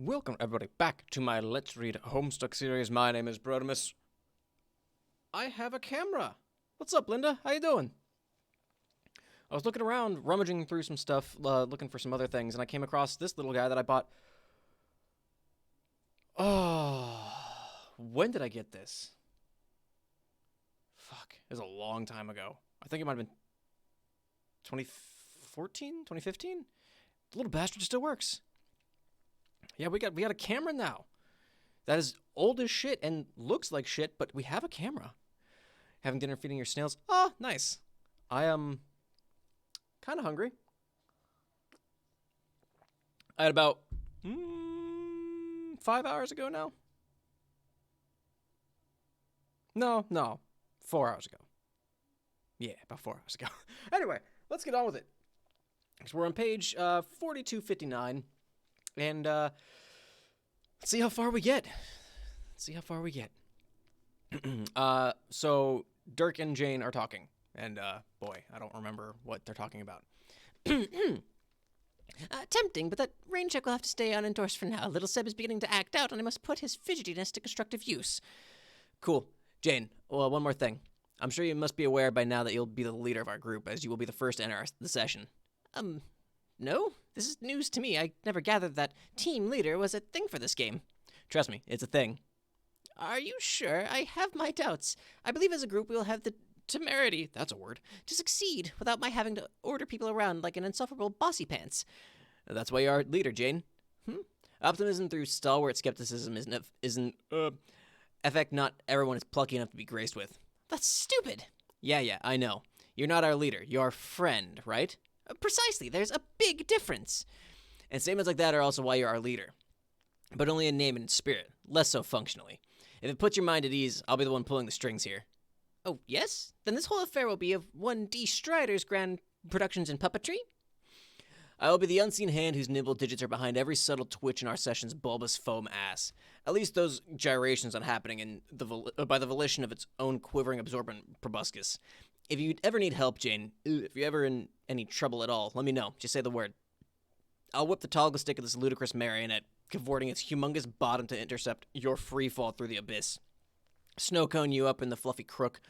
Welcome everybody back to my Let's Read Homestuck series. My name is Brodemus. I have a camera. What's up, Linda? How you doing? I was looking around, rummaging through some stuff, looking for some other things, and I came across this little guy that I bought. Oh, when did I get this? Fuck, it was a long time ago. I think it might have been 2014, 2015? The little bastard still works. Yeah, we got a camera now. That is old as shit and looks like shit, but we have a camera. Having dinner, feeding your snails. Oh, nice. I am kind of hungry. I had about 5 hours ago now. No, 4 hours ago. Yeah, about 4 hours ago. Anyway, let's get on with it. So we're on page 4259. And let's see how far we get. So Dirk and Jane are talking. And boy, I don't remember what they're talking about. Tempting, but that rain check will have to stay unendorsed for now. Little Seb is beginning to act out, and I must put his fidgetiness to constructive use. Cool. Jane, well, one more thing. I'm sure you must be aware by now that you'll be the leader of our group, as you will be the first to enter the session. No? This is news to me. I never gathered that team leader was a thing for this game. Trust me, it's a thing. Are you sure? I have my doubts. I believe as a group we will have the temerity, that's a word, to succeed without my having to order people around like an insufferable bossy pants. That's why you're our leader, Jane. Optimism through stalwart skepticism isn't effect not everyone is plucky enough to be graced with. That's stupid. Yeah, I know. You're not our leader. You're our friend, right? Precisely. There's a big difference. And statements like that are also why you're our leader. But only in name and in spirit, less so functionally. If it puts your mind at ease, I'll be the one pulling the strings here. Oh, yes? Then this whole affair will be of one D. Strider's grand productions in puppetry? I will be the unseen hand whose nimble digits are behind every subtle twitch in our session's bulbous foam ass. At least those gyrations are happening by the volition of its own quivering absorbent proboscis. If you ever need help, Jane, if you're ever in any trouble at all, let me know. Just say the word. I'll whip the toggle stick of this ludicrous marionette, cavorting its humongous bottom to intercept your free fall through the abyss. Snow cone you up in the fluffy crook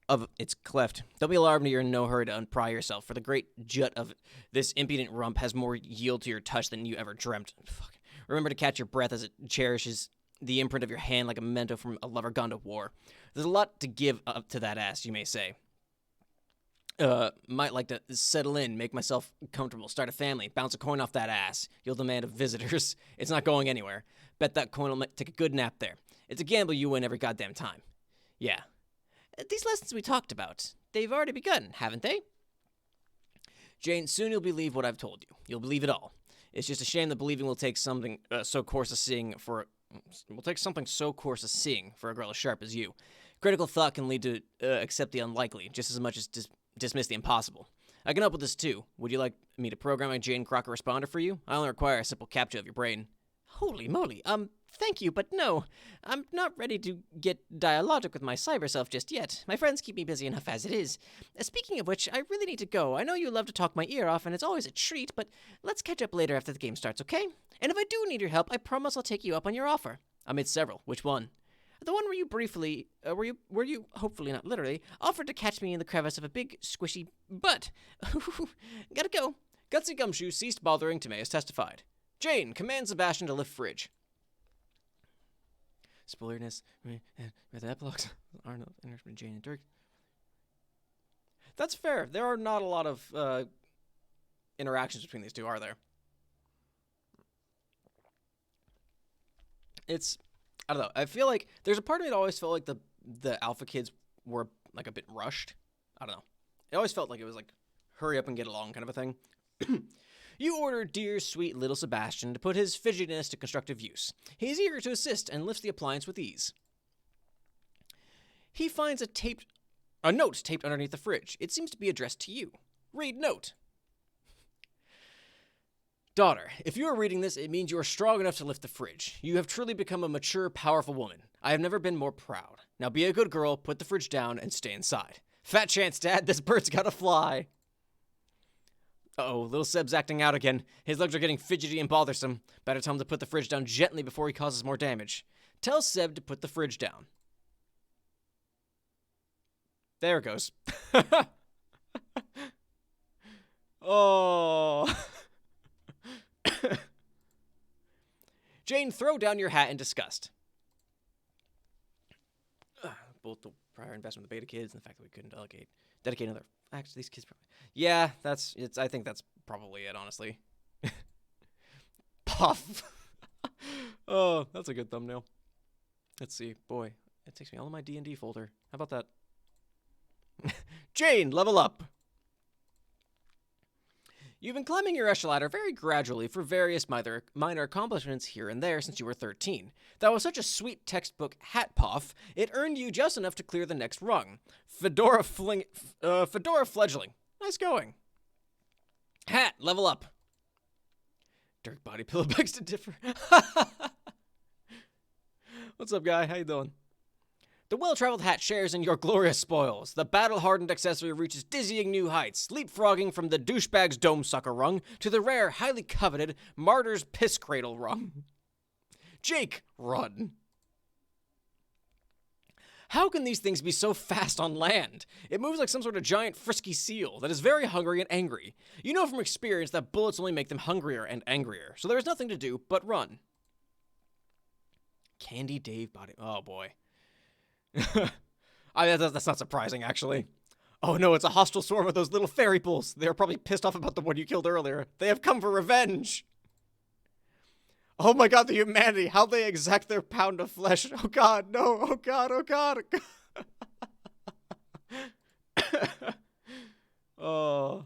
of its cleft. Don't be alarmed you're in no hurry to unpry yourself, for the great jut of this impudent rump has more yield to your touch than you ever dreamt. Fuck. Remember to catch your breath as it cherishes the imprint of your hand like a memento from a lover gone to war. There's a lot to give up to that ass, you may say. Might like to settle in, make myself comfortable, start a family, bounce a coin off that ass. You'll demand of visitors. It's not going anywhere. Bet that coin will take a good nap there. It's a gamble you win every goddamn time. Yeah. These lessons we talked about, they've already begun, haven't they? Jane, soon you'll believe what I've told you. You'll believe it all. It's just a shame that believing will take something so coarse as seeing for a girl as sharp as you. Critical thought can lead to accept the unlikely, just as much as dismiss the impossible. I can help with this too. Would you like me to program a Jane Crocker responder for you? I only require a simple capture of your brain. Holy moly, thank you, but no. I'm not ready to get dialogic with my cyber self just yet. My friends keep me busy enough as it is. Speaking of which, I really need to go. I know you love to talk my ear off, and it's always a treat, but let's catch up later after the game starts, okay? And if I do need your help, I promise I'll take you up on your offer. I made several. Which one? The one where you briefly, where you, hopefully not literally, offered to catch me in the crevice of a big, squishy butt. Gotta go. Gutsy Gumshoe ceased bothering to May as testified. Jane, command Sebastian to lift fridge. Spoilerness. With epilogues. Arnold, Jane, and Dirk. That's fair. There are not a lot of interactions between these two, are there? I don't know. I feel like there's a part of me that always felt like the alpha kids were like a bit rushed. I don't know. It always felt like it was like hurry up and get along kind of a thing. You order dear, sweet little Sebastian to put his fidgetiness to constructive use. He is eager to assist and lifts the appliance with ease. He finds a note taped underneath the fridge. It seems to be addressed to you. Read note. Daughter, if you are reading this, it means you are strong enough to lift the fridge. You have truly become a mature, powerful woman. I have never been more proud. Now be a good girl, put the fridge down, and stay inside. Fat chance, Dad, this bird's gotta fly. Uh-oh, little Seb's acting out again. His legs are getting fidgety and bothersome. Better tell him to put the fridge down gently before he causes more damage. Tell Seb to put the fridge down. There it goes. Oh. Jane, throw down your hat in disgust. Both the prior investment with the beta kids and the fact that we couldn't dedicate another. Actually, these kids probably. Yeah, I think that's probably it, honestly. Puff. Oh, that's a good thumbnail. Let's see. Boy, it takes me all in my D&D folder. How about that? Jane, level up. You've been climbing your echelon ladder very gradually for various minor accomplishments here and there since you were 13. That was such a sweet textbook hat puff, it earned you just enough to clear the next rung. Fedora fledgling. Nice going. Hat, level up. Dirk body pillow begs to differ. What's up, guy? How you doing? The well-traveled hat shares in your glorious spoils. The battle-hardened accessory reaches dizzying new heights, leapfrogging from the douchebag's dome sucker rung to the rare, highly coveted martyr's piss cradle rung. Jake, run. How can these things be so fast on land? It moves like some sort of giant frisky seal that is very hungry and angry. You know from experience that bullets only make them hungrier and angrier, so there is nothing to do but run. Candy Dave body. Oh, boy. That's not surprising, actually. Oh no, it's a hostile swarm of those little fairy bulls. They are probably pissed off about the one you killed earlier. They have come for revenge. Oh my god, the humanity. How they exact their pound of flesh. Oh god, no. Oh god, oh god. Oh.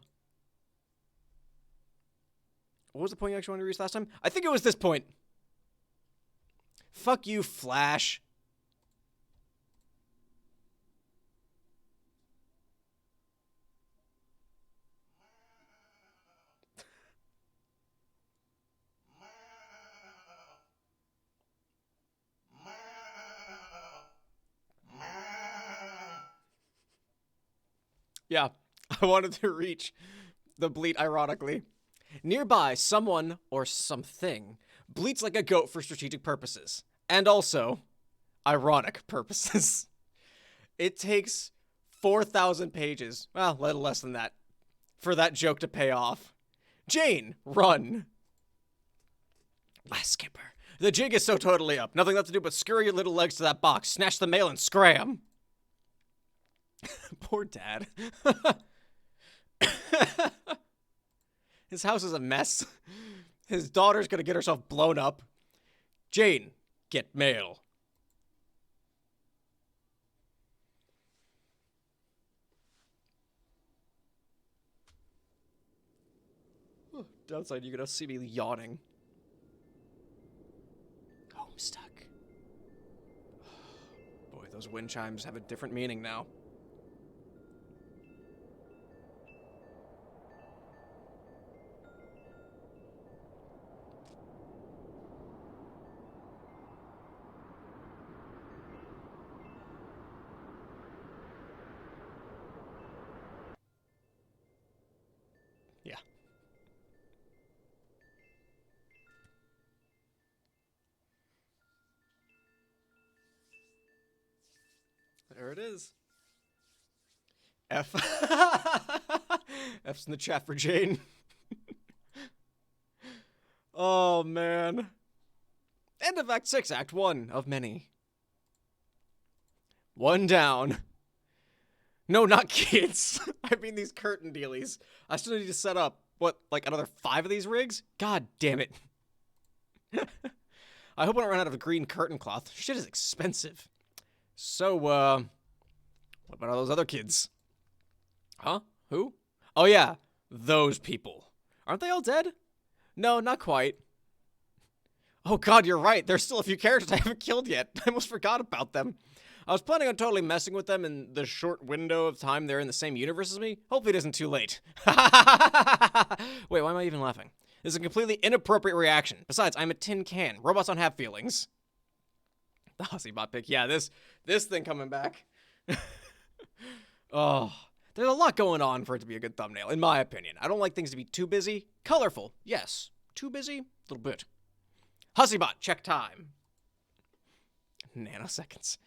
What was the point you actually wanted to reach last time? I think it was this point. Fuck you, Flash. Yeah, I wanted to reach the bleat ironically. Nearby, someone or something bleats like a goat for strategic purposes. And also, ironic purposes. It takes 4,000 pages, well, a little less than that, for that joke to pay off. Jane, run. Last skipper. The jig is so totally up. Nothing left to do but scurry your little legs to that box, snatch the mail, and scram. Poor dad. His house is a mess. His daughter's gonna get herself blown up. Jane, get mail. Outside, you're gonna see me yawning. Homestuck. Boy, those wind chimes have a different meaning now. Yeah. There it is. F. F's in the chat for Jane. Oh, man. End of Act 6, Act 1 of many. One down. No, not kids. I mean these curtain dealies. I still need to set up, what, like another 5 of these rigs? God damn it. I hope I don't run out of green curtain cloth. Shit is expensive. So, what about all those other kids? Huh? Who? Oh yeah, those people. Aren't they all dead? No, not quite. Oh god, you're right. There's still a few characters I haven't killed yet. I almost forgot about them. I was planning on totally messing with them in the short window of time they're in the same universe as me. Hopefully it isn't too late. Wait, why am I even laughing? This is a completely inappropriate reaction. Besides, I'm a tin can. Robots don't have feelings. The Hussie bot pick. Yeah, this thing coming back. Oh, There's a lot going on for it to be a good thumbnail, in my opinion. I don't like things to be too busy. Colorful, yes. Too busy? A little bit. Hussiebot, check time. Nanoseconds.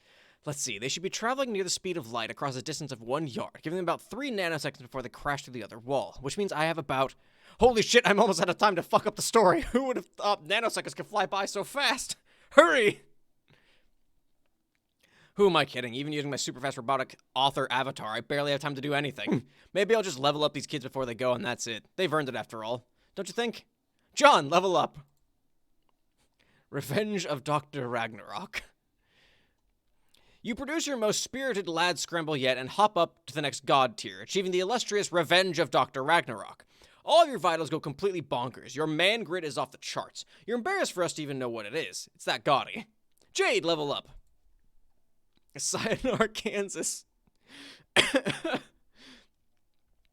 Let's see, they should be traveling near the speed of light across a distance of 1 yard, giving them about 3 nanoseconds before they crash through the other wall, which means I have about... Holy shit, I'm almost out of time to fuck up the story. Who would have thought nanoseconds could fly by so fast? Hurry! Who am I kidding? Even using my super fast robotic author avatar, I barely have time to do anything. Maybe I'll just level up these kids before they go and that's it. They've earned it after all. Don't you think? John, level up. Revenge of Dr. Ragnarok. You produce your most spirited lad scramble yet and hop up to the next god tier, achieving the illustrious Revenge of Dr. Ragnarok. All of your vitals go completely bonkers. Your man grid is off the charts. You're embarrassed for us to even know what it is. It's that gaudy. Jade, level up. Sayonara, Kansas.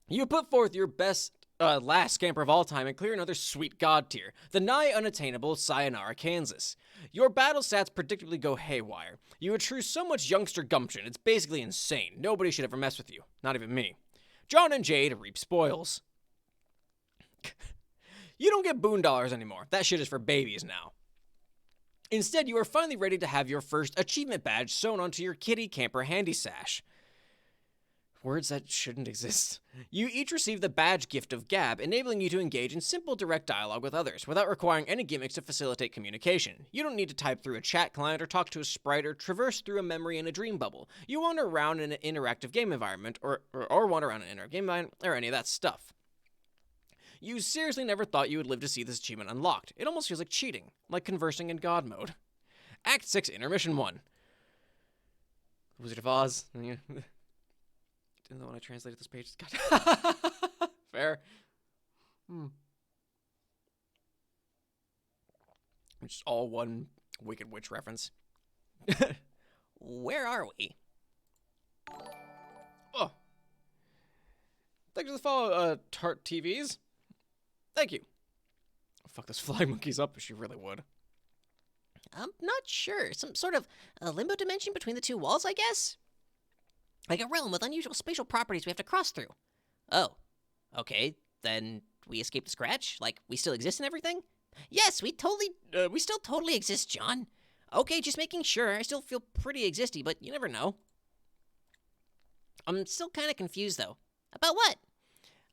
You put forth your best last scamper of all time and clear another sweet god tier, the nigh unattainable Sayonara, Kansas. Your battle stats predictably go haywire. You accrue so much youngster gumption, it's basically insane. Nobody should ever mess with you. Not even me. John and Jade reap spoils. You don't get boon dollars anymore. That shit is for babies now. Instead, you are finally ready to have your first achievement badge sewn onto your kitty camper handy sash. Words that shouldn't exist. You each receive the badge gift of Gab, enabling you to engage in simple direct dialogue with others, without requiring any gimmicks to facilitate communication. You don't need to type through a chat client or talk to a sprite or traverse through a memory in a dream bubble. You wander around in an interactive game environment, or wander around an interactive game environment, or any of that stuff. You seriously never thought you would live to see this achievement unlocked. It almost feels like cheating, like conversing in God mode. Act 6, Intermission 1. Wizard of Oz. Didn't know when I translated this page. God. Fair. It's all one Wicked Witch reference. Where are we? Oh. Thanks for the follow, Tart TVs. Thank you. Oh, fuck, this fly monkey's up if she really would. I'm not sure. Some sort of a limbo dimension between the two walls, I guess? Like a realm with unusual spatial properties we have to cross through. Oh. Okay, then we escaped the scratch? Like, we still exist and everything? Yes, we still totally exist, John. Okay, just making sure. I still feel pretty existy, but you never know. I'm still kind of confused, though. About what?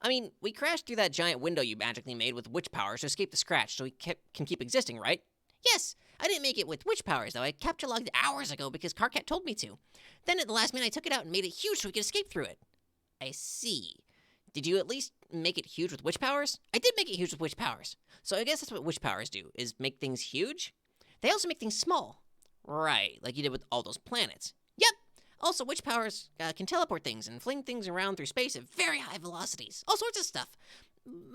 I mean, we crashed through that giant window you magically made with witch powers to escape the scratch so we can keep existing, right? Yes, I didn't make it with witch powers, though. I capture logged hours ago because Carcat told me to. Then at the last minute, I took it out and made it huge so we could escape through it. I see. Did you at least make it huge with witch powers? I did make it huge with witch powers. So I guess that's what witch powers do, is make things huge? They also make things small. Right, like you did with all those planets. Yep. Also, witch powers can teleport things and fling things around through space at very high velocities. All sorts of stuff.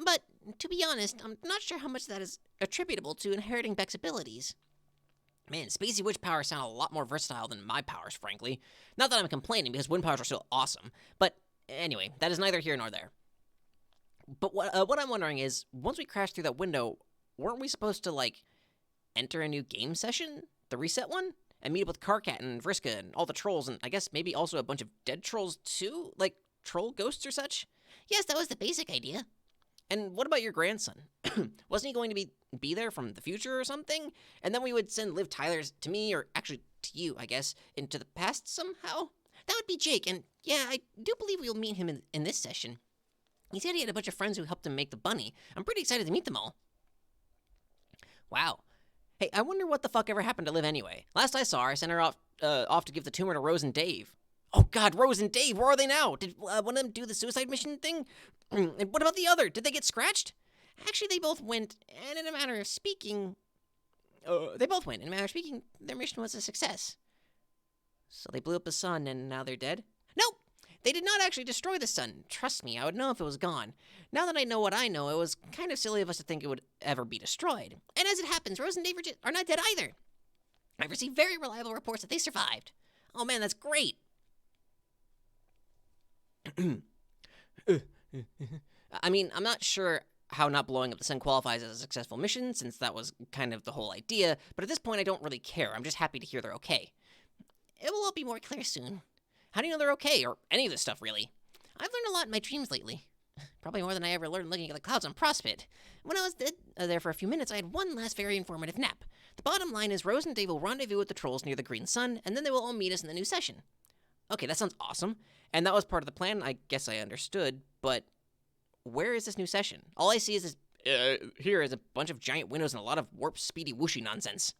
But, to be honest, I'm not sure how much that is attributable to inheriting Beck's abilities. Man, spacey witch powers sound a lot more versatile than my powers, frankly. Not that I'm complaining, because wind powers are still awesome. But, anyway, that is neither here nor there. But what I'm wondering is, once we crashed through that window, weren't we supposed to, like, enter a new game session? The reset one? And meet up with Carcat and Vriska and all the trolls, and I guess maybe also a bunch of dead trolls too? Like, troll ghosts or such? Yes, that was the basic idea. And what about your grandson? Wasn't he going to be there from the future or something? And then we would send Liv Tyler's to me, or actually to you, I guess, into the past somehow? That would be Jake, and yeah, I do believe we'll meet him in this session. He said he had a bunch of friends who helped him make the bunny. I'm pretty excited to meet them all. Wow. Hey, I wonder what the fuck ever happened to Liv anyway. Last I saw her, I sent her off to give the tumor to Rose and Dave. Oh god, Rose and Dave, where are they now? Did one of them do the suicide mission thing? And what about the other? Did they get scratched? Actually, they both went, and in a manner of speaking... their mission was a success. So they blew up the sun, and now they're dead? Nope! They did not actually destroy the sun. Trust me, I would know if it was gone. Now that I know what I know, it was kind of silly of us to think it would ever be destroyed. And as it happens, Rose and Dave are not dead either. I've received very reliable reports that they survived. Oh man, that's great. I mean, I'm not sure how not blowing up the sun qualifies as a successful mission, since that was kind of the whole idea, but at this point I don't really care. I'm just happy to hear they're okay. It will all be more clear soon. How do you know they're okay, or any of this stuff, really? I've learned a lot in my dreams lately. Probably more than I ever learned looking at the clouds on Prospect. When I was there for a few minutes, I had one last very informative nap. The bottom line is Rose and Dave will rendezvous with the trolls near the Green Sun, and then they will all meet us in the new session. Okay, that sounds awesome. And that was part of the plan. I guess I understood, but where is this new session? All I see is here is a bunch of giant windows and a lot of warp speedy whooshy nonsense.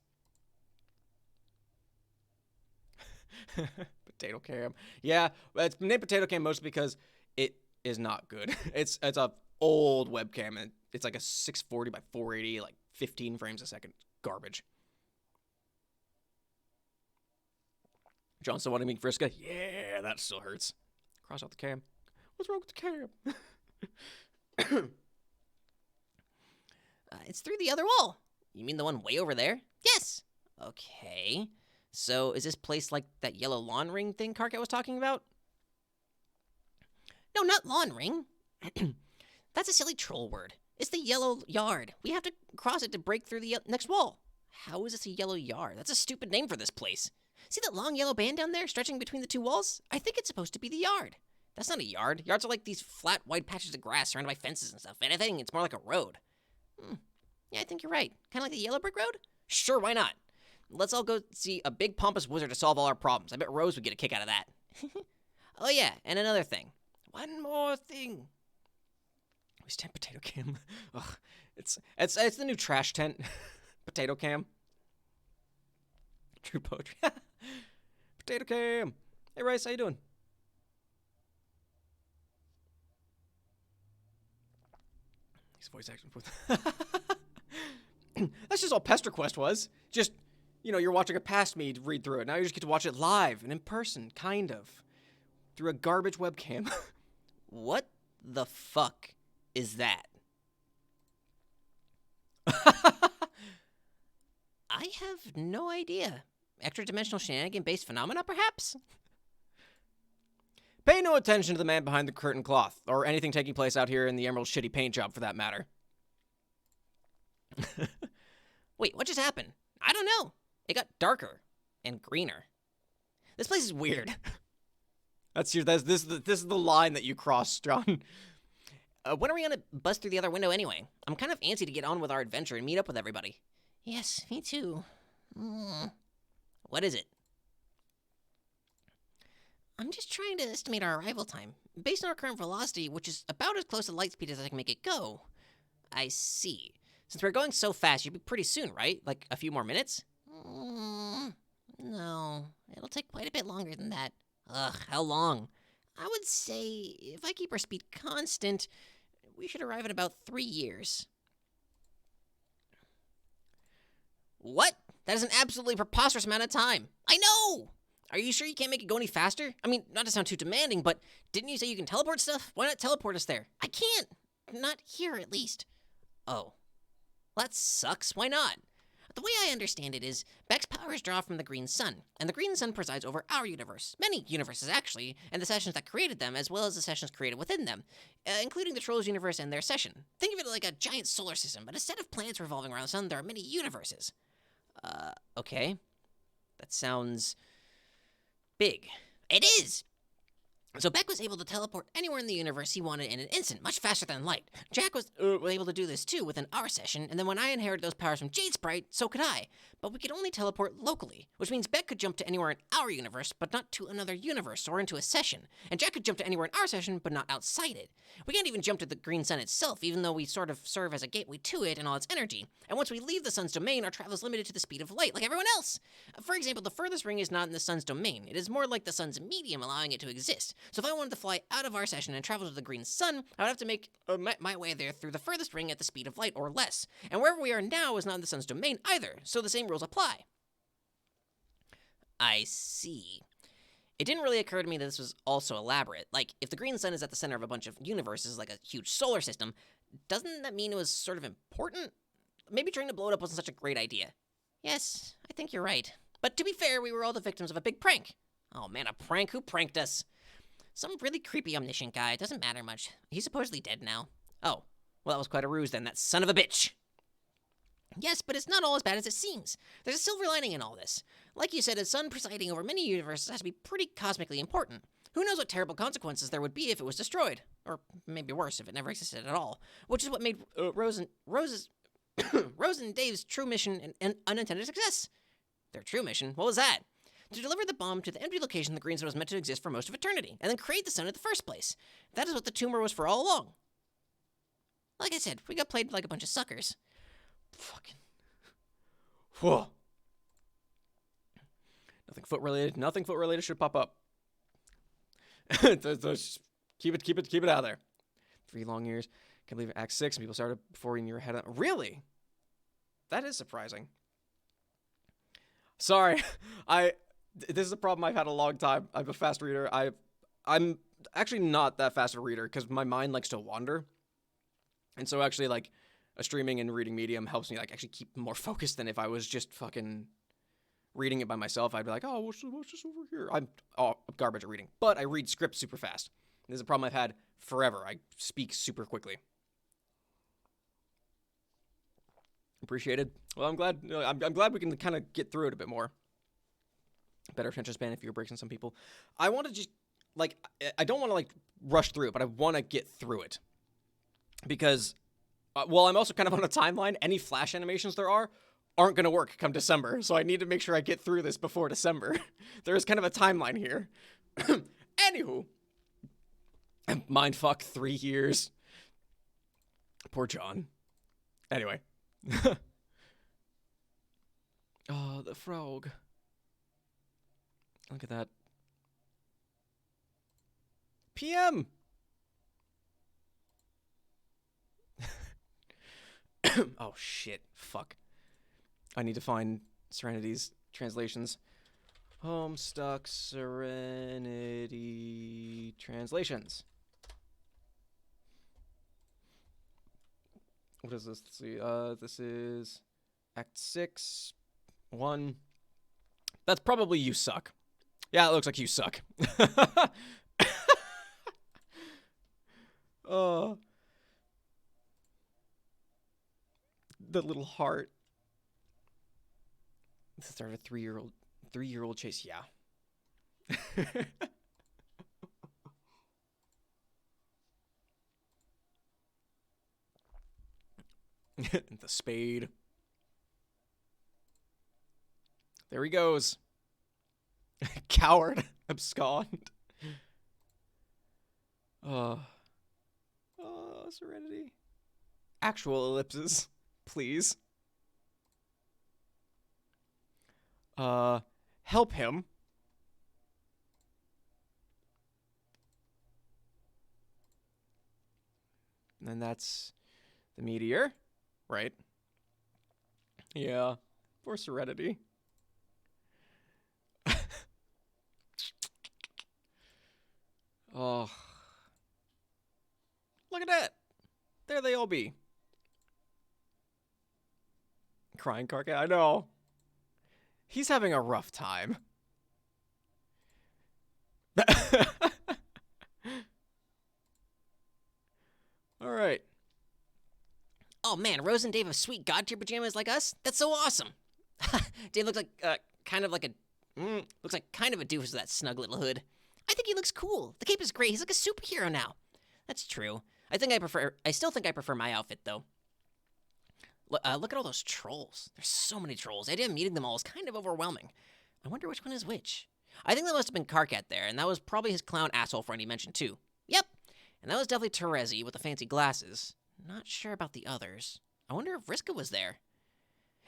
Potato Cam. Yeah, it's named Potato Cam mostly because it is not good. It's a old webcam, and it's like a 640 by 480, like 15 frames a second. Garbage. John still wanting me Friska? Yeah, that still hurts. Cross out the cam. What's wrong with the cam? It's through the other wall. You mean the one way over there? Yes. Okay. So is this place like that yellow lawn ring thing Karkat was talking about? No, not lawn ring. That's a silly troll word. It's the yellow yard. We have to cross it to break through the next wall. How is this a yellow yard? That's a stupid name for this place. See that long yellow band down there stretching between the two walls? I think it's supposed to be the yard. That's not a yard. Yards are like these flat, wide patches of grass surrounded by fences and stuff. If anything, it's more like a road. Yeah, I think you're right. Kind of like the yellow brick road? Sure, why not? Let's all go see a big pompous wizard to solve all our problems. I bet Rose would get a kick out of that. Oh yeah, and another thing. One more thing. Who's tent Potato Cam? Ugh, it's the new trash tent. Potato Cam. True poetry. Potato Cam. Hey Rice, how you doing? These voice actions. That's just all Pester Quest was. Just, you're watching a past me read through it. Now you just get to watch it live and in person, kind of. Through a garbage webcam. What the fuck is that? I have no idea. Extra-dimensional shenanigan-based phenomena, perhaps? Pay no attention to the man behind the curtain cloth, or anything taking place out here in the Emerald shitty paint job, for that matter. Wait, what just happened? I don't know. It got darker and greener. This place is weird. This is the line that you crossed, John. When are we gonna bust through the other window anyway? I'm kind of antsy to get on with our adventure and meet up with everybody. Yes, me too. What is it? I'm just trying to estimate our arrival time. Based on our current velocity, which is about as close to light speed as I can make it go. I see. Since we're going so fast, you'll be pretty soon, right? Like a few more minutes? No, it'll take quite a bit longer than that. Ugh, how long? I would say, if I keep our speed constant, we should arrive in about 3 years. What? That is an absolutely preposterous amount of time. I know! Are you sure you can't make it go any faster? I mean, not to sound too demanding, but didn't you say you can teleport stuff? Why not teleport us there? I can't! Not here, at least. Oh. Well, that sucks. Why not? The way I understand it is, Beck's powers draw from the Green Sun, and the Green Sun presides over our universe. Many universes, actually, and the sessions that created them, as well as the sessions created within them, including the Trolls universe and their session. Think of it like a giant solar system, but instead of planets revolving around the sun, there are many universes. Okay. That sounds big. It is! So Beck was able to teleport anywhere in the universe he wanted in an instant, much faster than light. Jack was able to do this too within our session, and then when I inherited those powers from Jade Sprite, so could I. But we could only teleport locally, which means Beck could jump to anywhere in our universe, but not to another universe or into a session. And Jack could jump to anywhere in our session, but not outside it. We can't even jump to the Green Sun itself, even though we sort of serve as a gateway to it and all its energy. And once we leave the sun's domain, our travel is limited to the speed of light, like everyone else. For example, the furthest ring is not in the sun's domain. It is more like the sun's medium, allowing it to exist. So if I wanted to fly out of our session and travel to the Green Sun, I would have to make my way there through the furthest ring at the speed of light or less. And wherever we are now is not in the sun's domain either, so the same rules apply. I see. It didn't really occur to me that this was also elaborate. Like, if the Green Sun is at the center of a bunch of universes, like a huge solar system, doesn't that mean it was sort of important? Maybe trying to blow it up wasn't such a great idea. Yes, I think you're right. But to be fair, we were all the victims of a big prank. Oh man, a prank? Who pranked us? Some really creepy omniscient guy. It doesn't matter much. He's supposedly dead now. Oh, well that was quite a ruse then, that son of a bitch. Yes, but it's not all as bad as it seems. There's a silver lining in all this. Like you said, a sun presiding over many universes has to be pretty cosmically important. Who knows what terrible consequences there would be if it was destroyed? Or maybe worse, if it never existed at all. Which is what made Rose and Dave's true mission an unintended success. Their true mission? What was that? To deliver the bomb to the empty location the green sun was meant to exist for most of eternity, and then create the sun in the first place. That is what the tumor was for all along. Like I said, we got played like a bunch of suckers. Fucking. Whoa. Nothing foot related should pop up. Just keep it out of there. 3 long years. Can't believe Act 6 and people started before even your head up. Really? That is surprising. Sorry. This is a problem I've had a long time. I'm a fast reader. I'm actually not that fast of a reader because my mind likes to wander. And so actually, like, a streaming and reading medium helps me, like, actually keep more focused than if I was just fucking reading it by myself. I'd be like, oh, what's this over here? I'm garbage at reading. But I read scripts super fast. This is a problem I've had forever. I speak super quickly. Appreciated. Well, I'm glad. I'm glad we can kind of get through it a bit more. Better attention span, fewer breaks on some people. I want to just, like, I don't want to, like, rush through it, but I want to get through it. Because, well, I'm also kind of on a timeline. Any Flash animations there aren't going to work come December. So I need to make sure I get through this before December. There is kind of a timeline here. Anywho. Mindfuck, 3 years. Poor John. Anyway. Oh, the frog. Look at that. PM! Oh, shit. Fuck. I need to find Serenity's translations. Homestuck Serenity translations. What is this? Let's see. This is Act 6, 1. That's probably You Suck. Yeah, it looks like You Suck. Oh. The little heart. This started a 3-year-old chase. Yeah. The spade. There he goes. Coward. Abscond. Serenity. Actual ellipses. Please. Help him. And then that's the meteor, right? Yeah, for Serenity. Oh. Look at that. There they all be. Crying Karkat, I know. He's having a rough time. All right. Oh man, Rose and Dave have sweet god tier pajamas like us? That's so awesome. Dave looks like kind of a doofus with that snug little hood. I think he looks cool. The cape is great. He's like a superhero now. That's true. I still think I prefer my outfit though. Look at all those trolls. There's so many trolls. The idea of meeting them all is kind of overwhelming. I wonder which one is which. I think that must have been Karkat there, and that was probably his clown asshole friend he mentioned too. Yep. And that was definitely Terezi with the fancy glasses. Not sure about the others. I wonder if Vriska was there.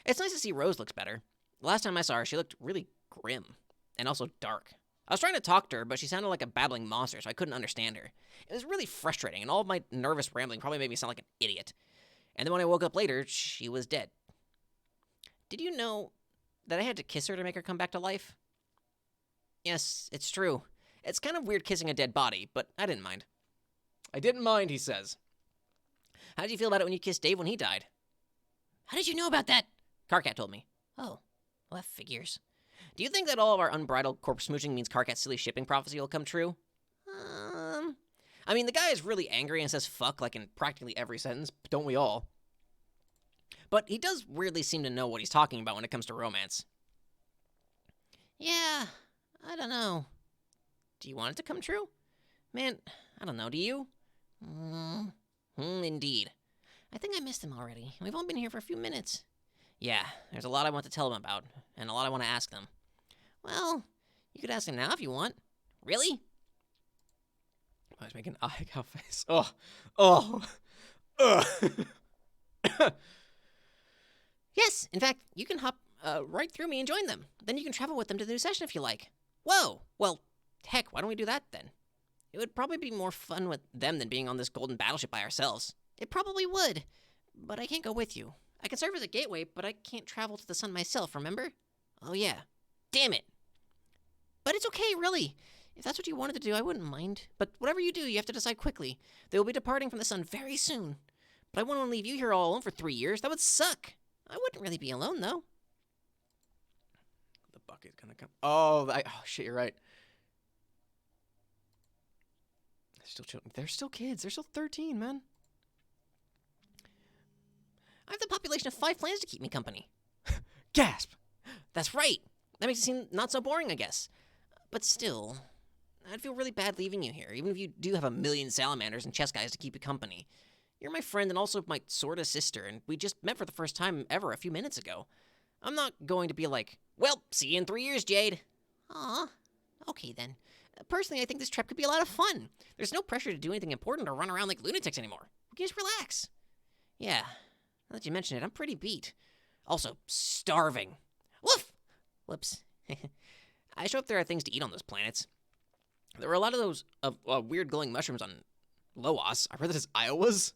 It's nice to see Rose looks better. The last time I saw her, she looked really grim. And also dark. I was trying to talk to her, but she sounded like a babbling monster, so I couldn't understand her. It was really frustrating, and all of my nervous rambling probably made me sound like an idiot. And then when I woke up later, she was dead. Did you know that I had to kiss her to make her come back to life? Yes, it's true. It's kind of weird kissing a dead body, but I didn't mind. I didn't mind, he says. How did you feel about it when you kissed Dave when he died? How did you know about that? Karkat told me. Oh, well, that figures. Do you think that all of our unbridled corpse smooching means Karkat's silly shipping prophecy will come true? I mean, the guy is really angry and says fuck like in practically every sentence, don't we all? But he does weirdly seem to know what he's talking about when it comes to romance. Yeah, I don't know. Do you want it to come true? Man, I don't know, do you? Indeed. I think I missed him already. We've only been here for a few minutes. Yeah, there's a lot I want to tell them about, and a lot I want to ask them. Well, you could ask him now if you want. Really? I was making an eye cow face. Oh. Yes, in fact, you can hop right through me and join them. Then you can travel with them to the new session if you like. Whoa! Well, heck, why don't we do that then? It would probably be more fun with them than being on this golden battleship by ourselves. It probably would, but I can't go with you. I can serve as a gateway, but I can't travel to the sun myself, remember? Oh yeah. Damn it. But it's okay, really. If that's what you wanted to do, I wouldn't mind. But whatever you do, you have to decide quickly. They will be departing from the sun very soon. But I wouldn't want to leave you here all alone for 3 years. That would suck. I wouldn't really be alone, though. The bucket's gonna come. Oh, shit, you're right. They're still children. They're still kids. They're still 13, man. I have the population of 5 planets to keep me company. Gasp! That's right. That makes it seem not so boring, I guess. But still, I'd feel really bad leaving you here, even if you do have a million salamanders and chess guys to keep you company. You're my friend and also my sorta sister, and we just met for the first time ever a few minutes ago. I'm not going to be like, well, see you in 3 years, Jade. Aw, okay then. Personally, I think this trip could be a lot of fun. There's no pressure to do anything important or run around like lunatics anymore. We can just relax. Yeah, now that you mention it, I'm pretty beat. Also, starving. Woof! Whoops. I show up there are things to eat on those planets. There were a lot of those weird glowing mushrooms on Loas. I read that as Iowas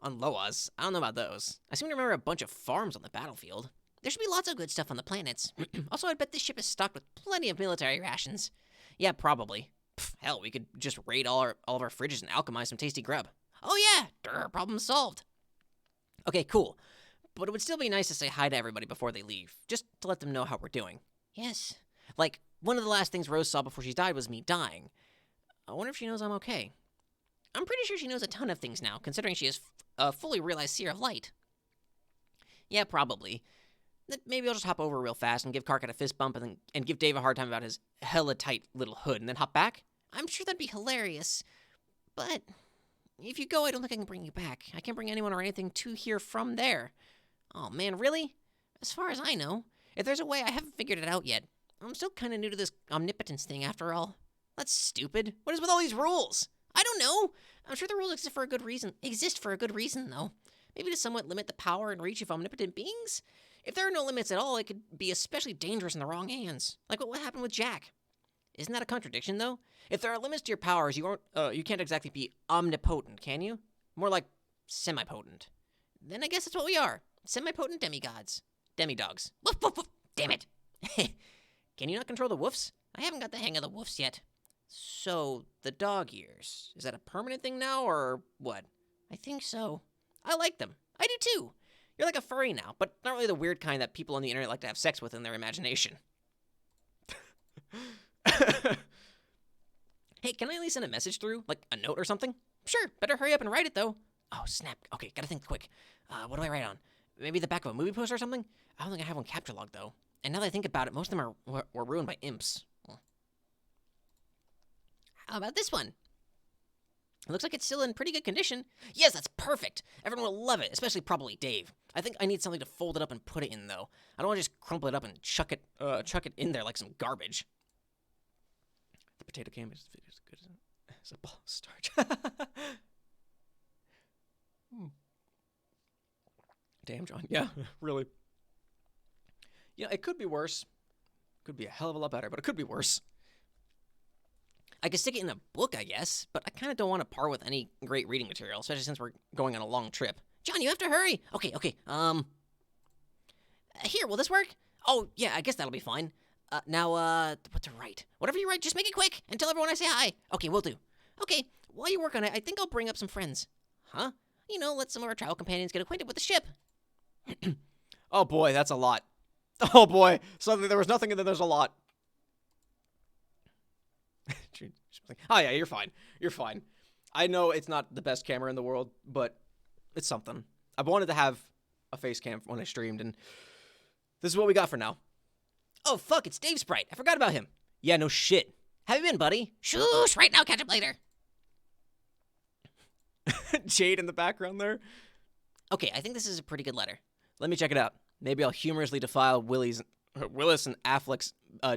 on Loas. I don't know about those. I seem to remember a bunch of farms on the battlefield. There should be lots of good stuff on the planets. Also, I'd bet this ship is stocked with plenty of military rations. Yeah, probably. Hell, we could just raid all of our fridges and alchemize some tasty grub. Oh yeah, problem solved. Okay, cool. But it would still be nice to say hi to everybody before they leave, just to let them know how we're doing. Yes. Like, one of the last things Rose saw before she died was me dying. I wonder if she knows I'm okay. I'm pretty sure she knows a ton of things now, considering she is a fully realized seer of light. Yeah, probably. Maybe I'll just hop over real fast and give Karkat a fist bump and give Dave a hard time about his hella tight little hood and then hop back. I'm sure that'd be hilarious. But if you go, I don't think I can bring you back. I can't bring anyone or anything to here from there. Oh man, really? As far as I know, if there's a way, I haven't figured it out yet. I'm still kind of new to this omnipotence thing after all. That's stupid. What is with all these rules? I don't know. I'm sure the rules exist for a good reason, though. Maybe to somewhat limit the power and reach of omnipotent beings? If there are no limits at all, it could be especially dangerous in the wrong hands. Like what happened with Jack. Isn't that a contradiction, though? If there are limits to your powers, you can't exactly be omnipotent, can you? More like semi-potent. Then I guess that's what we are. Semi-potent demigods. Demidogs. Woof, woof, woof. Damn it. Can you not control the woofs? I haven't got the hang of the woofs yet. So, the dog ears. Is that a permanent thing now, or what? I think so. I like them. I do too. You're like a furry now, but not really the weird kind that people on the internet like to have sex with in their imagination. Hey, can I at least send a message through? Like a note or something? Sure, better hurry up and write it though. Oh, snap. Okay, gotta think quick. What do I write on? Maybe the back of a movie poster or something? I don't think I have one capture log though. And now that I think about it, most of them were ruined by imps. How about this one? It looks like it's still in pretty good condition. Yes, that's perfect. Everyone will love it, especially probably Dave. I think I need something to fold it up and put it in, though. I don't want to just crumple it up and chuck it in there like some garbage. The potato can is as good as a ball of starch. Damn, John. Yeah, really. Yeah, it could be worse. Could be a hell of a lot better, but it could be worse. I could stick it in a book, I guess, but I kind of don't want to par with any great reading material, especially since we're going on a long trip. John, you have to hurry! Okay, here, will this work? Oh, yeah, I guess that'll be fine. Now, what to write? Whatever you write, just make it quick, and tell everyone I say hi. Okay, will do. Okay, while you work on it, I think I'll bring up some friends. Huh? You know, let some of our travel companions get acquainted with the ship. Oh boy, that's a lot. Oh boy, suddenly there was nothing and then there's a lot. Oh yeah, you're fine. You're fine. I know it's not the best camera in the world, but it's something. I've wanted to have a face cam when I streamed, and this is what we got for now. Oh fuck, it's Dave Sprite. I forgot about him. Yeah, no shit. How you been, buddy? Shoosh, right now, catch up later. Jade in the background there. Okay, I think this is a pretty good letter. Let me check it out. Maybe I'll humorously defile Willis and Affleck's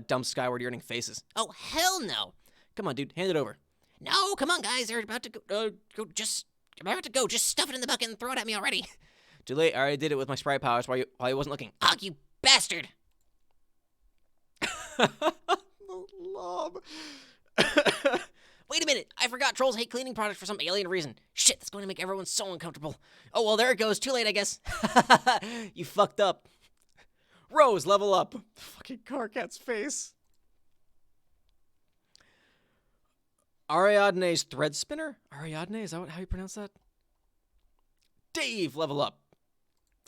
dumb skyward yearning faces. Oh, hell no. Come on, dude, hand it over. No, come on, guys. They're about to go. I'm about to go. Just stuff it in the bucket and throw it at me already. Too late. I already did it with my sprite powers while I wasn't looking. Oh, you bastard. Lob. Wait a minute. I forgot trolls hate cleaning products for some alien reason. Shit, that's going to make everyone so uncomfortable. Oh, well, there it goes. Too late, I guess. You fucked up. Rose, level up. Fucking Carcat's face. Ariadne's thread spinner? Ariadne, is that how you pronounce that? Dave, level up.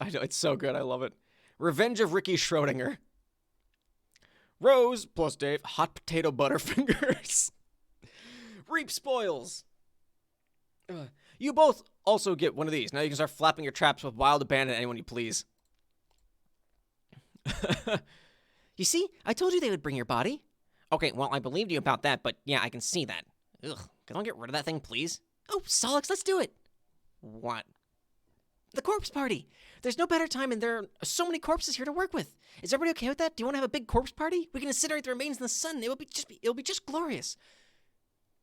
I know, it's so good. I love it. Revenge of Ricky Schrodinger. Rose plus Dave, hot potato butterfingers. Reap spoils. You both also get one of these. Now you can start flapping your traps with wild abandon at anyone you please. You see? I told you they would bring your body. Okay, well, I believed you about that, but yeah, I can see that. Ugh, can I get rid of that thing, please? Oh, Solix, let's do it. What? The corpse party. There's no better time, and there are so many corpses here to work with. Is everybody okay with that? Do you want to have a big corpse party? We can incinerate the remains in the sun. It'll be just glorious.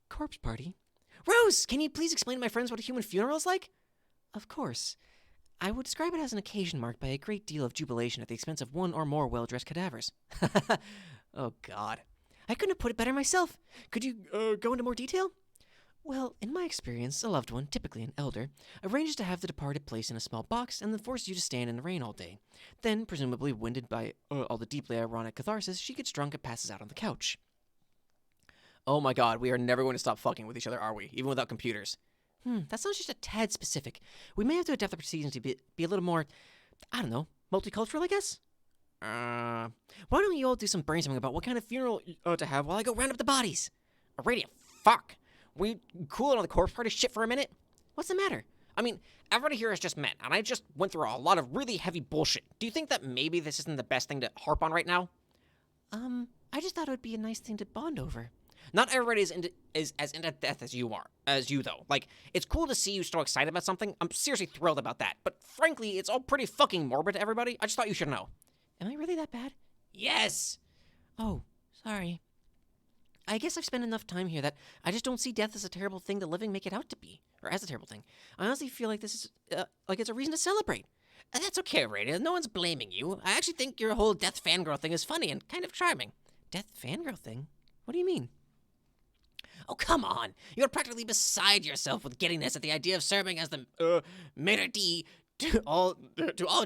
Corpse party? Rose, can you please explain to my friends what a human funeral is like? Of course. I would describe it as an occasion marked by a great deal of jubilation at the expense of one or more well-dressed cadavers. Oh, God. I couldn't have put it better myself. Could you go into more detail? Well, in my experience, a loved one, typically an elder, arranges to have the departed placed in a small box and then forces you to stand in the rain all day. Then, presumably winded by all the deeply ironic catharsis, she gets drunk and passes out on the couch. Oh my God, we are never going to stop fucking with each other, are we? Even without computers. That sounds just a tad specific. We may have to adapt the proceedings to be a little more, I don't know, multicultural, I guess? Why don't you all do some brainstorming about what kind of funeral to have while I go round up the bodies? Alrighty, fuck. We cool on the corpse party shit for a minute? What's the matter? I mean, everybody here has just met, and I just went through a lot of really heavy bullshit. Do you think that maybe this isn't the best thing to harp on right now? I just thought it would be a nice thing to bond over. Not everybody is as into death as you though. Like, it's cool to see you so excited about something. I'm seriously thrilled about that. But frankly, it's all pretty fucking morbid to everybody. I just thought you should know. Am I really that bad? Yes! Oh, sorry. I guess I've spent enough time here that I just don't see death as a terrible thing the living make it out to be. Or as a terrible thing. I honestly feel like this is, like it's a reason to celebrate. That's okay, Radiant. No one's blaming you. I actually think your whole death fangirl thing is funny and kind of charming. Death fangirl thing? What do you mean? Oh, come on. You're practically beside yourself with giddiness at the idea of serving as the, maitre d' to all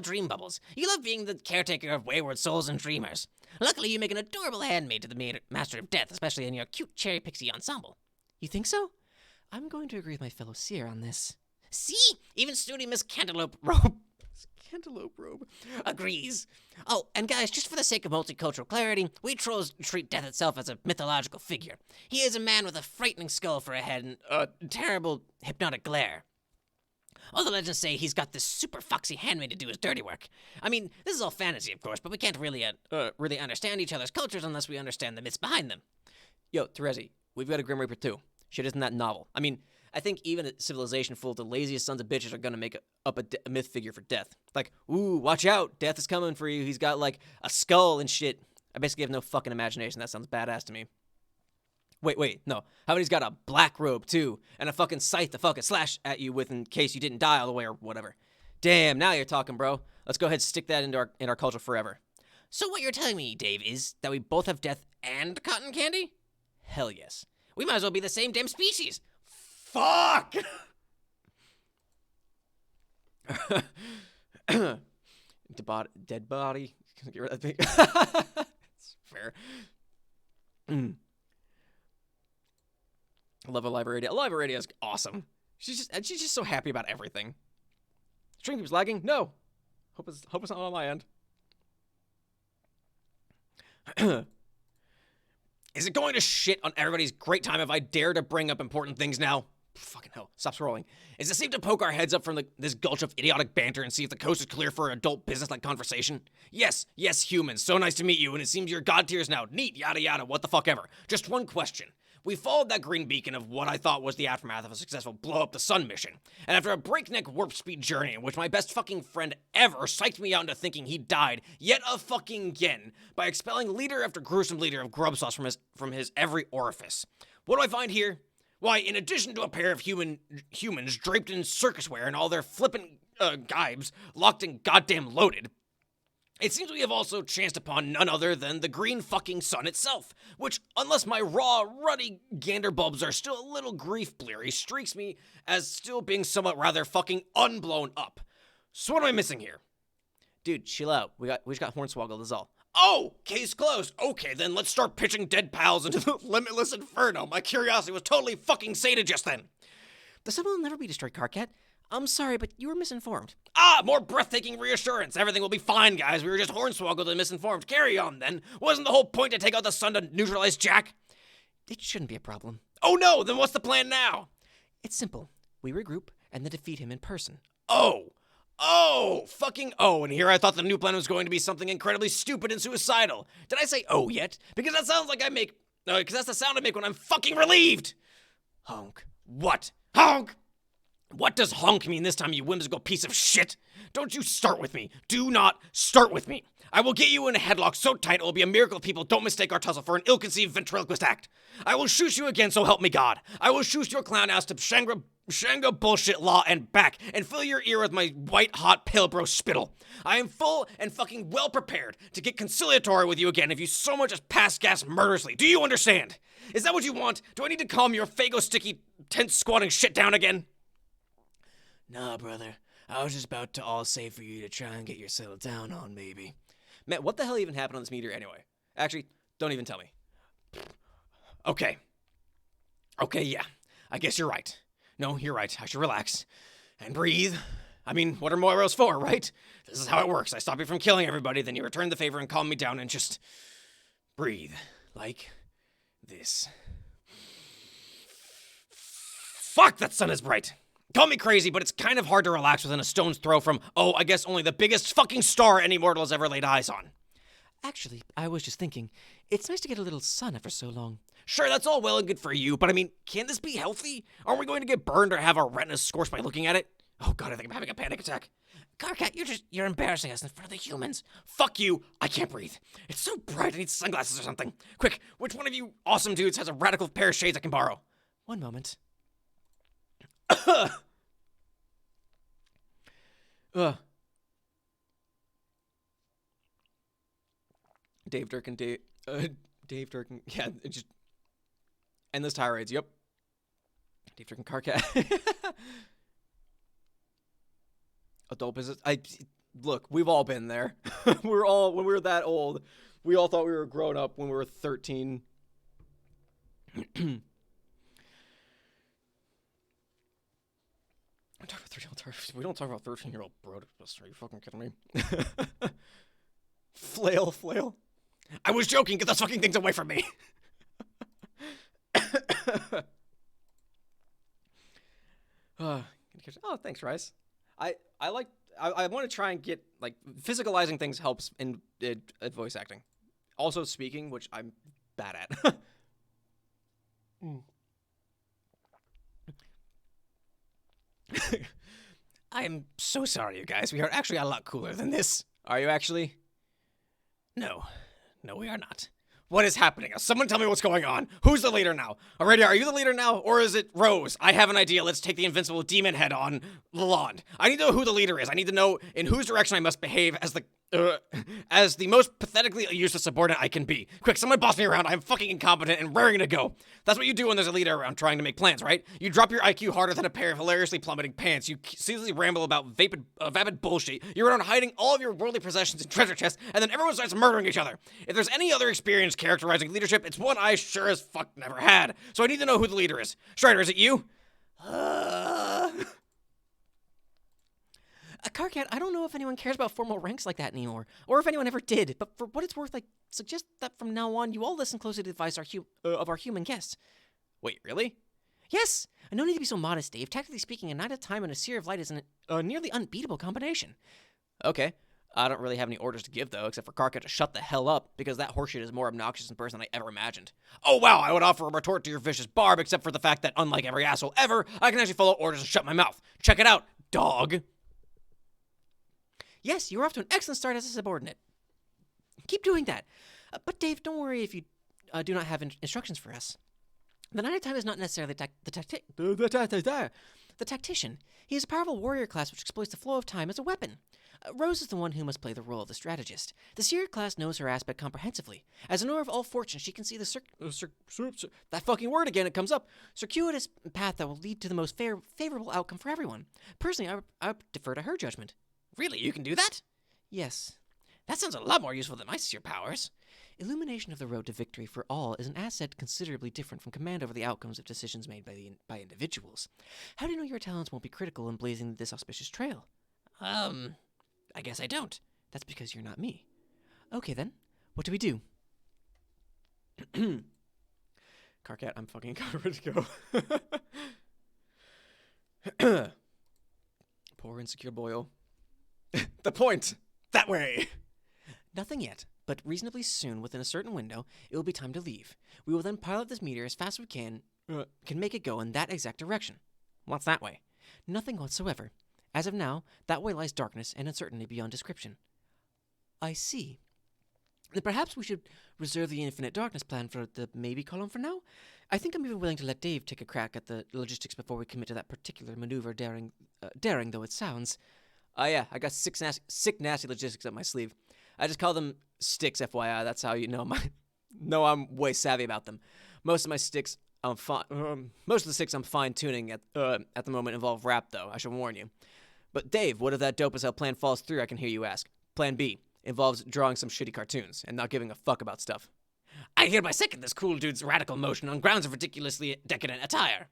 dream bubbles. You love being the caretaker of wayward souls and dreamers. Luckily, you make an adorable handmaid to the master of death, especially in your cute cherry pixie ensemble. You think so? I'm going to agree with my fellow seer on this. See? Even snooty Miss Cantaloupe Robe agrees. Oh, and guys, just for the sake of multicultural clarity, we trolls treat death itself as a mythological figure. He is a man with a frightening skull for a head and a terrible hypnotic glare. All the legends say he's got this super foxy handmaid to do his dirty work. I mean, this is all fantasy, of course, but we can't really understand each other's cultures unless we understand the myths behind them. Yo, Terezi, we've got a Grim Reaper too. Shit isn't that novel. I mean, I think even a civilization full of the laziest sons of bitches are gonna make up a myth figure for death. Like, ooh, watch out, death is coming for you. He's got, like, a skull and shit. I basically have no fucking imagination. That sounds badass to me. Wait, no. How about he's got a black robe, too, and a fucking scythe to fucking slash at you with in case you didn't die all the way or whatever. Damn, now you're talking, bro. Let's go ahead and stick that in our culture forever. So what you're telling me, Dave, is that we both have death and cotton candy? Hell yes. We might as well be the same damn species. Fuck! Dead body. Get rid of that thing. It's fair. I love Alive Radio. Alive Radio is awesome. She's just so happy about everything. Stream keeps lagging? No. Hope it's not on my end. Is it going to shit on everybody's great time if I dare to bring up important things now? Fucking hell. Stop scrolling. Is it safe to poke our heads up from this gulch of idiotic banter and see if the coast is clear for adult business-like conversation? Yes, humans. So nice to meet you, and it seems you're god tiers now. Neat, yada yada, what the fuck ever. Just one question. We followed that green beacon of what I thought was the aftermath of a successful blow-up-the-sun mission. And after a breakneck warp-speed journey in which my best fucking friend ever psyched me out into thinking he died yet a fucking again by expelling leader after gruesome leader of grub sauce from his every orifice. What do I find here? Why, in addition to a pair of humans draped in circus wear and all their flippant gibes locked and goddamn loaded, it seems we have also chanced upon none other than the green fucking sun itself, which, unless my raw, ruddy gander bulbs are still a little grief-bleary, streaks me as still being somewhat rather fucking unblown up. So what am I missing here? Dude, chill out. We just got hornswoggled is all. Oh, case closed. Okay, then let's start pitching dead pals into the limitless inferno. My curiosity was totally fucking sated just then. The sun will never be destroyed, Carcat. I'm sorry, but you were misinformed. Ah, more breathtaking reassurance. Everything will be fine, guys. We were just hornswoggled and misinformed. Carry on, then. Wasn't the whole point to take out the sun to neutralize Jack? It shouldn't be a problem. Oh no, then what's the plan now? It's simple. We regroup and then defeat him in person. And here I thought the new plan was going to be something incredibly stupid and suicidal. Did I say oh yet? Because that sounds like because that's the sound I make when I'm fucking relieved. Honk. What? Honk? What does honk mean this time, you whimsical piece of shit? Don't you start with me. Do not start with me. I will get you in a headlock so tight it will be a miracle if people don't mistake our tussle for an ill-conceived ventriloquist act. I will shoot you again, so help me God. I will shoot your clown ass to Shanga bullshit law and back, and fill your ear with my white-hot pale bro spittle. I am full and fucking well prepared to get conciliatory with you again if you so much as pass gas murderously. Do you understand? Is that what you want? Do I need to calm your fago-sticky, tent-squatting shit down again? Nah, brother. I was just about to all say for you to try and get your settled down on, maybe. Man, what the hell even happened on this meteor anyway? Actually, don't even tell me. Okay, yeah. I guess you're right. No, you're right. I should relax and breathe. I mean, what are Moiros for, right? This is how it works. I stop you from killing everybody, then you return the favor and calm me down and just breathe like this. Fuck, that sun is bright. Call me crazy, but it's kind of hard to relax within a stone's throw from, I guess only the biggest fucking star any mortal has ever laid eyes on. Actually, I was just thinking, it's nice to get a little sun after so long. Sure, that's all well and good for you, but I mean, can this be healthy? Aren't we going to get burned or have our retinas scorched by looking at it? Oh god, I think I'm having a panic attack. Carcat, you're embarrassing us in front of the humans. Fuck you, I can't breathe. It's so bright, I need sunglasses or something. Quick, which one of you awesome dudes has a radical pair of shades I can borrow? One moment. Dave Dirk and yeah, just endless tirades. Yep. Dave Dirk and Carcat. Adult business. Look, we've all been there. When we were that old, we all thought we were grown up when we were 13. We don't talk about 13-year-old Brodemus. Are you fucking kidding me? Flail. I was joking. Get those fucking things away from me. Oh, thanks, Rice. I want to try and get, like, physicalizing things helps in voice acting. Also speaking, which I'm bad at. I am so sorry, you guys. We are actually a lot cooler than this. Are you actually? No, we are not. What is happening? Someone tell me what's going on. Who's the leader now? Already, are you the leader now, or is it Rose? I have an idea. Let's take the invincible demon head on Lalonde. I need to know who the leader is. I need to know in whose direction I must behave as the most pathetically useless subordinate I can be. Quick, someone boss me around. I'm fucking incompetent and raring to go. That's what you do when there's a leader around trying to make plans, right? You drop your IQ harder than a pair of hilariously plummeting pants. You ceaselessly ramble about vapid bullshit. You run on hiding all of your worldly possessions in treasure chests, and then everyone starts murdering each other. If there's any other experience characterizing leadership, it's one I sure as fuck never had. So I need to know who the leader is. Strider, is it you? Carcat, I don't know if anyone cares about formal ranks like that anymore, or if anyone ever did, but for what it's worth, suggest that from now on, you all listen closely to the advice of our human guests. Wait, really? Yes, no need to be so modest, Dave. Tactically speaking, a night of time and a seer of light is a nearly unbeatable combination. Okay. I don't really have any orders to give, though, except for Karka to shut the hell up, because that horseshit is more obnoxious in person than I ever imagined. Oh, wow, I would offer a retort to your vicious barb, except for the fact that, unlike every asshole ever, I can actually follow orders and shut my mouth. Check it out, dog. Yes, you're off to an excellent start as a subordinate. Keep doing that. But Dave, don't worry if you do not have instructions for us. The Knight of Time is not necessarily the tactician. He is a powerful warrior class which exploits the flow of time as a weapon. Rose is the one who must play the role of the strategist. The seer class knows her aspect comprehensively. As an knower of all fortune, she can see the that fucking word again, it comes up, circuitous path that will lead to the most favorable outcome for everyone. Personally, I would defer to her judgment. Really? You can do that? Yes. That sounds a lot more useful than my seer powers. Illumination of the road to victory for all is an asset considerably different from command over the outcomes of decisions made by individuals. How do you know your talents won't be critical in blazing this auspicious trail? I guess I don't. That's because you're not me. Okay then, what do we do? Karkat, I'm fucking ready to go. Poor insecure Boyle. The point! That way! Nothing yet, but reasonably soon, within a certain window, it will be time to leave. We will then pilot this meteor as fast as we can make it go in that exact direction. What's that way? Nothing whatsoever. As of now, that way lies darkness and uncertainty beyond description. I see. Then perhaps we should reserve the infinite darkness plan for the maybe column for now? I think I'm even willing to let Dave take a crack at the logistics before we commit to that particular maneuver, daring though it sounds. Oh yeah, I got sick nasty logistics up my sleeve. I just call them sticks, FYI. That's how you know I'm way savvy about them. Most of the sticks I'm fine tuning at the moment involve rap, though. I should warn you. But Dave, what if that dope as hell plan falls through? I can hear you ask. Plan B involves drawing some shitty cartoons and not giving a fuck about stuff. I hereby second this cool dude's radical motion on grounds of ridiculously decadent attire.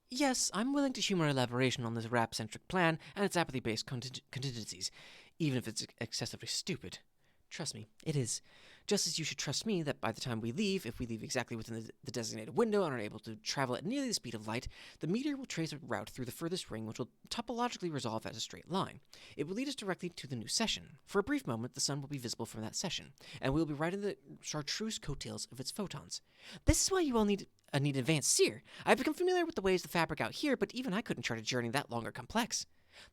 Yes, I'm willing to humor elaboration on this rap-centric plan and its apathy-based contingencies, even if it's excessively stupid. Trust me, it is. Just as you should trust me that by the time we leave, if we leave exactly within the designated window and are able to travel at nearly the speed of light, the meteor will trace a route through the furthest ring which will topologically resolve as a straight line. It will lead us directly to the new session. For a brief moment, the sun will be visible from that session, and we will be riding the chartreuse coattails of its photons. This is why you all need advanced seer. I've become familiar with the ways of the fabric out here, but even I couldn't chart a journey that long or complex.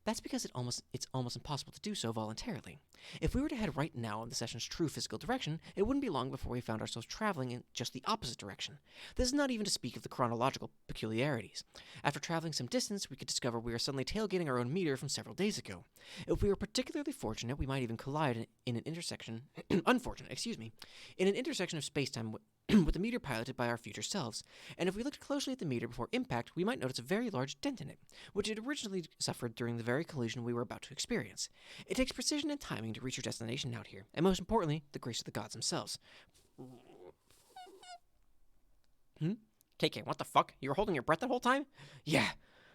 That's because it's almost impossible to do so voluntarily. If we were to head right now in the session's true physical direction, it wouldn't be long before we found ourselves traveling in just the opposite direction. This is not even to speak of the chronological peculiarities. After traveling some distance, we could discover we are suddenly tailgating our own meteor from several days ago. If we were particularly fortunate, we might even collide in an intersection in an intersection of space-time with the meteor piloted by our future selves, and if we looked closely at the meteor before impact, we might notice a very large dent in it, which it originally suffered during the very collision we were about to experience. It takes precision and timing to reach your destination out here, and most importantly, the grace of the gods themselves. KK, what the fuck? You were holding your breath that whole time? Yeah.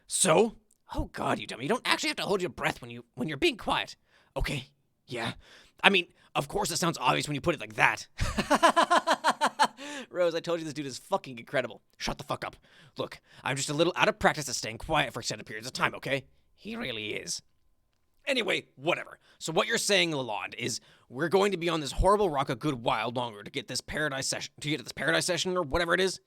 So? Oh god, you dummy. You don't actually have to hold your breath when you're being quiet. Okay. Yeah. I mean, of course it sounds obvious when you put it like that. Rose, I told you this dude is fucking incredible. Shut the fuck up. Look, I'm just a little out of practice at staying quiet for extended periods of time, okay? He really is. Anyway, whatever. So what you're saying, Lalonde, is we're going to be on this horrible rock a good while longer to get to this paradise session or whatever it is?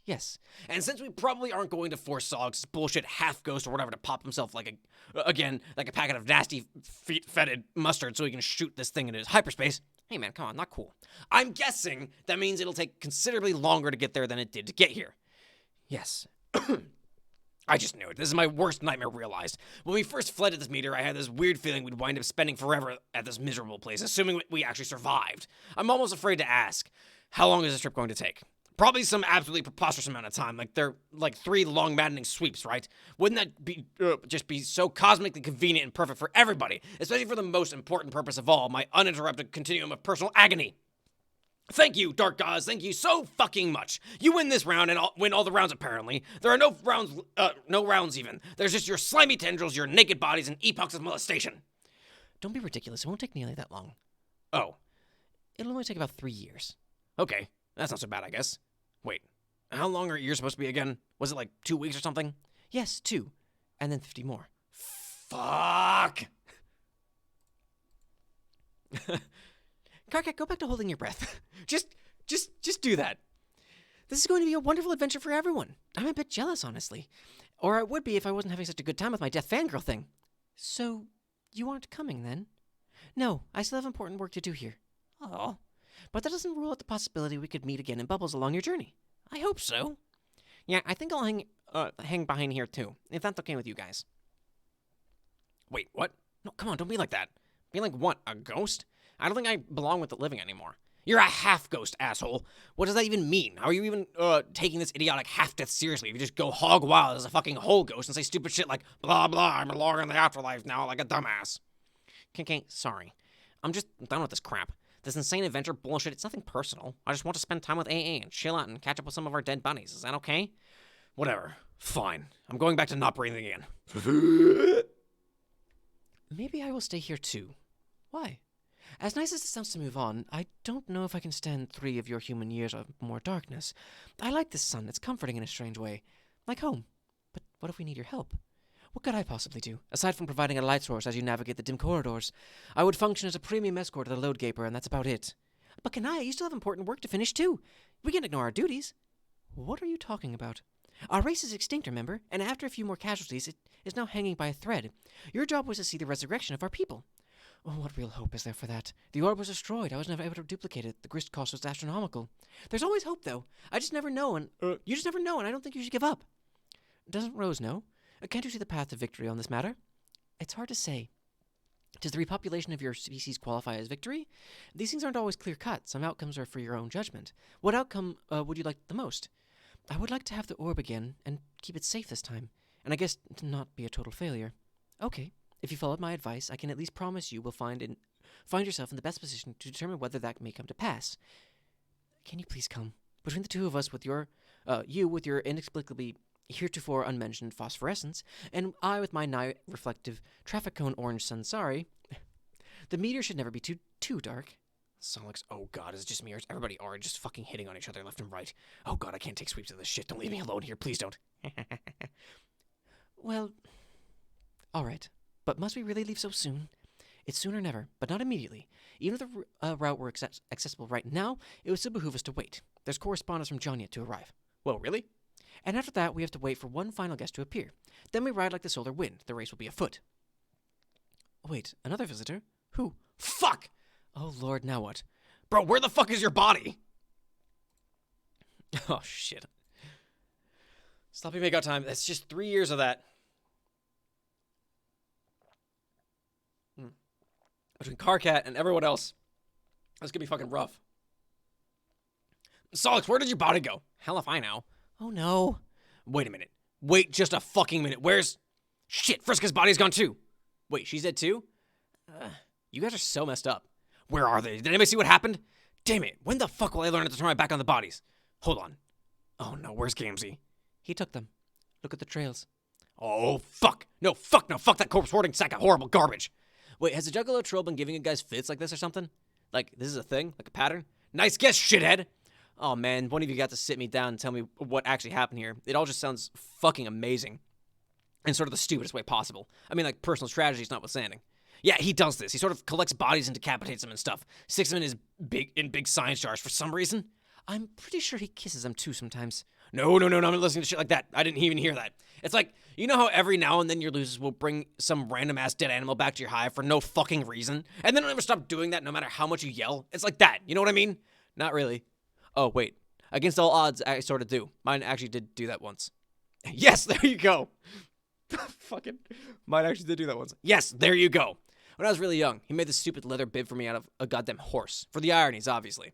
Yes. And since we probably aren't going to force Sog's bullshit half-ghost or whatever to pop himself like a packet of nasty fetid mustard so he can shoot this thing into hyperspace, hey man, come on, not cool. I'm guessing that means it'll take considerably longer to get there than it did to get here. Yes. I just knew it. This is my worst nightmare realized. When we first fled at this meteor, I had this weird feeling we'd wind up spending forever at this miserable place, assuming we actually survived. I'm almost afraid to ask, how long is this trip going to take? Probably some absolutely preposterous amount of time, they're 3 long maddening sweeps, right? Wouldn't that be just be so cosmically convenient and perfect for everybody, especially for the most important purpose of all, my uninterrupted continuum of personal agony? Thank you, Dark Gods, thank you so fucking much. You win this round and win all the rounds apparently. There are no rounds even. There's just your slimy tendrils, your naked bodies, and epochs of molestation. Don't be ridiculous, it won't take nearly that long. Oh. It'll only take about 3 years. Okay, that's not so bad, I guess. Wait, How long are your ears supposed to be again? Was it like 2 weeks or something? Yes, 2. And then 50 more. Fuck! Karkat, go back to holding your breath. just do that. This is going to be a wonderful adventure for everyone. I'm a bit jealous, honestly. Or I would be if I wasn't having such a good time with my death fangirl thing. So, you aren't coming then? No, I still have important work to do here. Oh. But that doesn't rule out the possibility we could meet again in Bubbles along your journey. I hope so. Yeah, I think I'll hang behind here too, if that's okay with you guys. Wait, what? No, come on, don't be like that. Being like what, a ghost? I don't think I belong with the living anymore. You're a half-ghost, asshole. What does that even mean? How are you even, taking this idiotic half-death seriously if you just go hog wild as a fucking whole ghost and say stupid shit like, blah, blah, I'm alone in the afterlife now like a dumbass? Okay, sorry. I'm just done with this crap. This insane adventure bullshit, it's nothing personal. I just want to spend time with AA and chill out and catch up with some of our dead buddies. Is that okay? Whatever. Fine. I'm going back to not breathing again. Maybe I will stay here too. Why? As nice as it sounds to move on, I don't know if I can stand 3 of your human years of more darkness. I like this sun. It's comforting in a strange way. Like home. But what if we need your help? What could I possibly do, aside from providing a light source as you navigate the dim corridors? I would function as a premium escort to the load gaper, and that's about it. But Kanaya, you still have important work to finish too. We can't ignore our duties. What are you talking about? Our race is extinct, remember? And after a few more casualties, it is now hanging by a thread. Your job was to see the resurrection of our people. Oh, what real hope is there for that? The orb was destroyed. I was never able to duplicate it. The grist cost was astronomical. There's always hope, though. I just never know, and you just never know, and I don't think you should give up. Doesn't Rose know? Can't you see the path to victory on this matter? It's hard to say. Does the repopulation of your species qualify as victory? These things aren't always clear-cut. Some outcomes are for your own judgment. What outcome would you like the most? I would like to have the orb again, and keep it safe this time. And I guess to not be a total failure. Okay. If you followed my advice, I can at least promise you will find yourself in the best position to determine whether that may come to pass. Can you please come? Between the two of us, with you with your inexplicably heretofore unmentioned phosphorescence, and I with my nigh reflective traffic cone orange sansari, the meteor should never be too dark. Sonic's, oh god, is it just me or is everybody already just fucking hitting on each other left and right? Oh god, I can't take sweeps of this shit. Don't leave me alone here, please don't. Well, all right. But must we really leave so soon? It's soon or never, but not immediately. Even if the route were accessible right now, it would still behoove us to wait. There's correspondence from John yet to arrive. Whoa, really? And after that, we have to wait for one final guest to appear. Then we ride like the solar wind. The race will be afoot. Wait, another visitor? Who? Fuck! Oh, Lord, now what? Bro, where the fuck is your body? Oh, shit. Sloppy makeout time. That's just 3 years of that. Between Karkat and everyone else. That's gonna be fucking rough. Solix, where did your body go? Hell if I know. Oh, no. Wait a minute. Wait just a fucking minute. Where's... Shit, Friska's body's gone too. Wait, she's dead too? You guys are so messed up. Where are they? Did anybody see what happened? Damn it. When the fuck will I learn to turn my back on the bodies? Hold on. Oh no, where's Gamzee? He took them. Look at the trails. Oh, fuck. No, fuck no. Fuck that corpse hoarding sack of horrible garbage. Wait, has the Juggalo troll been giving you guys fits like this or something? Like, this is a thing? Like a pattern? Nice guess, shithead. Oh, man, one of you got to sit me down and tell me what actually happened here. It all just sounds fucking amazing. In sort of the stupidest way possible. I mean, like, personal strategies notwithstanding. Yeah, he does this. He sort of collects bodies and decapitates them and stuff. Sticks them in his big science jars for some reason. I'm pretty sure he kisses them too sometimes. No, I'm not listening to shit like that. I didn't even hear that. It's like, you know how every now and then your losers will bring some random-ass dead animal back to your hive for no fucking reason? And then they'll never stop doing that no matter how much you yell? It's like that. You know what I mean? Not really. Oh, wait. Against all odds, I sort of do. Mine actually did do that once. Yes, there you go. Fucking, mine actually did do that once. Yes, there you go. When I was really young, he made this stupid leather bib for me out of a goddamn horse. For the ironies, obviously.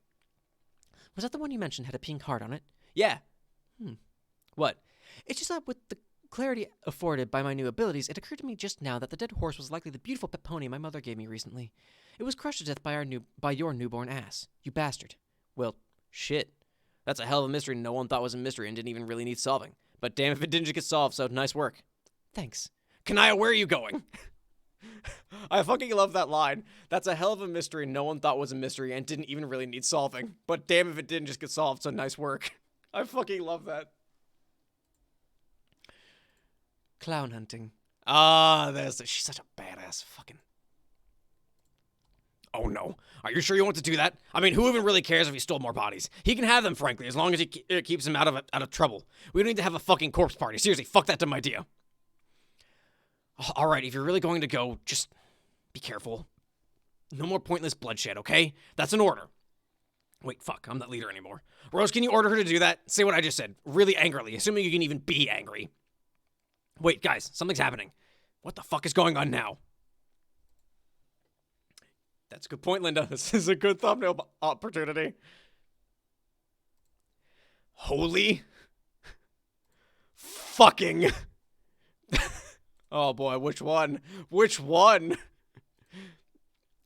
Was that the one you mentioned had a pink heart on it? Yeah. What? It's just that with the clarity afforded by my new abilities, it occurred to me just now that the dead horse was likely the beautiful pet pony my mother gave me recently. It was crushed to death by your newborn ass. You bastard. Well, shit. That's a hell of a mystery no one thought was a mystery and didn't even really need solving. But damn if it didn't just get solved, so nice work. Thanks. Kanaya, where are you going? I fucking love that line. That's a hell of a mystery no one thought was a mystery and didn't even really need solving. But damn if it didn't just get solved, so nice work. I fucking love that. Clown hunting. Ah, she's such a badass fucking... Oh no. Are you sure you want to do that? I mean, who even really cares if he stole more bodies? He can have them, frankly, as long as it keeps him out of trouble. We don't need to have a fucking corpse party. Seriously, fuck that dumb idea. Alright, if you're really going to go, just be careful. No more pointless bloodshed, okay? That's an order. Wait, fuck, I'm not leader anymore. Rose, can you order her to do that? Say what I just said, really angrily, assuming you can even be angry. Wait, guys, something's happening. What the fuck is going on now? That's a good point, Linda. This is a good thumbnail opportunity. Holy fucking... Oh boy, which one? Which one?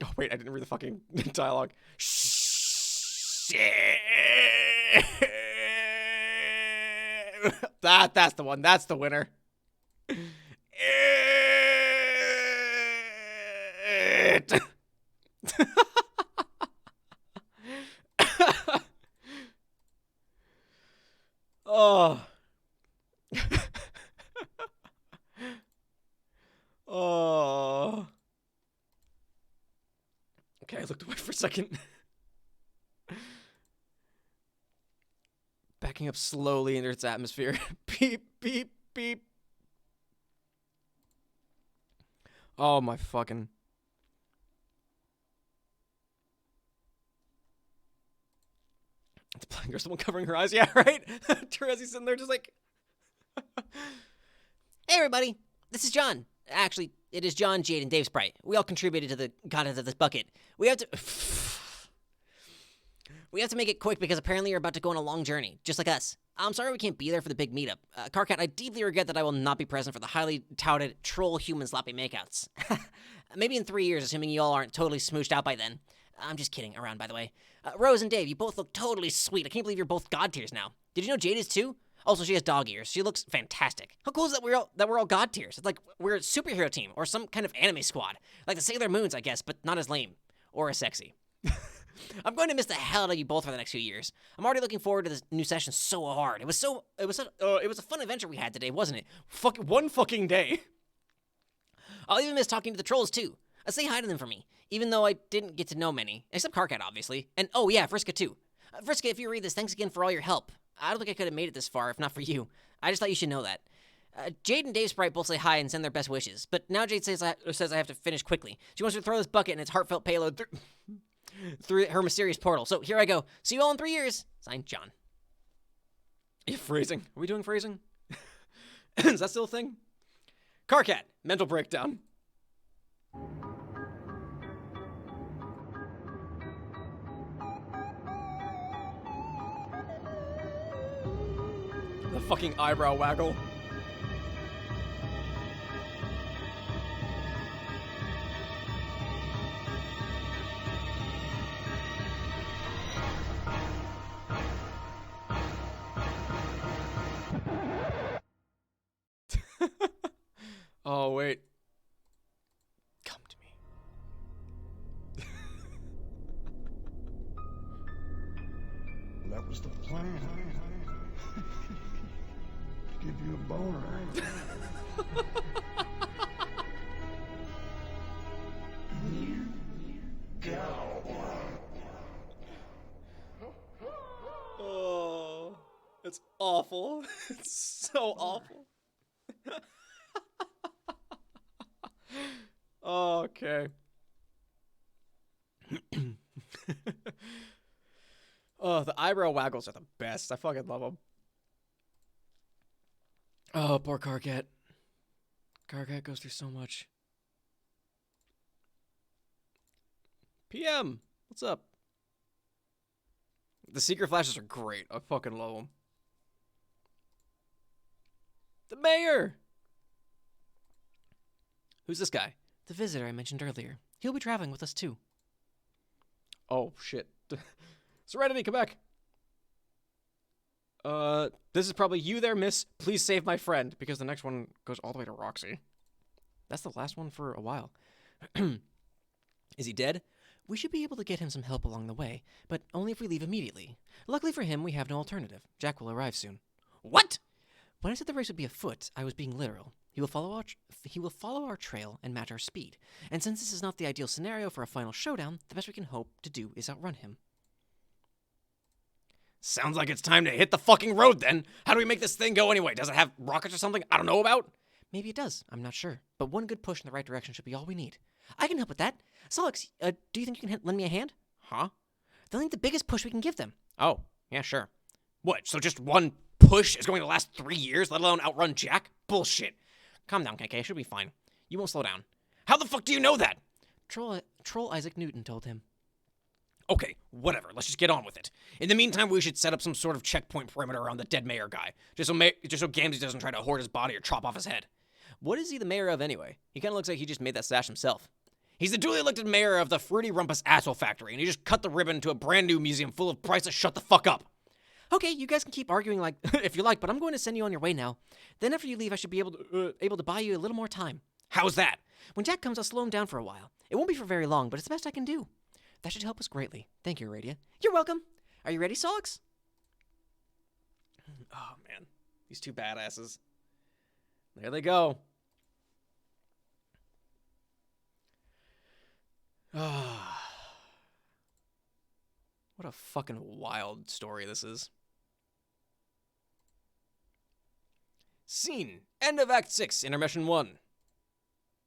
Oh wait, I didn't read the fucking dialogue. Shit. That's the one. That's the winner. Oh. Oh. Okay, I looked away for a second. Backing up slowly into its atmosphere. Beep, beep, beep. Oh my fucking... It's playing. There's someone covering her eyes. Yeah, right? Teresa's sitting there just like... Hey, everybody. This is John. Actually, it is John, Jade, and Dave Sprite. We all contributed to the contents of this bucket. We have to... We have to make it quick because apparently you're about to go on a long journey, just like us. I'm sorry we can't be there for the big meetup. Carcat, I deeply regret that I will not be present for the highly touted troll human sloppy makeouts. Maybe in 3 years, assuming you all aren't totally smooshed out by then. I'm just kidding around, by the way. Rose and Dave, you both look totally sweet. I can't believe you're both god tiers now. Did you know Jade is too? Also, she has dog ears. She looks fantastic. How cool is that we're all god tiers? It's like we're a superhero team or some kind of anime squad. Like the Sailor Moons, I guess, but not as lame or as sexy. I'm going to miss the hell out of you both for the next few years. I'm already looking forward to this new session so hard. It was a fun adventure we had today, wasn't it? One fucking day. I'll even miss talking to the trolls too. Say hi to them for me, even though I didn't get to know many, except Carcat, obviously. And oh yeah, Friska too. Friska, if you read this, thanks again for all your help. I don't think I could have made it this far if not for you. I just thought you should know that. Jade and Dave Sprite both say hi and send their best wishes, but now Jade says I have to finish quickly. She wants to throw this bucket and its heartfelt payload through her mysterious portal. So here I go. See you all in 3 years. Signed, John. Are you phrasing? Are we doing phrasing? Is that still a thing? Carcat, mental breakdown. The fucking eyebrow waggle. Oh, wait. Come to me. That was the plan. Give you a boner. You go. Oh, it's awful. It's so awful. Okay. Oh, the eyebrow waggles are the best. I fucking love them. Oh, poor Carcat. Carcat goes through so much. PM, what's up? The secret flashes are great. I fucking love them. The mayor! Who's this guy? The visitor I mentioned earlier. He'll be traveling with us too. Oh, shit. Serenity, come back. This is probably you there, miss. Please save my friend, because the next one goes all the way to Roxy. That's the last one for a while. Is he dead? We should be able to get him some help along the way, but only if we leave immediately. Luckily for him, we have no alternative. Jack will arrive soon. What? When I said the race would be afoot, I was being literal. He will follow our trail and match our speed. And since this is not the ideal scenario for a final showdown, the best we can hope to do is outrun him. Sounds like it's time to hit the fucking road then. How do we make this thing go anyway? Does it have rockets or something I don't know about? Maybe it does. I'm not sure. But one good push in the right direction should be all we need. I can help with that. Solix, do you think you can lend me a hand? Huh? They'll need the biggest push we can give them. Oh, yeah, sure. What, so just one push is going to last 3 years, let alone outrun Jack? Bullshit. Calm down, KK. Should be fine. You won't slow down. How the fuck do you know that? Troll Isaac Newton told him. Okay, whatever. Let's just get on with it. In the meantime, we should set up some sort of checkpoint perimeter around the dead mayor guy, just so Gamzee doesn't try to hoard his body or chop off his head. What is he the mayor of anyway? He kind of looks like he just made that sash himself. He's the duly elected mayor of the Fruity Rumpus Asshole Factory, and he just cut the ribbon to a brand new museum full of priceless shut the fuck up. Okay, you guys can keep arguing like if you like, but I'm going to send you on your way now. Then after you leave, I should be able to buy you a little more time. How's that? When Jack comes, I'll slow him down for a while. It won't be for very long, but it's the best I can do. That should help us greatly. Thank you, Aradia. You're welcome. Are you ready, Solix? Oh, man. These two badasses. There they go. What a fucking wild story this is. Scene. End of Act 6, Intermission 1.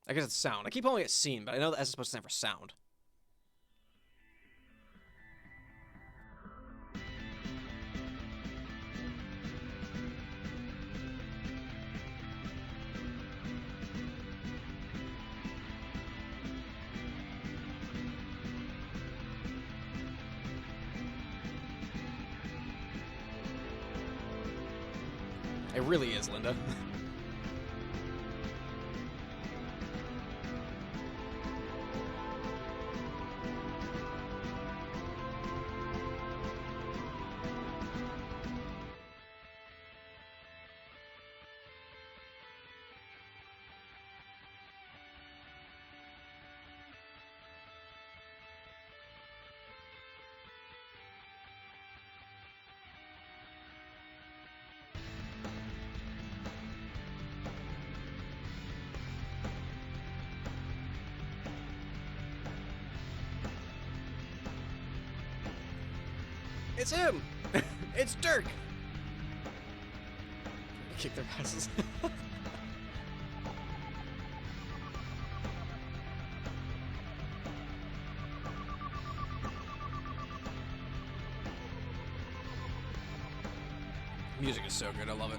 I guess it's sound. I keep calling it scene, but I know that S is supposed to stand for sound. It really is, Linda. It's him! It's Dirk! Kick their asses. Music is so good, I love it.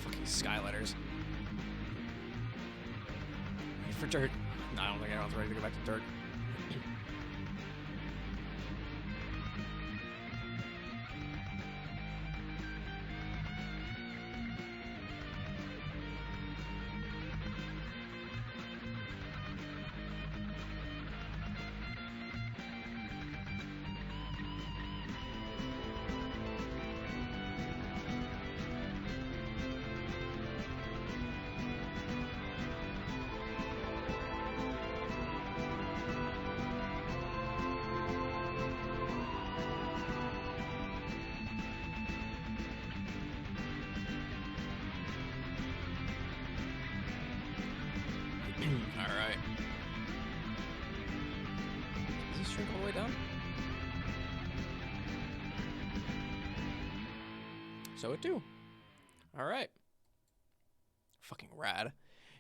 Fucking skylighters. Wait for Dirk. No, I don't think anyone's ready to go back to Dirk. show it too. All right. Fucking rad.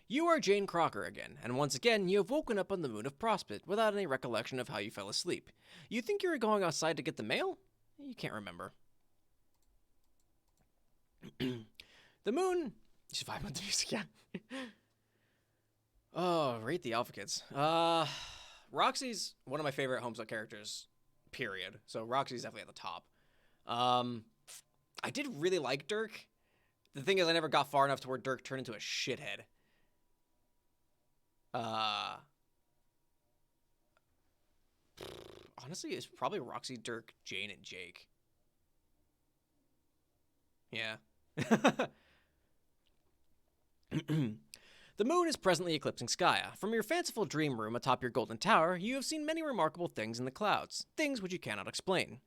You are Jane Crocker again, and once again, you have woken up on the moon of Prospect without any recollection of how you fell asleep. You think you were going outside to get the mail? You can't remember. The moon... You should vibe with the music, yeah. Oh, rate the Alpha Kids. Roxy's one of my favorite Homestuck characters, period. So Roxy's definitely at the top. I did really like Dirk. The thing is, I never got far enough to where Dirk turned into a shithead. Honestly, it's probably Roxy, Dirk, Jane, and Jake. Yeah. The moon is presently eclipsing Skya. From your fanciful dream room atop your golden tower, you have seen many remarkable things in the clouds, things which you cannot explain.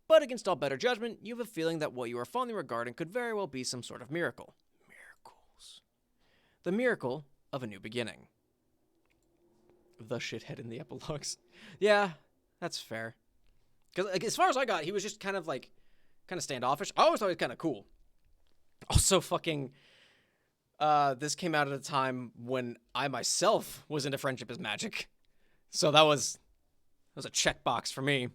But against all better judgment, you have a feeling that what you are fondly regarding could very well be some sort of miracle. Miracles. The miracle of a new beginning. The shithead in the epilogues. Yeah, that's fair. Because like, as far as I got, he was just kind of standoffish. I always thought he was kind of cool. Also, fucking... this came out at a time when I myself was into friendship as magic. So that was a checkbox for me.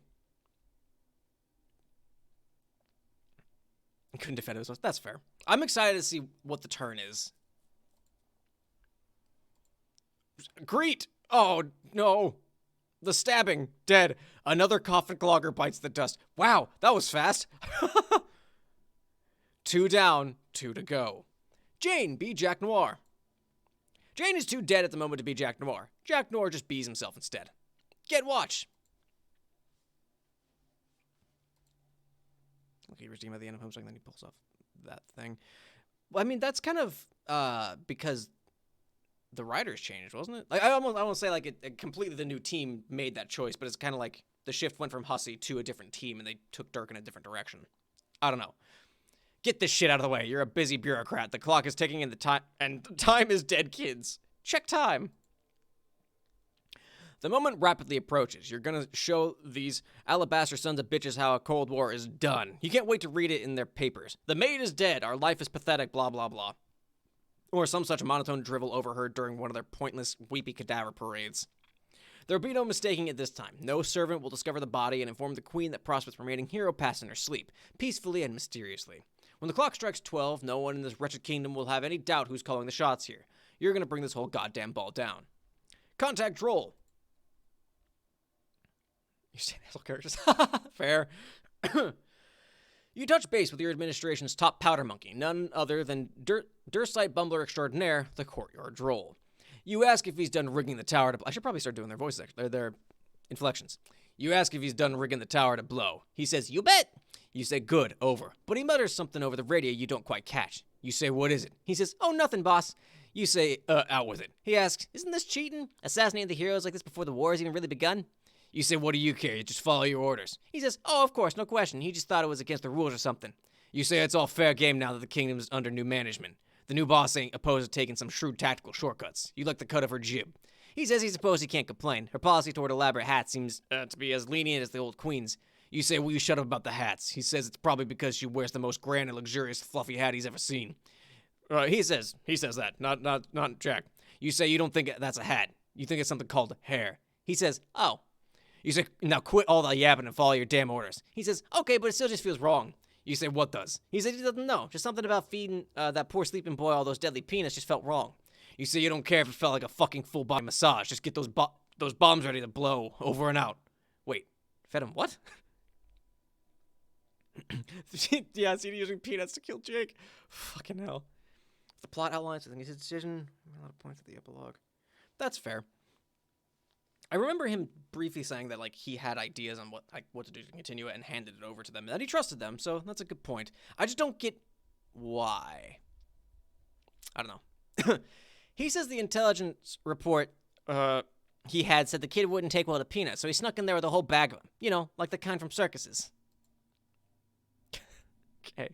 I couldn't defend it. That's fair. I'm excited to see what the turn is. Greet! Oh, no. The stabbing. Dead. Another coffin clogger bites the dust. Wow, that was fast. 2 down, 2 to go. Jane, be Jack Noir. Jane is too dead at the moment to be Jack Noir. Jack Noir just bees himself instead. Get watch. Okay, you're redeemed by the end of Homestuck, then he pulls off that thing. Well, I mean, that's kind of because the writers changed, wasn't it? Like, I won't say like it completely the new team made that choice, but it's kind of like the shift went from Hussie to a different team, and they took Dirk in a different direction. I don't know. Get this shit out of the way. You're a busy bureaucrat. The clock is ticking and time is dead, kids. Check time. The moment rapidly approaches. You're gonna show these alabaster sons of bitches how a Cold War is done. You can't wait to read it in their papers. The maid is dead. Our life is pathetic, blah, blah, blah. Or some such monotone drivel overheard during one of their pointless, weepy cadaver parades. There will be no mistaking it this time. No servant will discover the body and inform the queen that Prospect's remaining hero passed in her sleep, peacefully and mysteriously. When the clock strikes 12, no one in this wretched kingdom will have any doubt who's calling the shots here. You're going to bring this whole goddamn ball down. Contact roll. You say asshole characters. Fair. You touch base with your administration's top powder monkey, none other than Dursite Bumbler Extraordinaire, the courtyard droll. You ask if he's done rigging the tower to... I should probably start doing their voices, their inflections. You ask if he's done rigging the tower to blow. He says, you bet. You say, good, over. But he mutters something over the radio you don't quite catch. You say, what is it? He says, oh, nothing, boss. You say, out with it. He asks, isn't this cheating? Assassinating the heroes like this before the war has even really begun? You say, what do you care? You just follow your orders. He says, oh, of course, no question. He just thought it was against the rules or something. You say it's all fair game now that the kingdom is under new management. The new boss ain't opposed to taking some shrewd tactical shortcuts. You like the cut of her jib. He says he supposes he can't complain. Her policy toward elaborate hats seems to be as lenient as the old queen's. You say, will you shut up about the hats? He says it's probably because she wears the most grand and luxurious fluffy hat he's ever seen. He says that, not Jack. You say you don't think that's a hat. You think it's something called hair. He says, oh. You say, now quit all the yapping and follow your damn orders. He says, okay, but it still just feels wrong. You say, what does? He says he doesn't know. Just something about feeding that poor sleeping boy all those deadly peanuts just felt wrong. You say you don't care if it felt like a fucking full body massage. Just get those bombs ready to blow. Over and out. Wait, fed him what? Yeah, CD using peanuts to kill Jake. Fucking hell. The plot outlines, I think it's a decision. A lot of points at the epilogue. That's fair. I remember him briefly saying that like he had ideas on what to do to continue it and handed it over to them, and that he trusted them. So that's a good point. I just don't get why. I don't know. He says the intelligence report he had said the kid wouldn't take well to peanuts, so he snuck in there with a whole bag of them. You know, like the kind from circuses. Okay.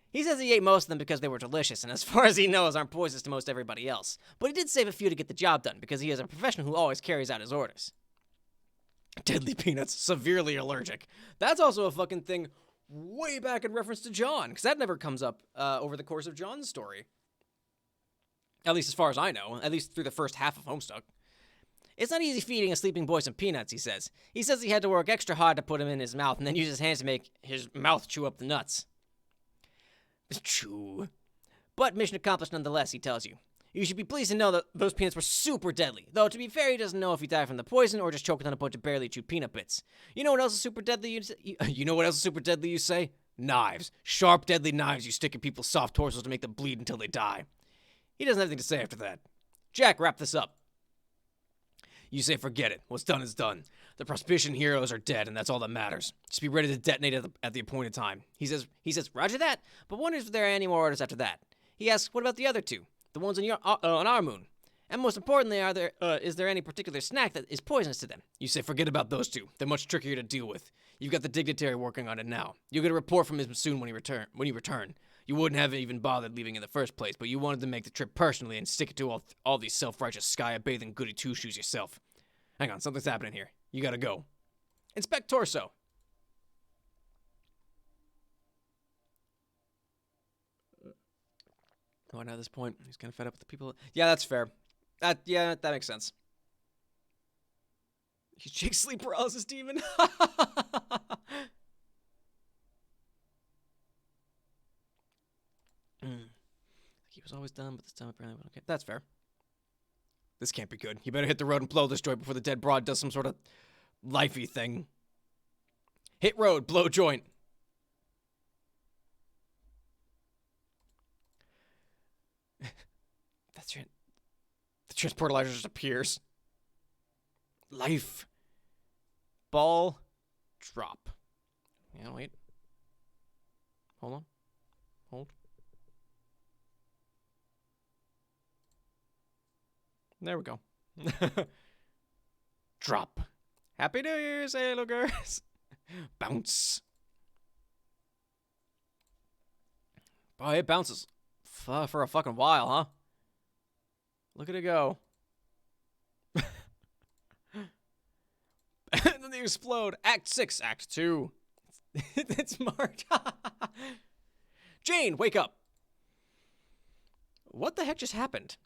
He says he ate most of them because they were delicious, and as far as he knows, aren't poisonous to most everybody else. But he did save a few to get the job done, because he is a professional who always carries out his orders. Deadly peanuts, severely allergic. That's also a fucking thing. way back in reference to John, because that never comes up over the course of John's story. At least as far as I know, at least through the first half of Homestuck. It's not easy feeding a sleeping boy some peanuts, he says. He says he had to work extra hard to put him in his mouth and then use his hands to make his mouth chew up the nuts. Chew. But mission accomplished nonetheless, he tells you. You should be pleased to know that those peanuts were super deadly. Though, to be fair, he doesn't know if he died from the poison or just choked on a bunch of barely chewed peanut bits. You know what else is super deadly, you know what else is super deadly, you say? Knives. Sharp, deadly knives you stick in people's soft torsos to make them bleed until they die. He doesn't have anything to say after that. Jack, wrap this up. You say forget it. What's done is done. The Prospition heroes are dead, and that's all that matters. Just be ready to detonate at the appointed time. He says, roger that, but wonders if there are any more orders after that. He asks, what about the other two? The ones on our moon? And most importantly, is there any particular snack that is poisonous to them? You say forget about those two. They're much trickier to deal with. You've got the dignitary working on it now. You'll get a report from him soon when you return. You wouldn't have even bothered leaving in the first place, but you wanted to make the trip personally and stick it to all these self-righteous sky-bathing goody two-shoes yourself. Hang on, something's happening here. You gotta go. Inspect torso. Oh, now at this point, he's kind of fed up with the people. Yeah, that's fair. That makes sense. He's Jake's sleep paralysis demon. He was always done, but this time apparently went okay. That's fair. This can't be good. You better hit the road and blow this joint before the dead broad does some sort of lifey thing. Hit road, blow joint. That's right. The transportalizer just appears. Life. Ball. Drop. Yeah, wait. Hold on. Hold. There we go. Drop. Happy New Year's, Halo girls. Bounce. Boy, it bounces for a fucking while, huh? Look at it go. And then they explode. Act 6, Act 2. It's marked. Jane, wake up. What the heck just happened?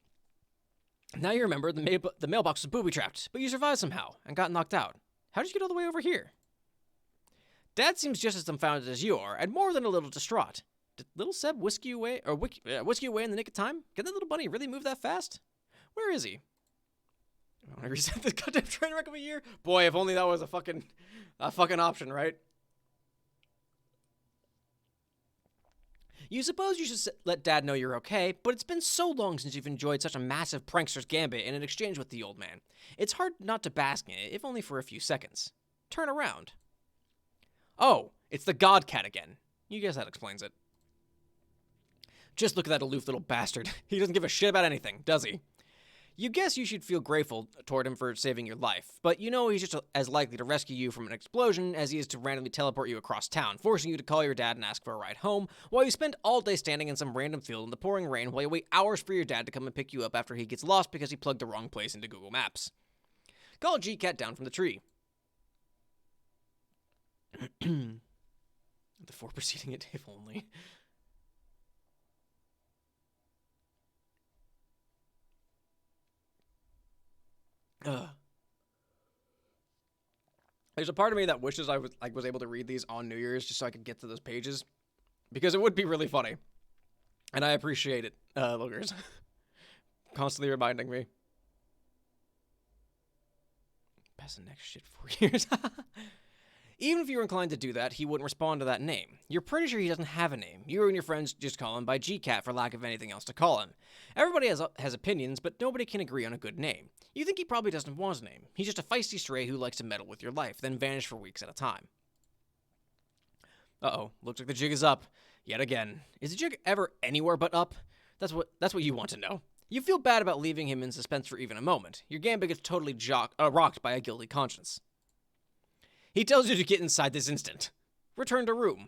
Now you remember the mailbox was booby-trapped, but you survived somehow and got knocked out. How did you get all the way over here? Dad seems just as dumbfounded as you are, and more than a little distraught. Did little Seb whisk you away in the nick of time? Can that little bunny really move that fast? Where is he? I want to reset this goddamn train wreck of a year? Boy, if only that was a fucking option, right? You suppose you should let Dad know you're okay, but it's been so long since you've enjoyed such a massive prankster's gambit in an exchange with the old man. It's hard not to bask in it, if only for a few seconds. Turn around. Oh, it's the God Cat again. You guess that explains it. Just look at that aloof little bastard. He doesn't give a shit about anything, does he? You guess you should feel grateful toward him for saving your life, but you know he's just as likely to rescue you from an explosion as he is to randomly teleport you across town, forcing you to call your dad and ask for a ride home, while you spend all day standing in some random field in the pouring rain while you wait hours for your dad to come and pick you up after he gets lost because he plugged the wrong place into Google Maps. Call G-Cat down from the tree. Before proceeding it, if only. There's a part of me that wishes I was able to read these on New Year's just so I could get to those pages, because it would be really funny, and I appreciate it, lookers, constantly reminding me. Pass the next shit 4 years. Even if you were inclined to do that, he wouldn't respond to that name. You're pretty sure he doesn't have a name. You and your friends just call him by G-Cat for lack of anything else to call him. Everybody has opinions, but nobody can agree on a good name. You think he probably doesn't want a name. He's just a feisty stray who likes to meddle with your life, then vanish for weeks at a time. Uh-oh, looks like the jig is up. Yet again. Is the jig ever anywhere but up? That's what you want to know. You feel bad about leaving him in suspense for even a moment. Your gambit gets totally rocked by a guilty conscience. He tells you to get inside this instant. Return to room.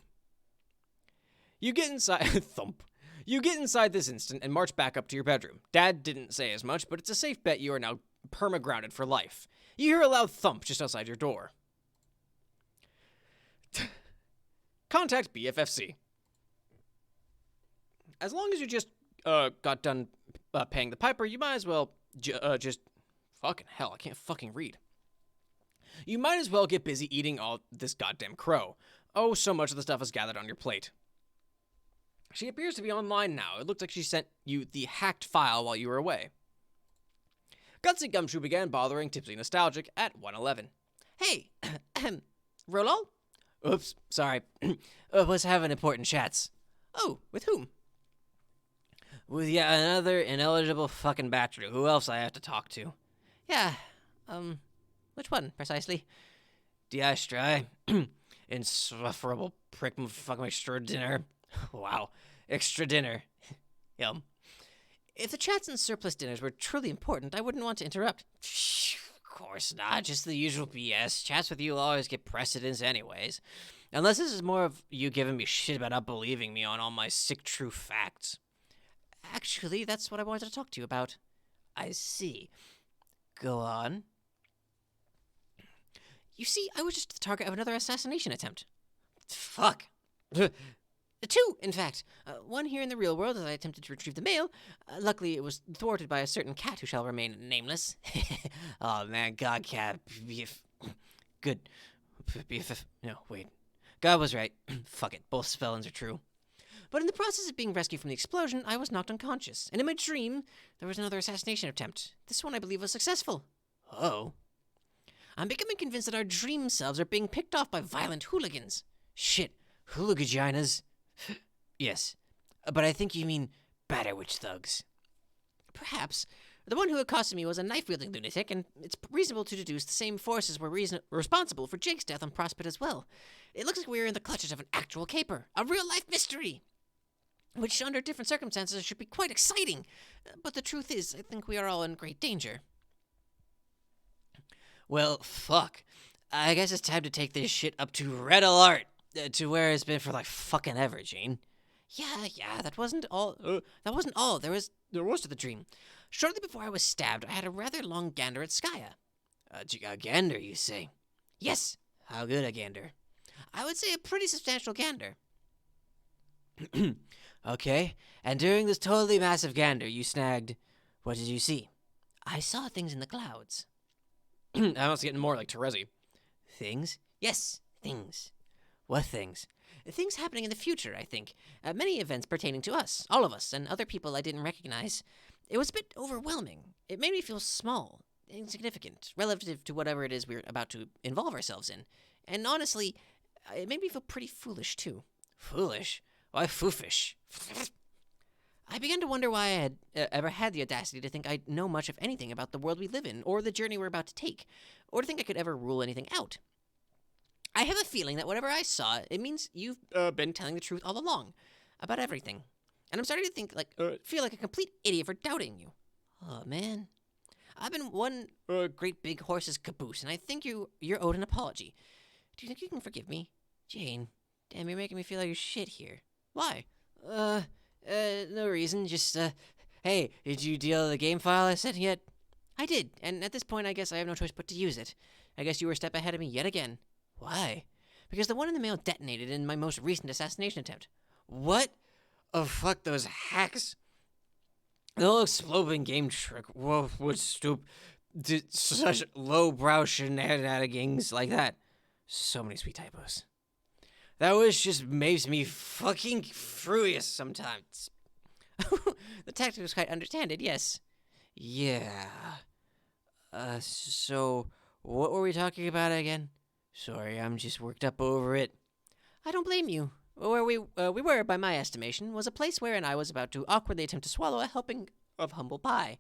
You get inside... Thump. You get inside this instant and march back up to your bedroom. Dad didn't say as much, but it's a safe bet you are now perma-grounded for life. You hear a loud thump just outside your door. Contact BFFC. As long as you just got done paying the piper, you might as well just... Fucking hell, I can't fucking read. You might as well get busy eating all this goddamn crow. Oh, so much of the stuff is gathered on your plate. She appears to be online now. It looks like she sent you the hacked file while you were away. Gutsy Gumshoe began bothering Tipsy Nostalgic at 1:11. Hey, Rolol? Oops, sorry. Was having important chats. Oh, with whom? With yet another ineligible fucking bachelor. Who else I have to talk to? Yeah, which one, precisely? Diastrai. Insufferable prick fucking extra dinner. Wow. Extra dinner. Yum. If the chats and surplus dinners were truly important, I wouldn't want to interrupt. Of course not. Just the usual BS. Chats with you will always get precedence anyways. Unless this is more of you giving me shit about not believing me on all my sick true facts. Actually, that's what I wanted to talk to you about. I see. Go on. You see, I was just the target of another assassination attempt. Fuck. Two, in fact. One here in the real world as I attempted to retrieve the mail. Luckily, it was thwarted by a certain cat who shall remain nameless. Oh, man, God, cat. Good. No, wait. God was right. Fuck it, both spellings are true. But in the process of being rescued from the explosion, I was knocked unconscious. And in my dream, there was another assassination attempt. This one, I believe, was successful. Oh. I'm becoming convinced that our dream selves are being picked off by violent hooligans. Shit, hooligaginas. Yes, but I think you mean Batterwitch thugs. Perhaps. The one who accosted me was a knife-wielding lunatic, and it's reasonable to deduce the same forces were responsible for Jake's death on Prospect as well. It looks like we're in the clutches of an actual caper, a real-life mystery, which under different circumstances should be quite exciting. But the truth is, I think we are all in great danger. Well, fuck. I guess it's time to take this shit up to red alert, to where it's been for like fucking ever, Gene. Yeah, that wasn't all. There was to the dream. Shortly before I was stabbed, I had a rather long gander at Skya. A gander, you say? Yes. How good a gander? I would say a pretty substantial gander. Okay, and during this totally massive gander, you snagged... What did you see? I saw things in the clouds. I was getting more like Terezi. Things? Yes, things. What things? Things happening in the future, I think. Many events pertaining to us, all of us, and other people I didn't recognize. It was a bit overwhelming. It made me feel small, insignificant, relative to whatever it is we're about to involve ourselves in. And honestly, it made me feel pretty foolish, too. Foolish? Why foofish? I began to wonder why I had ever had the audacity to think I know much of anything about the world we live in, or the journey we're about to take, or to think I could ever rule anything out. I have a feeling that whatever I saw, it means you've been telling the truth all along, about everything. And I'm starting to feel like a complete idiot for doubting you. Oh, man. I've been one great big horse's caboose, and I think you're owed an apology. Do you think you can forgive me? Jane, damn, you're making me feel like shit here. Why? No reason, just, hey, did you deal the game file I sent yet? I did, and at this point I guess I have no choice but to use it. I guess you were a step ahead of me yet again. Why? Because the one in the mail detonated in my most recent assassination attempt. What? Oh, fuck those hacks. The whole exploding game trick. Whoa, what stupid. Such lowbrow shenanigans like that. So many sweet typos. That wish just makes me fucking furious sometimes. The tactic was quite understanded, yes. Yeah. So, what were we talking about again? Sorry, I'm just worked up over it. I don't blame you. Where we were, by my estimation, was a place wherein I was about to awkwardly attempt to swallow a helping of humble pie.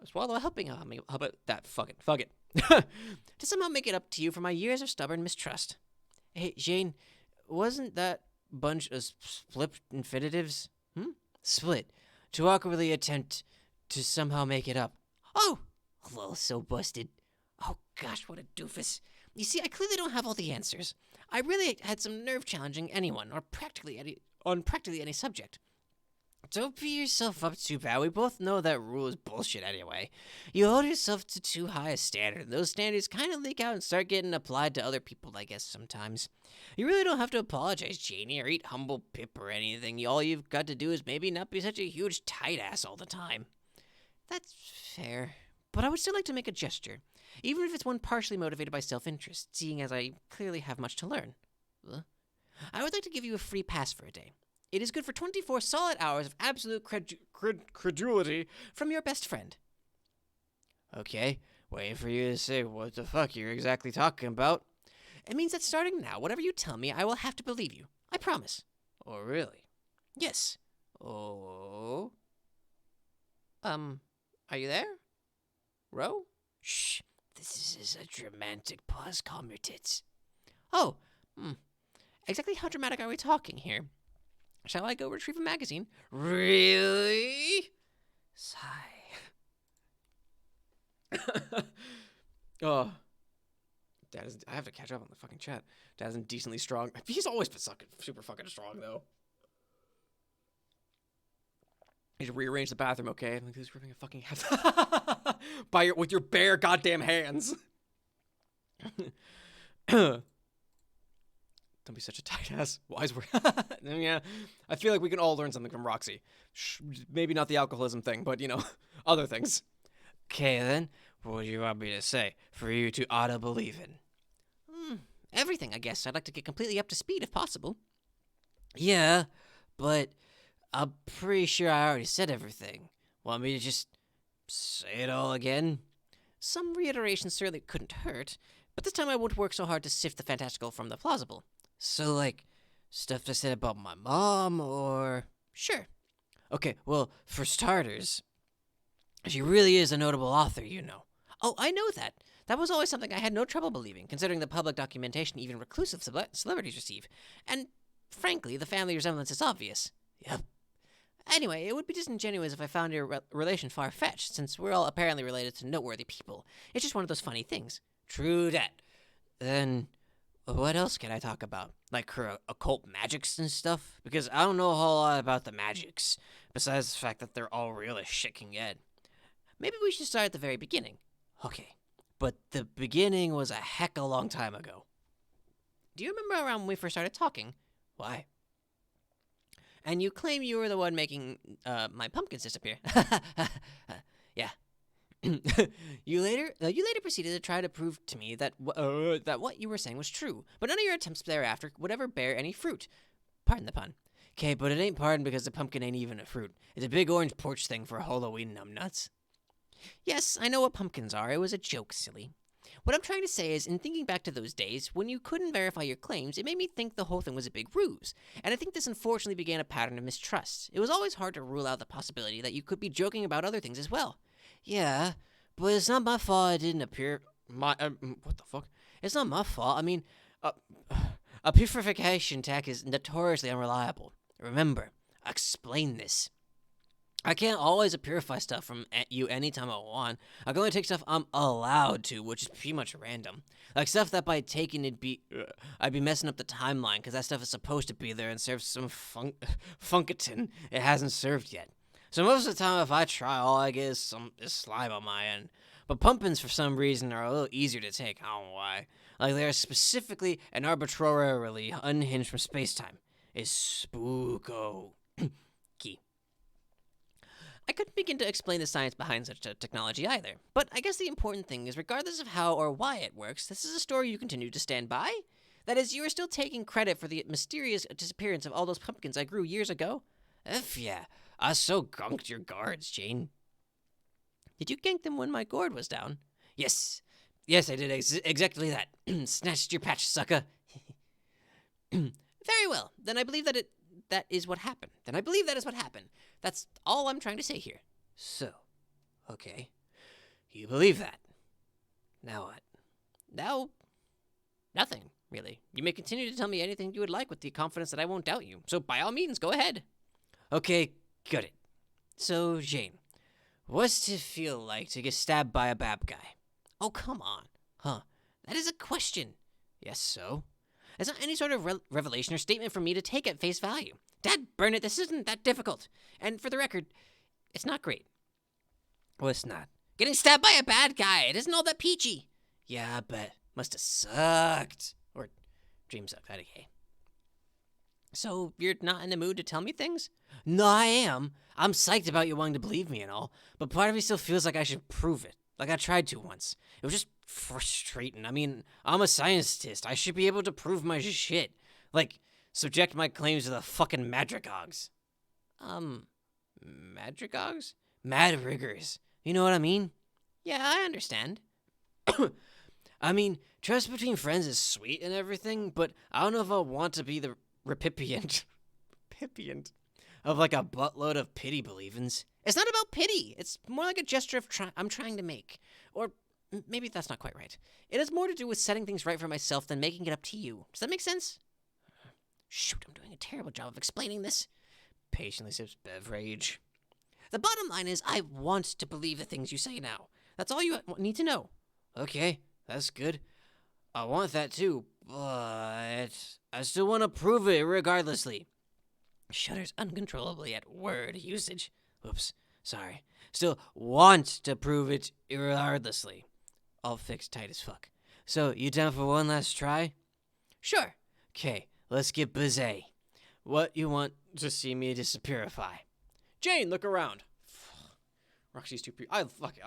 Swallow a helping of humble... How about that? Fuck it. To somehow make it up to you for my years of stubborn mistrust. Hey, Jane, wasn't that bunch of split infinitives? Split. To awkwardly attempt to somehow make it up. Oh! Well, so busted. Oh, gosh, what a doofus. You see, I clearly don't have all the answers. I really had some nerve challenging anyone, or practically any subject. Don't beat yourself up too bad. We both know that rule is bullshit anyway. You hold yourself to too high a standard, and those standards kind of leak out and start getting applied to other people, I guess, sometimes. You really don't have to apologize, Janie, or eat humble pip or anything. All you've got to do is maybe not be such a huge tight ass all the time. That's fair. But I would still like to make a gesture, even if it's one partially motivated by self-interest, seeing as I clearly have much to learn. I would like to give you a free pass for a day. It is good for 24 solid hours of absolute credulity from your best friend. Okay, waiting for you to say what the fuck you're exactly talking about. It means that starting now, whatever you tell me, I will have to believe you. I promise. Oh, really? Yes. Oh. Are you there? Ro? Shh. This is a dramatic pause. Calm your tits. Oh. Exactly how dramatic are we talking here? Shall I go retrieve a magazine? Really? Sigh. Oh. Dad is. I have to catch up on the fucking chat. Dad isn't decently strong. He's always been super fucking strong, though. You should rearrange the bathroom, okay? Like, who's ripping a fucking head with your bare goddamn hands? Don't be such a tight ass. Wise word. Yeah, I feel like we can all learn something from Roxy. Maybe not the alcoholism thing, but, other things. Okay, then. What do you want me to say for you to auto-believe in? Everything, I guess. I'd like to get completely up to speed if possible. Yeah, but I'm pretty sure I already said everything. Want me to just say it all again? Some reiteration certainly couldn't hurt, but this time I won't work so hard to sift the fantastical from the plausible. So, like, stuff I said about my mom, or... Sure. Okay, well, for starters, she really is a notable author, you know. Oh, I know that. That was always something I had no trouble believing, considering the public documentation even reclusive celebrities receive. And, frankly, the family resemblance is obvious. Yep. Anyway, it would be disingenuous if I found your relation far-fetched, since we're all apparently related to noteworthy people. It's just one of those funny things. True that. Then, what else can I talk about? Like her occult magics and stuff? Because I don't know a whole lot about the magics, besides the fact that they're all real as shit can get. Maybe we should start at the very beginning. Okay, but the beginning was a heck of a long time ago. Do you remember around when we first started talking? Why? And you claim you were the one making my pumpkins disappear. Yeah. You later proceeded to try to prove to me that what you were saying was true, but none of your attempts thereafter would ever bear any fruit. Pardon the pun. Okay, but it ain't pardon because the pumpkin ain't even a fruit. It's a big orange porch thing for Halloween numbnuts. Yes, I know what pumpkins are. It was a joke, silly. What I'm trying to say is, in thinking back to those days, when you couldn't verify your claims, it made me think the whole thing was a big ruse. And I think this unfortunately began a pattern of mistrust. It was always hard to rule out the possibility that you could be joking about other things as well. Yeah, but it's not my fault I didn't appear... what the fuck? It's not my fault. I mean, a purification tech is notoriously unreliable. Remember, explain this. I can't always purify stuff from you anytime I want. I can only take stuff I'm allowed to, which is pretty much random. Like stuff that by taking I'd be messing up the timeline, because that stuff is supposed to be there and serve some funkatin it hasn't served yet. So most of the time, if I try, all I get is slime on my end. But pumpkins, for some reason, are a little easier to take. I don't know why. Like they are specifically and arbitrarily unhinged from space-time. It's spooko. Key. I couldn't begin to explain the science behind such a technology either, but I guess the important thing is regardless of how or why it works, this is a story you continue to stand by? That is, you are still taking credit for the mysterious disappearance of all those pumpkins I grew years ago? F yeah, I so gunked your guards, Jane. Did you gank them when my gourd was down? Yes, I did exactly that. Snatched your patch, sucker. Very well, then I believe that is what happened. That's all I'm trying to say here. So, okay. You believe that. Now what? Now, nothing, really. You may continue to tell me anything you would like with the confidence that I won't doubt you. So, by all means, go ahead. Okay, got it. So, Jane, what's it feel like to get stabbed by a bad guy? Oh, come on. Huh. That is a question. Yes, so? It's not any sort of revelation or statement for me to take at face value. Dad, burn it, this isn't that difficult. And for the record, it's not great. Well, it's not. Getting stabbed by a bad guy, it isn't all that peachy. Yeah, I bet. Must have sucked. Or dream sucked, okay. So, you're not in the mood to tell me things? No, I am. I'm psyched about you wanting to believe me and all, but part of me still feels like I should prove it. Like I tried to once. It was just frustrating. I mean, I'm a scientist. I should be able to prove my shit. Like, subject my claims to the fucking madrigogs. Madrigogs? Mad riggers. You know what I mean? Yeah, I understand. I mean, trust between friends is sweet and everything, but I don't know if I want to be the recipient of like a buttload of pity believins. It's not about pity. It's more like a gesture of I'm trying to make. Or maybe that's not quite right. It has more to do with setting things right for myself than making it up to you. Does that make sense? Shoot, I'm doing a terrible job of explaining this. Patiently sips beverage. The bottom line is I want to believe the things you say now. That's all you need to know. Okay, that's good. I want that too, but I still want to prove it regardlessly. Shudders uncontrollably at word usage. Oops, sorry. Still want to prove it regardlessly. All fixed tight as fuck. So, you down for one last try? Sure. Okay, let's get busy. What you want to see me disappearify? Jane, look around. Roxy's too I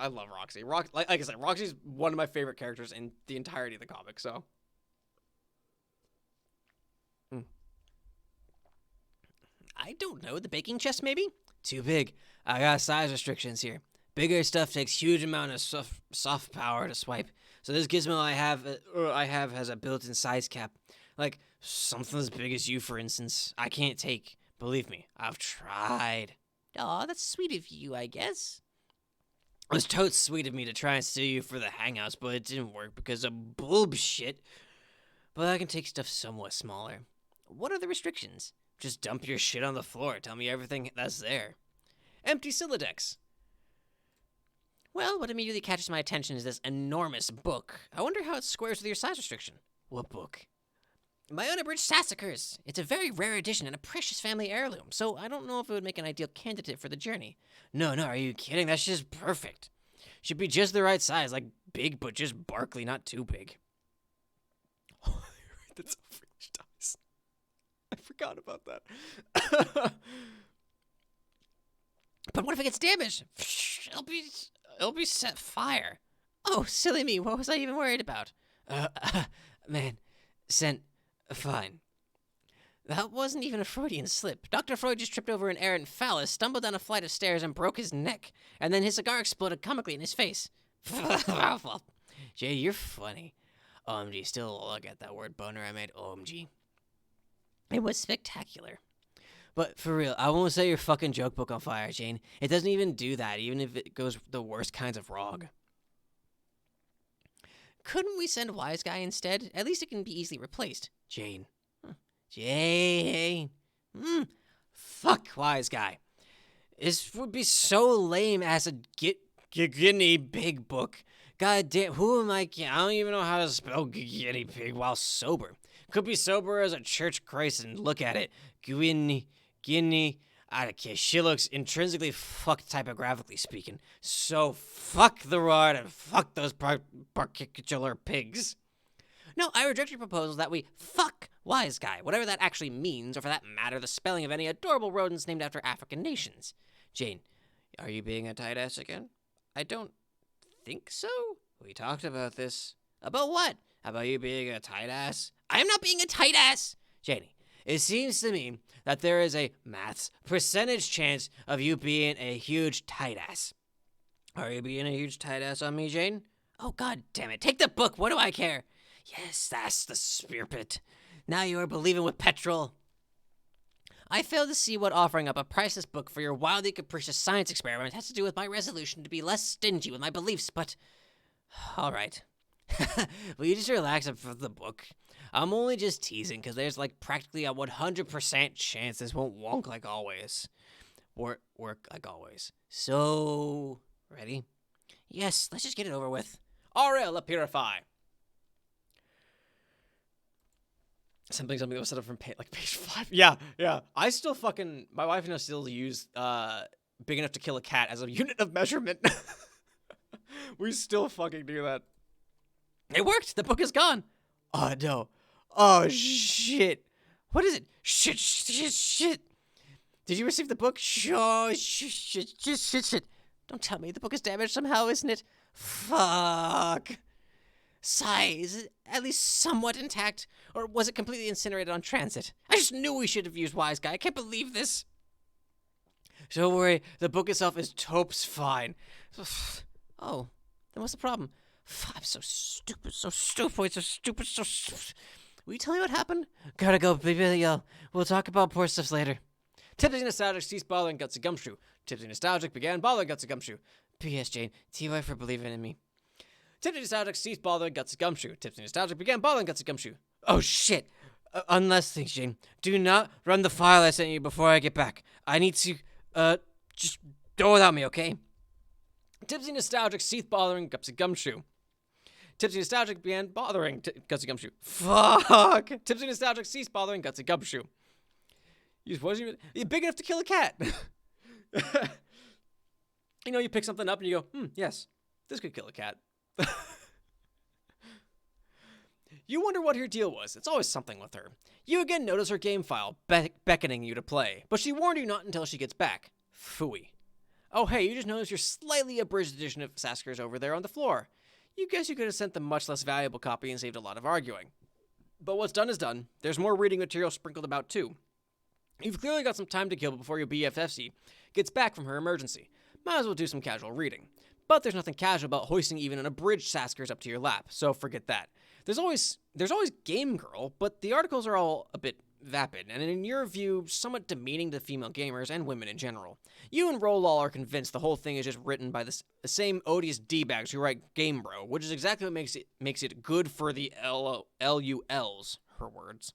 love Roxy. Like I said, Roxy's one of my favorite characters in the entirety of the comic, so. I don't know. The baking chest, maybe? Too big. I got size restrictions here. Bigger stuff takes huge amount of soft power to swipe. So this gizmo I have has a built-in size cap. Like, something as big as you, for instance, I can't take. Believe me, I've tried. Aw, that's sweet of you, I guess. It was totes sweet of me to try and steal you for the hangouts, but it didn't work because of bullshit. But I can take stuff somewhat smaller. What are the restrictions? Just dump your shit on the floor. Tell me everything that's there. Empty Silodex. Well, what immediately catches my attention is this enormous book. I wonder how it squares with your size restriction. What book? My unabridged Sassacres. It's a very rare edition and a precious family heirloom, so I don't know if it would make an ideal candidate for the journey. No, are you kidding? That's just perfect. Should be just the right size, like big, but just Barkley, not too big. Oh, you're right, that's how Fringe dies. I forgot about that. But what if it gets damaged? It'll be set fire. Oh, silly me, what was I even worried about? Man, fine. That wasn't even a Freudian slip. Dr. Freud just tripped over an errant phallus, stumbled down a flight of stairs, and broke his neck. And then his cigar exploded comically in his face. Jay, you're funny. OMG, still look at that word boner I made. OMG. It was spectacular. But for real, I won't set your fucking joke book on fire, Jane. It doesn't even do that, even if it goes the worst kinds of wrong. Couldn't we send Wise Guy instead? At least it can be easily replaced. Jane. Jane. Fuck Wise Guy. This would be so lame as a guinea pig book. God damn, who am I? I don't even know how to spell guinea pig while sober. Could be sober as a church Christ and look at it. Guinea. I don't care. She looks intrinsically fucked typographically speaking. So fuck the word and fuck those particular pigs. No, I reject your proposal that we fuck Wise Guy, whatever that actually means, or for that matter, the spelling of any adorable rodents named after African nations. Jane, are you being a tight ass again? I don't think so. We talked about this. About what? About you being a tight ass? I am not being a tight ass! Janie, it seems to me that there is a maths percentage chance of you being a huge tight ass. Are you being a huge tight ass on me, Jane? Oh, god damn it. Take the book. What do I care? Yes, that's the spirit. Now you are believing with petrol. I fail to see what offering up a priceless book for your wildly capricious science experiment has to do with my resolution to be less stingy with my beliefs, but... All right. Will you just relax for the book? I'm only just teasing, because there's like practically a 100% chance this won't wonk like always. Work like always. So, ready? Yes, let's just get it over with. Aurel, purify. Something that was set up from like page 5. Yeah. I still fucking, my wife and I still use big enough to kill a cat as a unit of measurement. We still fucking do that. It worked. The book is gone. Oh no. Oh shit. What is it? Shit. Did you receive the book? Shit. Don't tell me the book is damaged somehow, isn't it? Fuck. Sigh, is it at least somewhat intact? Or was it completely incinerated on transit? I just knew we should have used Wise Guy. I can't believe this. Don't worry, the book itself is tope's fine. Oh, then what's the problem? I'm so stupid. Will you tell me what happened? Gotta go, baby. We'll talk about poor stuff later. Tipsy Nostalgic ceased bothering Gutsy Gumshoe. Tipsy Nostalgic began bothering Gutsy Gumshoe. P.S. Jane, T.Y. for believing in me. Tipsy Nostalgic ceased bothering Gutsy Gumshoe. Tipsy Nostalgic began bothering Gutsy Gumshoe. Oh shit! Unless things, Jane. Do not run the file I sent you before I get back. I need to, just go without me, okay? Tipsy Nostalgic ceased bothering Gutsy Gumshoe. Tipsy Nostalgic began bothering Gutsy Gumshoe. Fuck! Tipsy Nostalgic ceased bothering Gutsy Gumshoe. You're big enough to kill a cat. You pick something up and you go, yes, this could kill a cat. You wonder what her deal was. It's always something with her. You again notice her game file, beckoning you to play, but she warned you not until she gets back. Phooey. Oh hey, you just noticed your slightly abridged edition of Sasker's over there on the floor. You guess you could have sent the much less valuable copy and saved a lot of arguing. But what's done is done. There's more reading material sprinkled about too. You've clearly got some time to kill before your BFFC gets back from her emergency. Might as well do some casual reading. But there's nothing casual about hoisting even an abridged Saskers up to your lap, so forget that. There's always Game Girl, but the articles are all a bit vapid, and in your view, somewhat demeaning to female gamers and women in general. You and Roll-All are convinced the whole thing is just written by the same odious D-bags who write Game Bro, which is exactly what makes it good for the LULs, her words.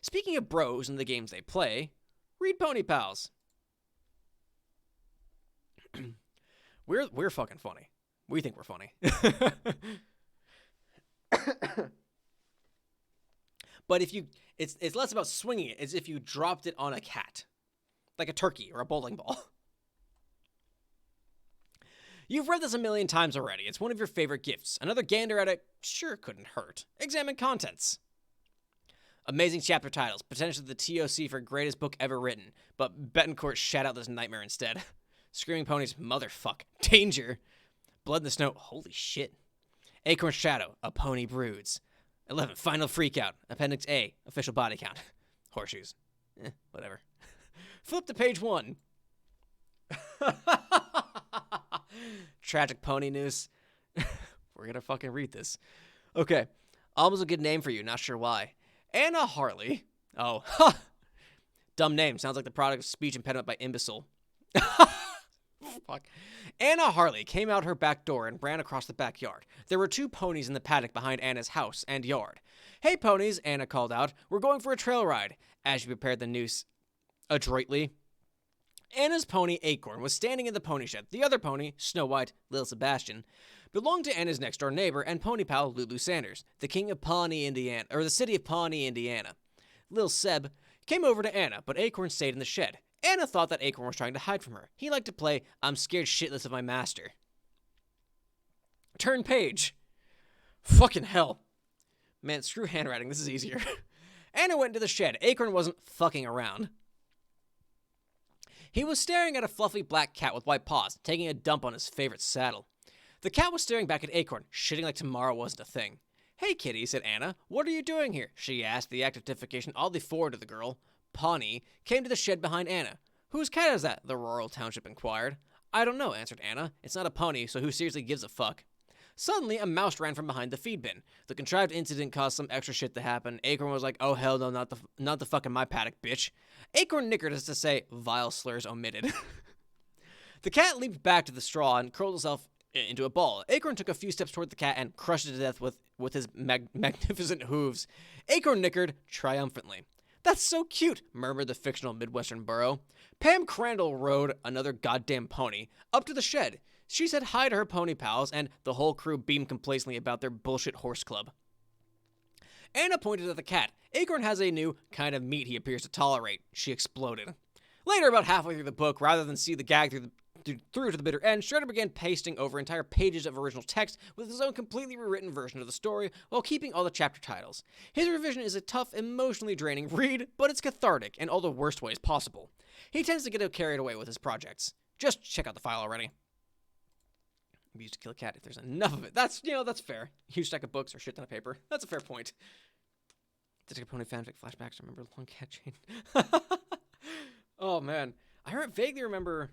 Speaking of bros and the games they play, read Pony Pals. We're fucking funny. We think we're funny. But it's less about swinging it. It's if you dropped it on a cat, like a turkey or a bowling ball. You've read this a million times already. It's one of your favorite gifts. Another gander at it sure couldn't hurt. Examine contents. Amazing chapter titles. Potentially the TOC for greatest book ever written. But Betancourt shat out this nightmare instead. Screaming Ponies, motherfuck. Danger. Blood in the Snow, holy shit. Acorn Shadow, A Pony Broods. 11, Final Freakout, Appendix A, Official Body Count. Horseshoes. Whatever. Flip to page 1. Tragic pony news. We're gonna fucking read this. Okay. Almost a good name for you, not sure why. Anna Harley. Oh, ha! Dumb name. Sounds like the product of speech impediment by imbecile. Fuck. Anna Harley came out her back door and ran across the backyard. There were 2 ponies in the paddock behind Anna's house and yard. Hey, ponies, Anna called out. We're going for a trail ride. As she prepared the noose adroitly. Anna's pony, Acorn, was standing in the pony shed. The other pony, Snow White, Lil Sebastian, belonged to Anna's next-door neighbor and pony pal, Lulu Sanders, the king of Pawnee, Indiana, or the city of Pawnee, Indiana. Lil Seb came over to Anna, but Acorn stayed in the shed. Anna thought that Acorn was trying to hide from her. He liked to play, I'm scared shitless of my master. Turn page. Fucking hell. Man, screw handwriting, this is easier. Anna went into the shed. Acorn wasn't fucking around. He was staring at a fluffy black cat with white paws, taking a dump on his favorite saddle. The cat was staring back at Acorn, shitting like tomorrow wasn't a thing. Hey, kitty, said Anna. What are you doing here? She asked, the act of defecation oddly foreign to the girl. Pawnee came to the shed behind Anna. Whose cat is that? The rural township inquired. I don't know, answered Anna. It's not a pony, so who seriously gives a fuck? Suddenly, a mouse ran from behind the feed bin. The contrived incident caused some extra shit to happen. Acorn was like, oh hell no, not the fucking my paddock, bitch. Acorn nickered as to say, vile slurs omitted. The cat leaped back to the straw and curled itself into a ball. Acorn took a few steps toward the cat and crushed it to death with his magnificent hooves. Acorn nickered triumphantly. That's so cute, murmured the fictional Midwestern burro. Pam Crandall rode another goddamn pony up to the shed. She said hi to her pony pals, and the whole crew beamed complacently about their bullshit horse club. Anna pointed at the cat. Acorn has a new kind of meat he appears to tolerate. She exploded. Later, about halfway through the book, rather than see the gag through to the bitter end, Shredder began pasting over entire pages of original text with his own completely rewritten version of the story while keeping all the chapter titles. His revision is a tough, emotionally draining read, but it's cathartic in all the worst ways possible. He tends to get carried away with his projects. Just check out the file already. We used to kill a cat if there's enough of it. That's fair. Huge stack of books or shit ton of paper. That's a fair point. Detective Pony fanfic flashbacks. Remember Long Cat Chain? Oh, man. I vaguely remember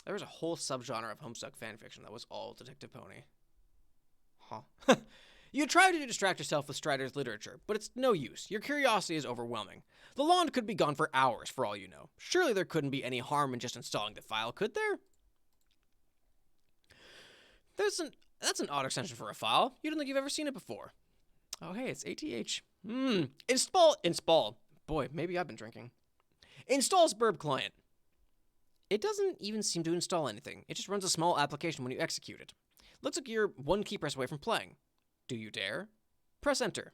there was a whole subgenre of Homestuck fanfiction that was all Detective Pony. Huh. You try to distract yourself with Strider's literature, but it's no use. Your curiosity is overwhelming. The lawn could be gone for hours, for all you know. Surely there couldn't be any harm in just installing the file, could there? That's an odd extension for a file. You don't think you've ever seen it before. Oh, hey, it's ATH. Install. Boy, maybe I've been drinking. Install Sburb client. It doesn't even seem to install anything. It just runs a small application when you execute it. Looks like you're one key press away from playing. Do you dare? Press enter.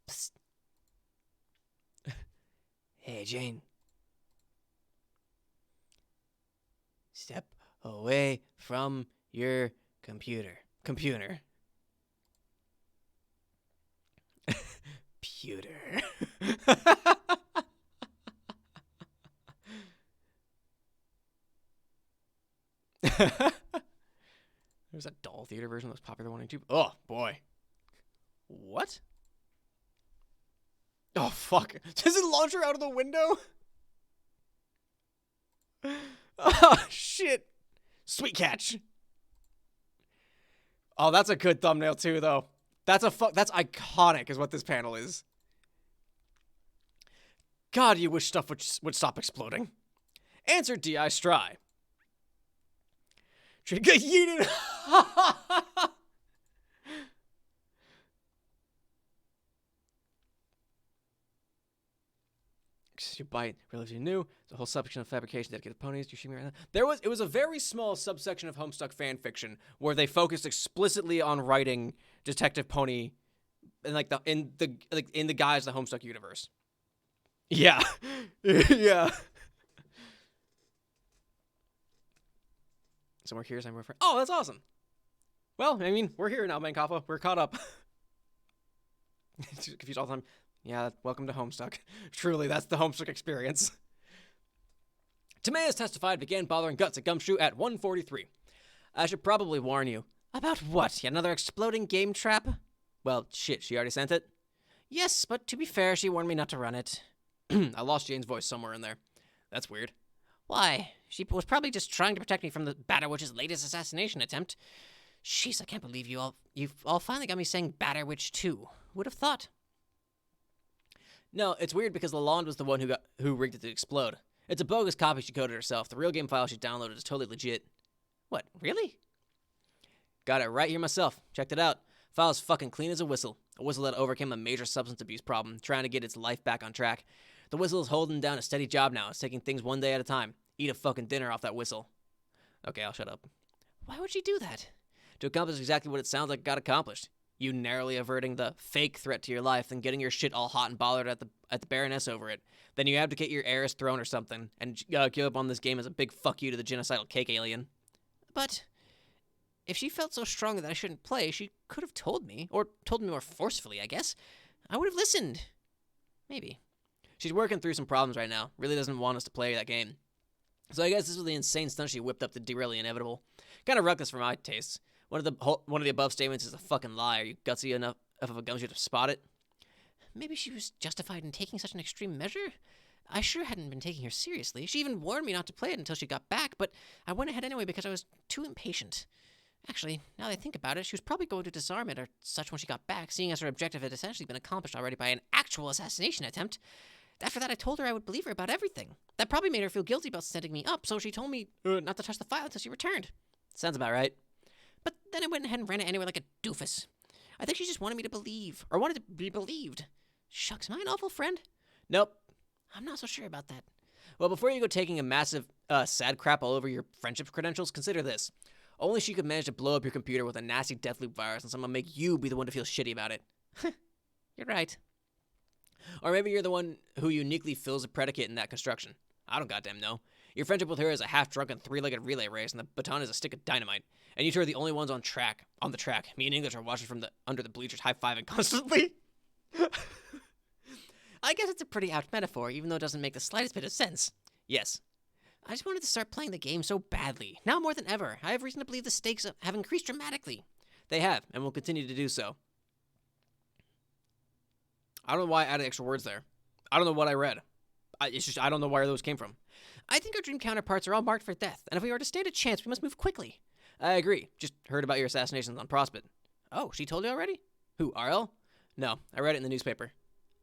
Psst. Hey, Jane. Step away from your computer. Pewter. There's that doll theater version that was popular on YouTube. Oh, boy. What? Oh, fuck. Does it launch her out of the window? Oh, shit. Sweet catch. Oh, that's a good thumbnail, too, though. That's iconic, is what this panel is. God, you wish stuff would stop exploding. Answer D.I. Stry. Get yeeted. You bite, relatively new. There's a whole subsection of fabrication dedicated to ponies. Do you see me right now? It was a very small subsection of Homestuck fan fiction where they focused explicitly on writing Detective Pony and in the guise of the Homestuck universe. Yeah. Yeah. Somewhere here, somewhere. Oh, that's awesome. Well, I mean, we're here now, Mankaffa. We're caught up. Confused all the time. Yeah, welcome to Homestuck. Truly, that's the Homestuck experience. Timaeus testified began bothering Guts at Gumshoe at 1:43. I should probably warn you. About what? Yet another exploding game trap? Well, shit, she already sent it? Yes, but to be fair, she warned me not to run it. I lost Jane's voice somewhere in there. That's weird. Why? She was probably just trying to protect me from the Batter Witch's latest assassination attempt. Jeez, I can't believe you've all finally got me saying Batter Witch 2. Would have thought. No, it's weird because Lalonde was the one who rigged it to explode. It's a bogus copy she coded herself. The real game file she downloaded is totally legit. What, really? Got it right here myself. Checked it out. File's fucking clean as a whistle. A whistle that overcame a major substance abuse problem, trying to get its life back on track. The whistle is holding down a steady job now. It's taking things one day at a time. Eat a fucking dinner off that whistle. Okay, I'll shut up. Why would she do that? To accomplish exactly what it sounds like it got accomplished. You narrowly averting the fake threat to your life, then getting your shit all hot and bothered at the Baroness over it. Then you abdicate your heiress throne or something, and give up on this game as a big fuck you to the genocidal cake alien. But if she felt so strongly that I shouldn't play, she could have told me, or told me more forcefully, I guess. I would have listened. Maybe. She's working through some problems right now. Really doesn't want us to play that game. So I guess this was the insane stunt she whipped up to derail the inevitable. Kind of reckless for my tastes. One of the above statements is a fucking lie. Are you gutsy enough of a gumshoe to spot it? Maybe she was justified in taking such an extreme measure? I sure hadn't been taking her seriously. She even warned me not to play it until she got back, but I went ahead anyway because I was too impatient. Actually, now that I think about it, she was probably going to disarm it or such when she got back, seeing as her objective had essentially been accomplished already by an actual assassination attempt. After that, I told her I would believe her about everything. That probably made her feel guilty about setting me up, so she told me not to touch the file until she returned. Sounds about right. But then I went ahead and ran it anyway like a doofus. I think she just wanted me to believe, or wanted to be believed. Shucks, am I an awful friend? Nope. I'm not so sure about that. Well, before you go taking a massive sad crap all over your friendship credentials, consider this. Only she could manage to blow up your computer with a nasty Deathloop virus and somehow make you be the one to feel shitty about it. You're right. Or maybe you're the one who uniquely fills a predicate in that construction. I don't goddamn know. Your friendship with her is a half-drunken three-legged relay race, and the baton is a stick of dynamite. And you two are the only ones on the track. Me and English are watching from under the bleachers, high-fiving constantly. I guess it's a pretty apt metaphor, even though it doesn't make the slightest bit of sense. Yes. I just wanted to start playing the game so badly. Now more than ever, I have reason to believe the stakes have increased dramatically. They have, and will continue to do so. I don't know why I added extra words there. I don't know what I read. I don't know where those came from. I think our dream counterparts are all marked for death, and if we are to stand a chance, we must move quickly. I agree. Just heard about your assassinations on Prospect. Oh, she told you already? Who, RL? No, I read it in the newspaper.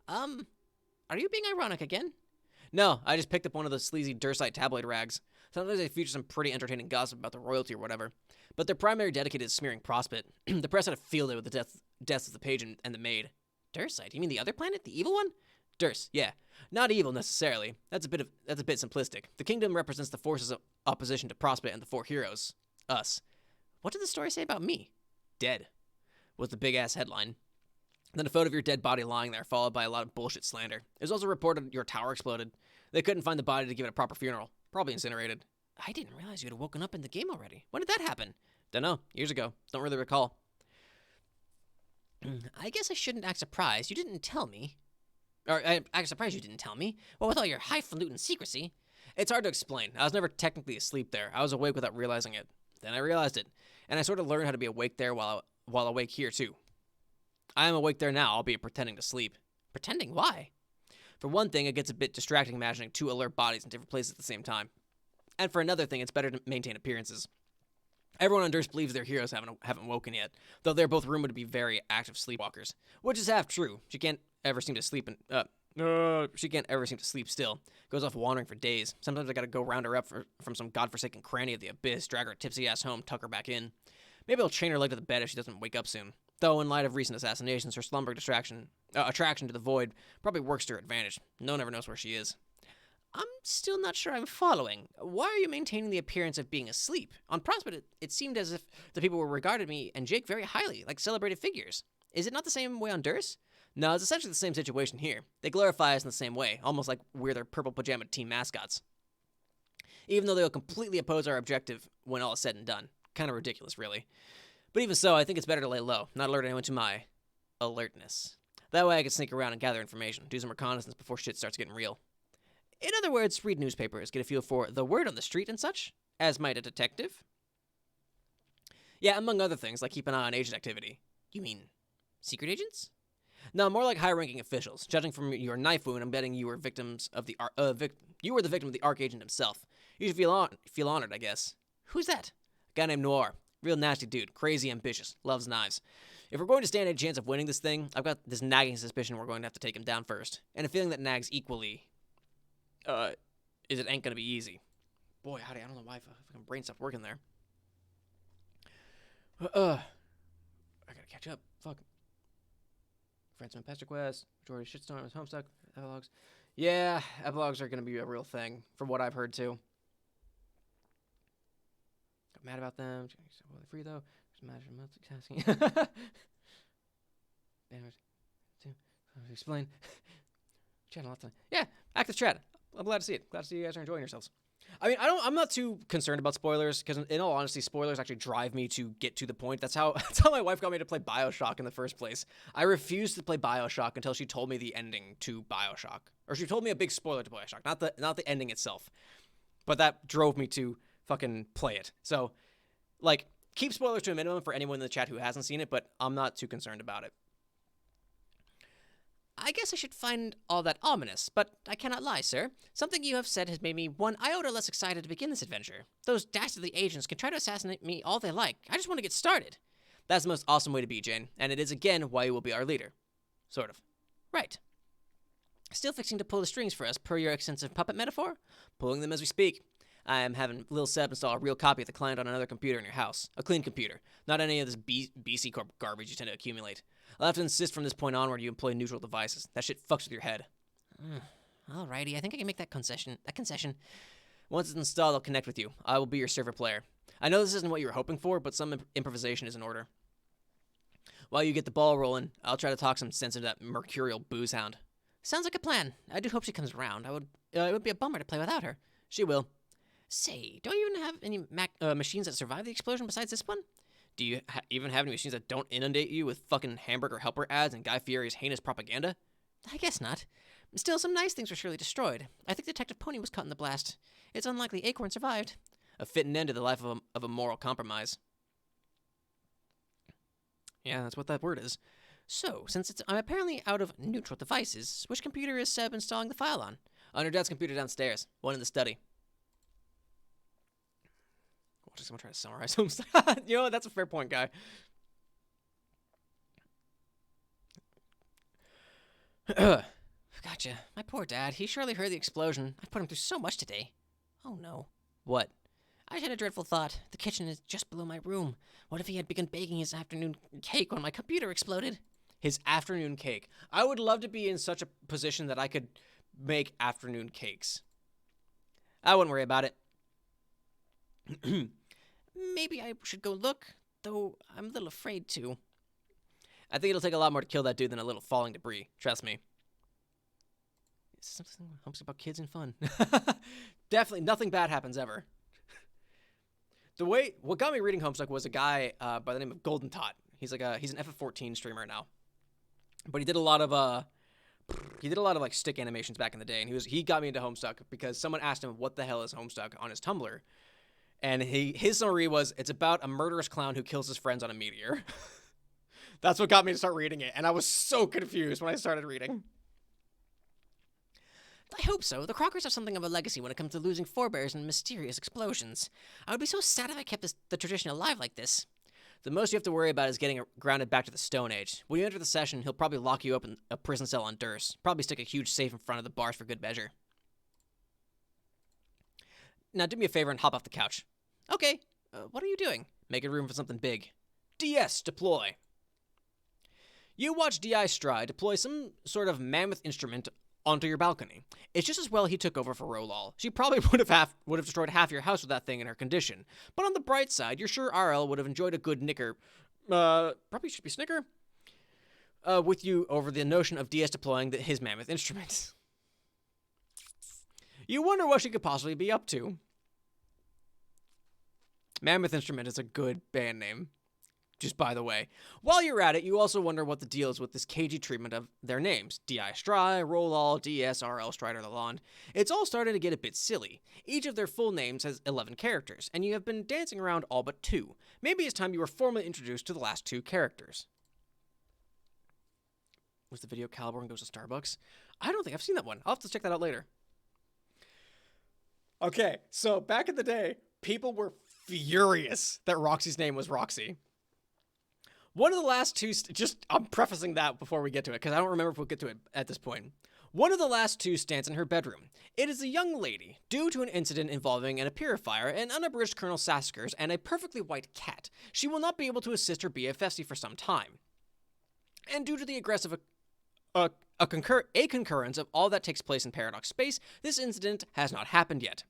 Are you being ironic again? No, I just picked up one of those sleazy Dursite tabloid rags. Sometimes they feature some pretty entertaining gossip about the royalty or whatever. But their primary dedicated is smearing Prospect. The press had a field day with the deaths of the page and the maid. Dursite? You mean the other planet? The evil one? Durs, yeah. Not evil necessarily. That's a bit simplistic. The kingdom represents the forces of opposition to Prospect and the four heroes. Us. What did the story say about me? Dead. Was the big-ass headline. Then a photo of your dead body lying there, followed by a lot of bullshit slander. It was also reported your tower exploded. They couldn't find the body to give it a proper funeral. Probably incinerated. I didn't realize you had woken up in the game already. When did that happen? Dunno. Years ago. Don't really recall. I guess I shouldn't act surprised. You didn't tell me. Or, I act surprised you didn't tell me. Well, with all your highfalutin secrecy. It's hard to explain. I was never technically asleep there. I was awake without realizing it. Then I realized it. And I sort of learned how to be awake there while awake here, too. I am awake there now, albeit pretending to sleep. Pretending? Why? For one thing, it gets a bit distracting imagining two alert bodies in different places at the same time. And for another thing, it's better to maintain appearances. Everyone on Durst believes their heroes haven't woken yet, though they're both rumored to be very active sleepwalkers, which is half true. She can't ever seem to sleep still. Goes off wandering for days. Sometimes I gotta go round her up from some godforsaken cranny of the abyss, drag her tipsy ass home, tuck her back in. Maybe I'll chain her leg to the bed if she doesn't wake up soon. Though, in light of recent assassinations, her slumber attraction to the void probably works to her advantage. No one ever knows where she is. I'm still not sure I'm following. Why are you maintaining the appearance of being asleep? On Prospect, it seemed as if the people were regarded me and Jake very highly, like celebrated figures. Is it not the same way on Durst? No, it's essentially the same situation here. They glorify us in the same way, almost like we're their purple pajama team mascots. Even though they'll completely oppose our objective when all is said and done. Kind of ridiculous, really. But even so, I think it's better to lay low, not alert anyone to my alertness. That way I can sneak around and gather information, do some reconnaissance before shit starts getting real. In other words, read newspapers, get a feel for the word on the street and such, as might a detective. Yeah, among other things, like keep an eye on agent activity. You mean secret agents? No, more like high-ranking officials. Judging from your knife wound, I'm betting you were victims of the you were the victim of the archagent himself. You should feel honored, I guess. Who's that? A guy named Noir. Real nasty dude. Crazy ambitious. Loves knives. If we're going to stand a chance of winning this thing, I've got this nagging suspicion we're going to have to take him down first. And a feeling that nags equally, it ain't gonna be easy. Boy, howdy, I don't know why fucking brain stopped working there. I gotta catch up. Fuck. Friends and Pester Quest, majority shitstorms, Homestuck, epilogues. Yeah, epilogues are gonna be a real thing, from what I've heard too. Got mad about them. Well, they're free though. Just mad for multitasking. Damage. Explain. Chat a lot tonight. Yeah, active chat. I'm glad to see it. Glad to see you guys are enjoying yourselves. I mean, I'm not too concerned about spoilers because, in all honesty, spoilers actually drive me to get to the point. That's how my wife got me to play BioShock in the first place. I refused to play BioShock until she told me the ending to BioShock, or she told me a big spoiler to BioShock, not the ending itself. But that drove me to fucking play it. So, like, keep spoilers to a minimum for anyone in the chat who hasn't seen it, but I'm not too concerned about it. I guess I should find all that ominous, but I cannot lie, sir. Something you have said has made me one iota less excited to begin this adventure. Those dastardly agents can try to assassinate me all they like. I just want to get started. That's the most awesome way to be, Jane, and it is again why you will be our leader. Sort of. Right. Still fixing to pull the strings for us per your extensive puppet metaphor? Pulling them as we speak. I am having Lil Seb install a real copy of the client on another computer in your house. A clean computer. Not any of this BC Corp garbage you tend to accumulate. I'll have to insist from this point onward you employ neutral devices. That shit fucks with your head. Alrighty, I think I can make that concession. Once it's installed, I'll connect with you. I will be your server player. I know this isn't what you were hoping for, but some improvisation is in order. While you get the ball rolling, I'll try to talk some sense into that mercurial booze hound. Sounds like a plan. I do hope she comes around. It would be a bummer to play without her. She will. Say, don't you even have any machines that survived the explosion besides this one? Do you even have any machines that don't inundate you with fucking hamburger helper ads and Guy Fieri's heinous propaganda? I guess not. Still, some nice things were surely destroyed. I think Detective Pony was caught in the blast. It's unlikely Acorn survived. A fitting end to the life of a moral compromise. Yeah, that's what that word is. So, since I'm apparently out of neutral devices, which computer is Seb installing the file on? On your dad's computer downstairs. One in the study. Watch someone try to summarize Homestuck. You know what? That's a fair point, guy. Gotcha. My poor dad. He surely heard the explosion. I've put him through so much today. Oh no. What? I had a dreadful thought. The kitchen is just below my room. What if he had begun baking his afternoon cake when my computer exploded? His afternoon cake. I would love to be in such a position that I could make afternoon cakes. I wouldn't worry about it. Maybe I should go look, though I'm a little afraid to. I think it'll take a lot more to kill that dude than a little falling debris. Trust me. Something helps about kids and fun. Definitely, nothing bad happens ever. What got me reading Homestuck was a guy by the name of Golden Tot. He's an FF14 streamer now, but he did a lot of like stick animations back in the day, and he got me into Homestuck because someone asked him what the hell is Homestuck on his Tumblr, and his summary was it's about a murderous clown who kills his friends on a meteor. That's what got me to start reading it, and I was so confused when I started reading. I hope so. The Crockers have something of a legacy when it comes to losing forebears and mysterious explosions. I would be so sad if I kept the tradition alive like this. The most you have to worry about is getting grounded back to the Stone Age. When you enter the session, he'll probably lock you up in a prison cell on Durst. Probably stick a huge safe in front of the bars for good measure. Now do me a favor and hop off the couch. Okay. What are you doing? Making room for something big. DS, deploy. You watch DI Stride deploy some sort of mammoth instrument onto your balcony. It's just as well he took over for Rolal. She probably would have destroyed half your house with that thing in her condition. But on the bright side, you're sure RL would have enjoyed a good nicker. Probably should be snicker. With you over the notion of DS deploying his mammoth instrument. You wonder what she could possibly be up to. Mammoth Instrument is a good band name. Just by the way. While you're at it, you also wonder what the deal is with this cagey treatment of their names. DI Stride, Rolal, DS, RL, Strider, Lalonde. It's all starting to get a bit silly. Each of their full names has 11 characters, and you have been dancing around all but 2. Maybe it's time you were formally introduced to the last 2 characters. Was the video Caliborn Goes to Starbucks? I don't think I've seen that one. I'll have to check that out later. Okay, so back in the day, people were furious that Roxy's name was Roxy. One of the last 2, I'm prefacing that before we get to it, because I don't remember if we'll get to it at this point. One of the last 2 stands in her bedroom. It is a young lady, due to an incident involving an purifier, an unabridged Colonel Saskers, and a perfectly white cat. She will not be able to assist her BFSC for some time. And due to the aggressive concurrence of all that takes place in Paradox Space, this incident has not happened yet.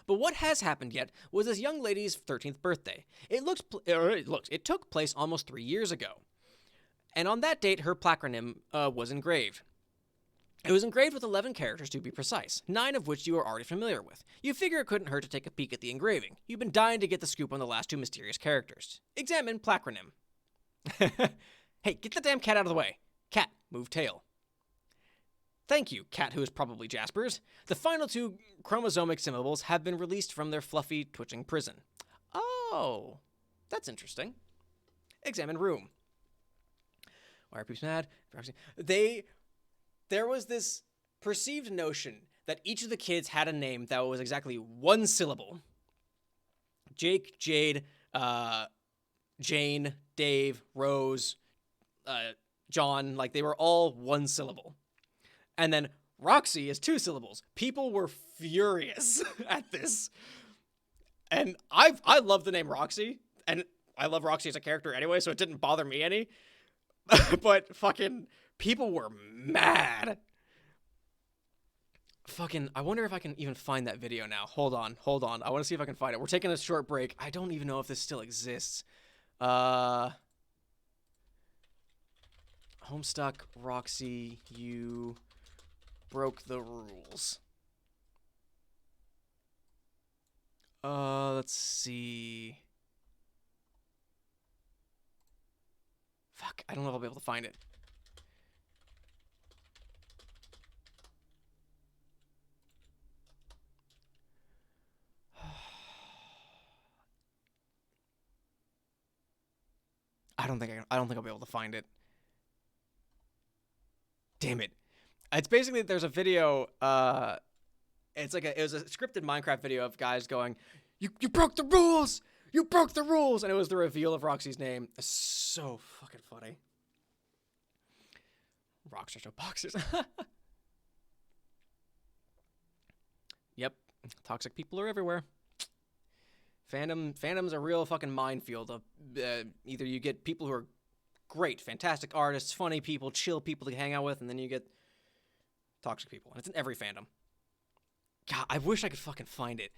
But what has happened yet was this young lady's 13th birthday. It took place almost 3 years ago. And on that date, her placronym was engraved. It was engraved with 11 characters to be precise, 9 of which you are already familiar with. You figure it couldn't hurt to take a peek at the engraving. You've been dying to get the scoop on the last 2 mysterious characters. Examine placronym. Hey, get the damn cat out of the way. Cat, move tail. Thank you, cat who is probably Jasper's. The final 2 chromosomic symbols have been released from their fluffy, twitching prison. Oh, that's interesting. Examine room. Why are people mad? There was this perceived notion that each of the kids had a name that was exactly 1 syllable. Jake, Jade, Jane, Dave, Rose, John, like they were all 1 syllable. And then Roxy is 2 syllables. People were furious at this. And I love the name Roxy, and I love Roxy as a character anyway, so it didn't bother me any. But fucking people were mad. Fucking, I wonder if I can even find that video now. Hold on. I want to see if I can find it. We're taking a short break. I don't even know if this still exists. Homestuck, Roxy, you broke the rules. Let's see. Fuck, I don't know if I'll be able to find it. I don't think I'll be able to find it. Damn it. It's basically, there's a video, it was a scripted Minecraft video of guys going, You broke the rules! You broke the rules! And it was the reveal of Roxy's name. It's so fucking funny. Rockstar show boxes. Yep. Toxic people are everywhere. Fandom's a real fucking minefield of either you get people who are great, fantastic artists, funny people, chill people to hang out with, and then you get toxic people. And it's in every fandom. God, I wish I could fucking find it.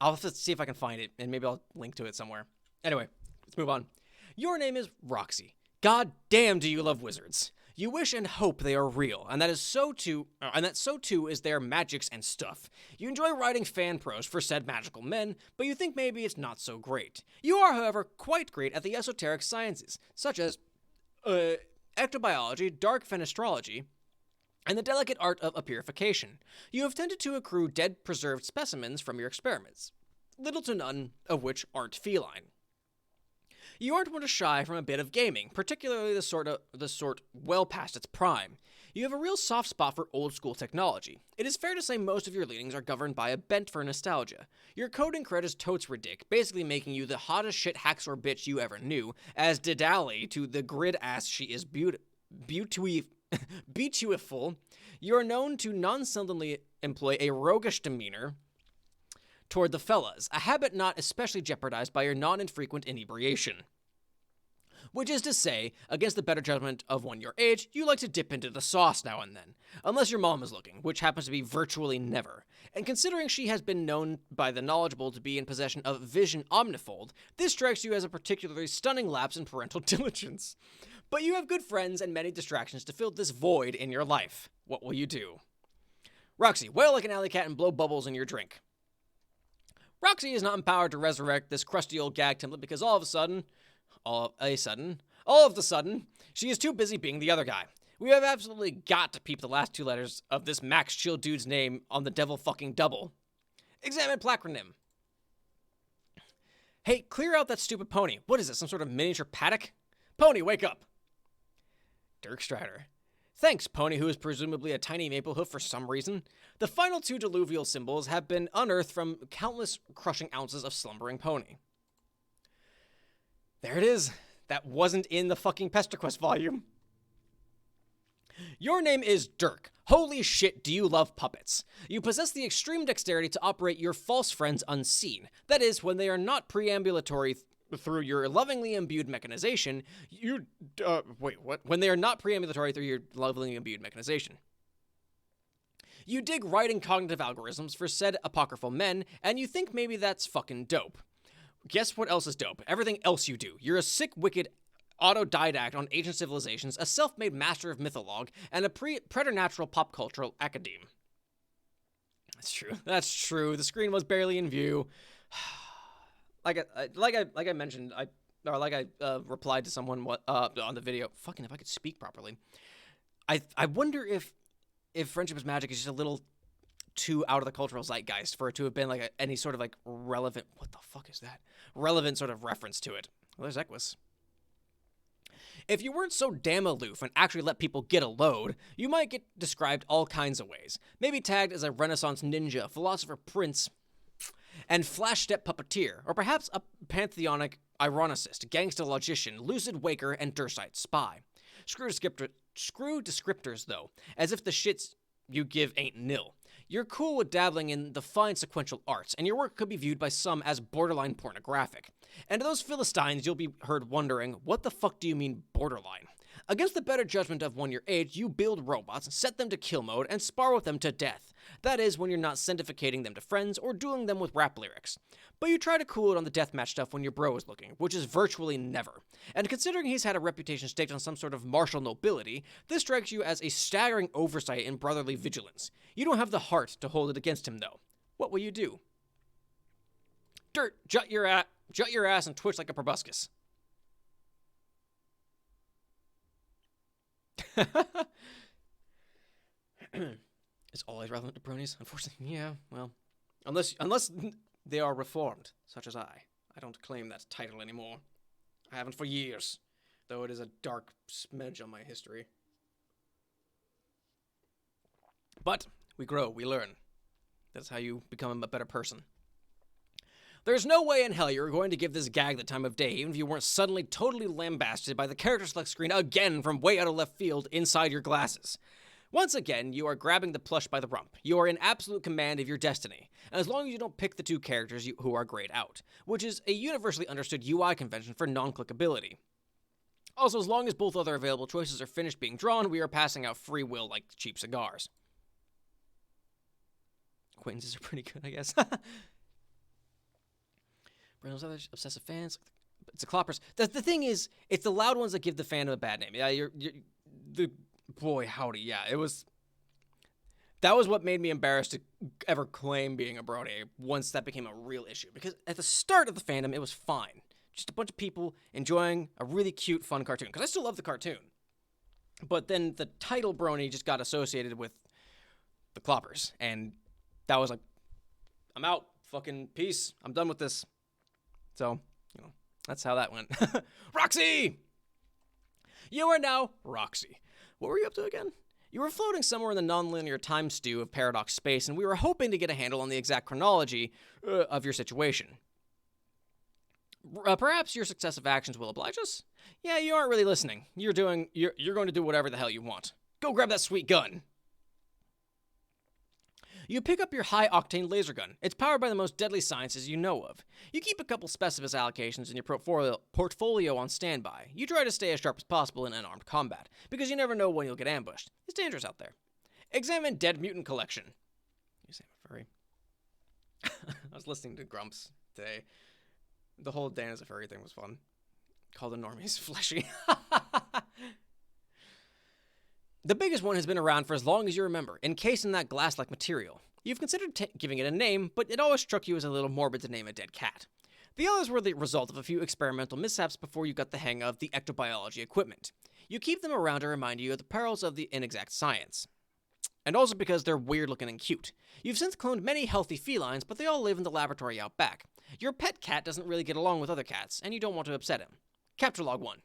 I'll have to see if I can find it, and maybe I'll link to it somewhere. Anyway, let's move on. Your name is Roxy. God damn, do you love wizards. You wish and hope they are real, and that so too is their magics and stuff. You enjoy writing fan prose for said magical men, but you think maybe it's not so great. You are, however, quite great at the esoteric sciences, such as ectobiology, dark fenestrology, and the delicate art of aperification. You have tended to accrue dead preserved specimens from your experiments, little to none of which aren't feline. You aren't one to shy from a bit of gaming, particularly the sort well past its prime. You have a real soft spot for old-school technology. It is fair to say most of your leanings are governed by a bent for nostalgia. Your coding cred is totes ridic, basically making you the hottest shit hacksaw bitch you ever knew, as Dedali to the grid ass she is beautiful. You are known to non-seldomly employ a roguish demeanor toward the fellas, a habit not especially jeopardized by your non-infrequent inebriation. Which is to say, against the better judgment of one your age, you like to dip into the sauce now and then. Unless your mom is looking, which happens to be virtually never. And considering she has been known by the knowledgeable to be in possession of vision omnifold, this strikes you as a particularly stunning lapse in parental diligence. But you have good friends and many distractions to fill this void in your life. What will you do? Roxy, wail like an alley cat and blow bubbles in your drink. Roxy is not empowered to resurrect this crusty old gag template because all of the sudden, she is too busy being the other guy. We have absolutely got to peep the last two letters of this Max Chill dude's name on the devil fucking double. Examine placronym. Hey, clear out that stupid pony. What is it, some sort of miniature paddock? Pony, wake up. Dirk Strider. Thanks, Pony, who is presumably a tiny maple hoof for some reason. The final two diluvial symbols have been unearthed from countless crushing ounces of slumbering pony. There it is. That wasn't in the fucking PesterQuest volume. Your name is Dirk. Holy shit, do you love puppets. You possess the extreme dexterity to operate your false friends unseen. That is, when they are not preambulatory through your lovingly imbued mechanization, when they are not preambulatory through your lovingly imbued mechanization. You dig writing cognitive algorithms for said apocryphal men, and you think maybe that's fucking dope. Guess what else is dope? Everything else you do. You're a sick, wicked autodidact on ancient civilizations, a self-made master of mythologue, and a preternatural pop cultural academe. That's true. That's true. The screen was barely in view. Like I mentioned, I replied to someone on the video. Fucking, if I could speak properly, I wonder if Friendship is Magic is just a little too out of the cultural zeitgeist for it to have been like any sort of like relevant. What the fuck is that? Relevant sort of reference to it. Well, there's Equus. If you weren't so damn aloof and actually let people get a load, you might get described all kinds of ways. Maybe tagged as a Renaissance ninja, philosopher prince, and flash step puppeteer, or perhaps a pantheonic ironicist, gangsta logician, lucid waker, and Dursite spy. Screw descriptors, though, as if the shits you give ain't nil. You're cool with dabbling in the fine sequential arts, and your work could be viewed by some as borderline pornographic. And to those Philistines, you'll be heard wondering, what the fuck do you mean borderline? Against the better judgment of one your age, you build robots, set them to kill mode, and spar with them to death. That is, when you're not sentificating them to friends or dueling them with rap lyrics. But you try to cool it on the deathmatch stuff when your bro is looking, which is virtually never. And considering he's had a reputation staked on some sort of martial nobility, this strikes you as a staggering oversight in brotherly vigilance. You don't have the heart to hold it against him, though. What will you do? Dirt, jut your ass and twitch like a proboscis. Is always relevant to bronies, unfortunately. Yeah, well, unless they are reformed, such as I. I don't claim that title anymore. I haven't for years, though it is a dark smudge on my history. But we grow, we learn. That's how you become a better person. There's no way in hell you're going to give this gag the time of day, even if you weren't suddenly totally lambasted by the character select screen again from way out of left field inside your glasses. Once again, you are grabbing the plush by the rump. You are in absolute command of your destiny, as long as you don't pick the two characters who are grayed out, which is a universally understood UI convention for non-clickability. Also, as long as both other available choices are finished being drawn, we are passing out free will like cheap cigars. Acquaintances are pretty good, I guess. Brandon's other obsessive fans. It's the cloppers. The thing is, it's the loud ones that give the fandom a bad name. Yeah, boy, howdy, yeah. That was what made me embarrassed to ever claim being a Brody once that became a real issue. Because at the start of the fandom, it was fine. Just a bunch of people enjoying a really cute, fun cartoon. Because I still love the cartoon. But then the title Brony just got associated with the cloppers. And that was like, I'm out. Fucking peace. I'm done with this. So, that's how that went. Roxy! You are now Roxy. What were you up to again? You were floating somewhere in the nonlinear time stew of paradox space, and we were hoping to get a handle on the exact chronology of your situation. Perhaps your successive actions will oblige us? Yeah, you aren't really listening. You're going to do whatever the hell you want. Go grab that sweet gun. You pick up your high-octane laser gun. It's powered by the most deadly sciences you know of. You keep a couple specific allocations in your portfolio on standby. You try to stay as sharp as possible in unarmed combat, because you never know when you'll get ambushed. It's dangerous out there. Examine Dead Mutant Collection. You say I'm a furry. I was listening to Grumps today. The whole Dan is a furry thing was fun. Call the normies fleshy. The biggest one has been around for as long as you remember, encased in that glass-like material. You've considered giving it a name, but it always struck you as a little morbid to name a dead cat. The others were the result of a few experimental mishaps before you got the hang of the ectobiology equipment. You keep them around to remind you of the perils of the inexact science. And also because they're weird-looking and cute. You've since cloned many healthy felines, but they all live in the laboratory out back. Your pet cat doesn't really get along with other cats, and you don't want to upset him. Capture log 1.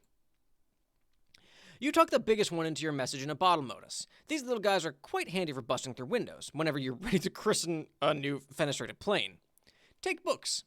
You tuck the biggest one into your message in a bottle modus. These little guys are quite handy for busting through windows whenever you're ready to christen a new fenestrated plane. Take books.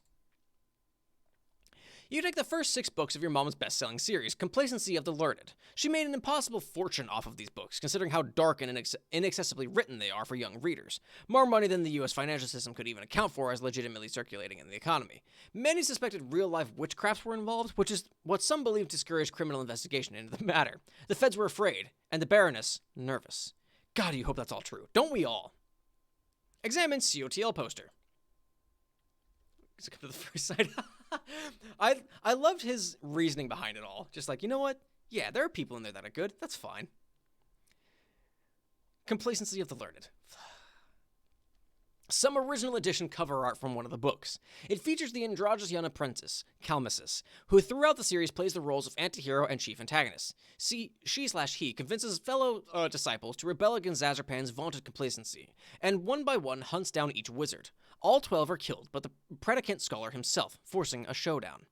You take the first 6 books of your mom's best-selling series, Complacency of the Learned. She made an impossible fortune off of these books, considering how dark and inaccessibly written they are for young readers. More money than the U.S. financial system could even account for as legitimately circulating in the economy. Many suspected real-life witchcrafts were involved, which is what some believe discouraged criminal investigation into the matter. The feds were afraid, and the Baroness nervous. God, you hope that's all true. Don't we all? Examine COTL poster. Let's come to the first side. I loved his reasoning behind it all. Just like, you know what? Yeah, there are people in there that are good. That's fine. Complacency of the Learned. Some original edition cover art from one of the books. It features the androgynous young apprentice, Calmasis, who throughout the series plays the roles of anti-hero and chief antagonist. She/he convinces fellow disciples to rebel against Zazarpan's vaunted complacency, and one by one hunts down each wizard. All 12 are killed, but the predicant scholar himself, forcing a showdown.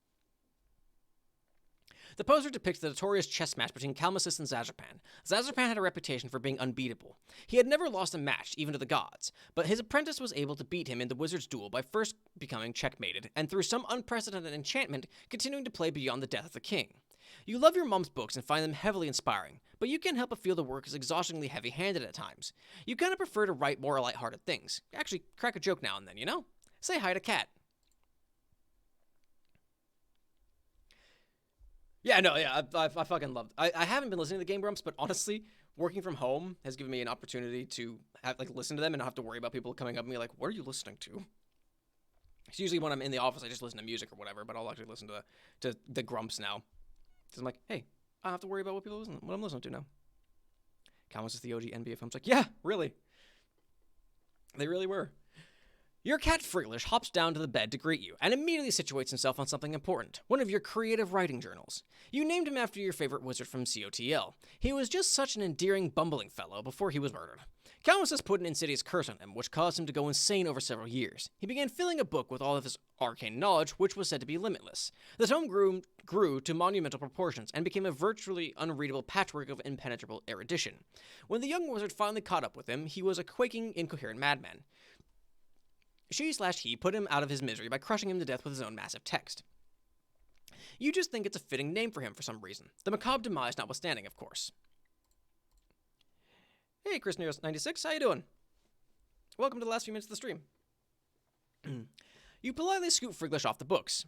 The poster depicts the notorious chess match between Calmasis and Zazarpan. Zazarpan had a reputation for being unbeatable. He had never lost a match, even to the gods, but his apprentice was able to beat him in the wizard's duel by first becoming checkmated, and through some unprecedented enchantment, continuing to play beyond the death of the king. You love your mom's books and find them heavily inspiring, but you can't help but feel the work is exhaustingly heavy-handed at times. You kind of prefer to write more lighthearted things. Actually, crack a joke now and then, you know? Say hi to Kat. Yeah, no, yeah, I fucking love. I haven't been listening to the Game Grumps, but honestly, working from home has given me an opportunity to listen to them and not have to worry about people coming up to me like, "What are you listening to?" It's usually when I'm in the office, I just listen to music or whatever, but I'll actually listen to the Grumps now. Because I'm like, hey, I don't have to worry about what I'm listening to now. Calvin is the OG NBA films. Like, yeah, really. They really were. Your cat Freelish hops down to the bed to greet you and immediately situates himself on something important, one of your creative writing journals. You named him after your favorite wizard from COTL. He was just such an endearing, bumbling fellow before he was murdered. Calmus has put an insidious curse on him, which caused him to go insane over several years. He began filling a book with all of his arcane knowledge, which was said to be limitless. The tome grew to monumental proportions and became a virtually unreadable patchwork of impenetrable erudition. When the young wizard finally caught up with him, he was a quaking, incoherent madman. She/he put him out of his misery by crushing him to death with his own massive text. You just think it's a fitting name for him for some reason. The macabre demise notwithstanding, of course. Hey, Chris Neros 96, how you doing? Welcome to the last few minutes of the stream. You politely scoop Friglish off the books.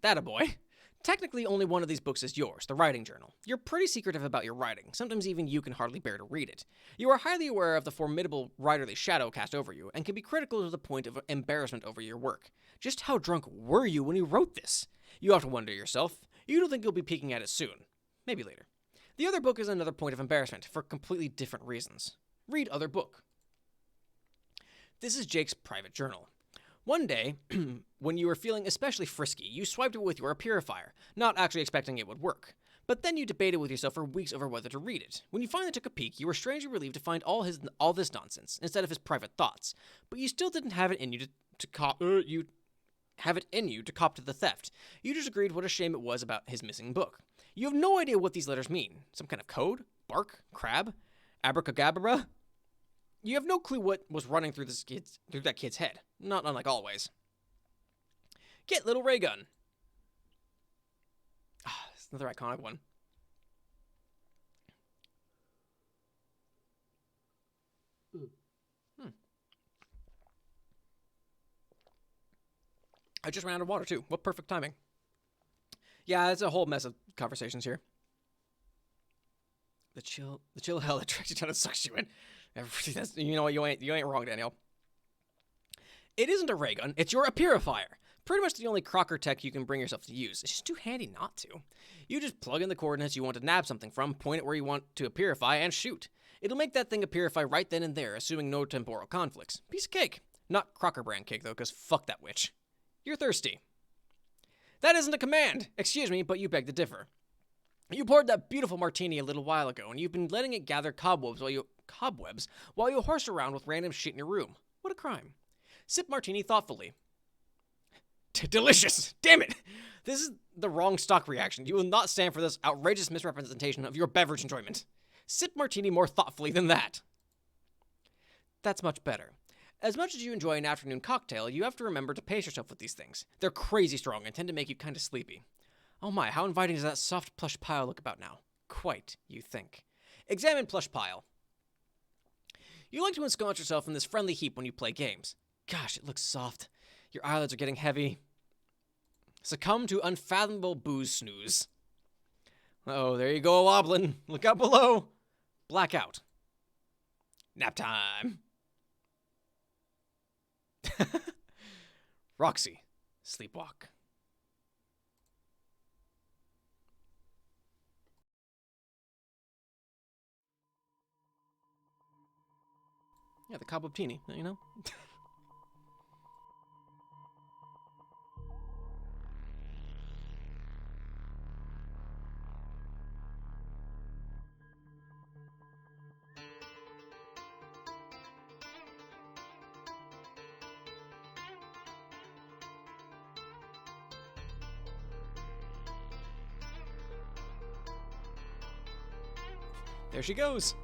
That a boy. Technically, only one of these books is yours, the writing journal. You're pretty secretive about your writing. Sometimes even you can hardly bear to read it. You are highly aware of the formidable writerly shadow cast over you, and can be critical to the point of embarrassment over your work. Just how drunk were you when you wrote this? You have to wonder yourself. You don't think you'll be peeking at it soon. Maybe later. The other book is another point of embarrassment, for completely different reasons. Read other book. This is Jake's private journal. One day, when you were feeling especially frisky, you swiped it with your purifier, not actually expecting it would work. But then you debated with yourself for weeks over whether to read it. When you finally took a peek, you were strangely relieved to find all this nonsense, instead of his private thoughts. But you still didn't have it in you to cop to the theft. You just agreed what a shame it was about his missing book. You have no idea what these letters mean. Some kind of code? Bark? Crab? Abracadabra? You have no clue what was running through that kid's head. Not unlike always. Get little ray gun. It's another iconic one. I just ran out of water too. What perfect timing. Yeah, it's a whole mess of conversations here. The chill hell that tracks you down and sucks you in. You know what? You ain't wrong, Daniel. It isn't a ray gun. It's your purifier. Pretty much the only Crocker tech you can bring yourself to use. It's just too handy not to. You just plug in the coordinates you want to nab something from, point it where you want to purify, and shoot. It'll make that thing purify right then and there, assuming no temporal conflicts. Piece of cake. Not Crocker brand cake, though, because fuck that witch. You're thirsty. That isn't a command. Excuse me, but you beg to differ. You poured that beautiful martini a little while ago, and you've been letting it gather cobwebs while you horse around with random shit in your room. What a crime. Sip martini thoughtfully. Delicious! Damn it! This is the wrong stock reaction. You will not stand for this outrageous misrepresentation of your beverage enjoyment. Sip martini more thoughtfully than that. That's much better. As much as you enjoy an afternoon cocktail, you have to remember to pace yourself with these things. They're crazy strong and tend to make you kind of sleepy. Oh my, how inviting does that soft plush pile look about now? Quite, you think. Examine plush pile. You like to ensconce yourself in this friendly heap when you play games. Gosh, it looks soft. Your eyelids are getting heavy. Succumb to unfathomable booze snooze. Oh, there you go, wobbling. Look out below. Blackout. Nap time. Roxy. Sleepwalk. Yeah, the cobweb teeny, you know? There she goes.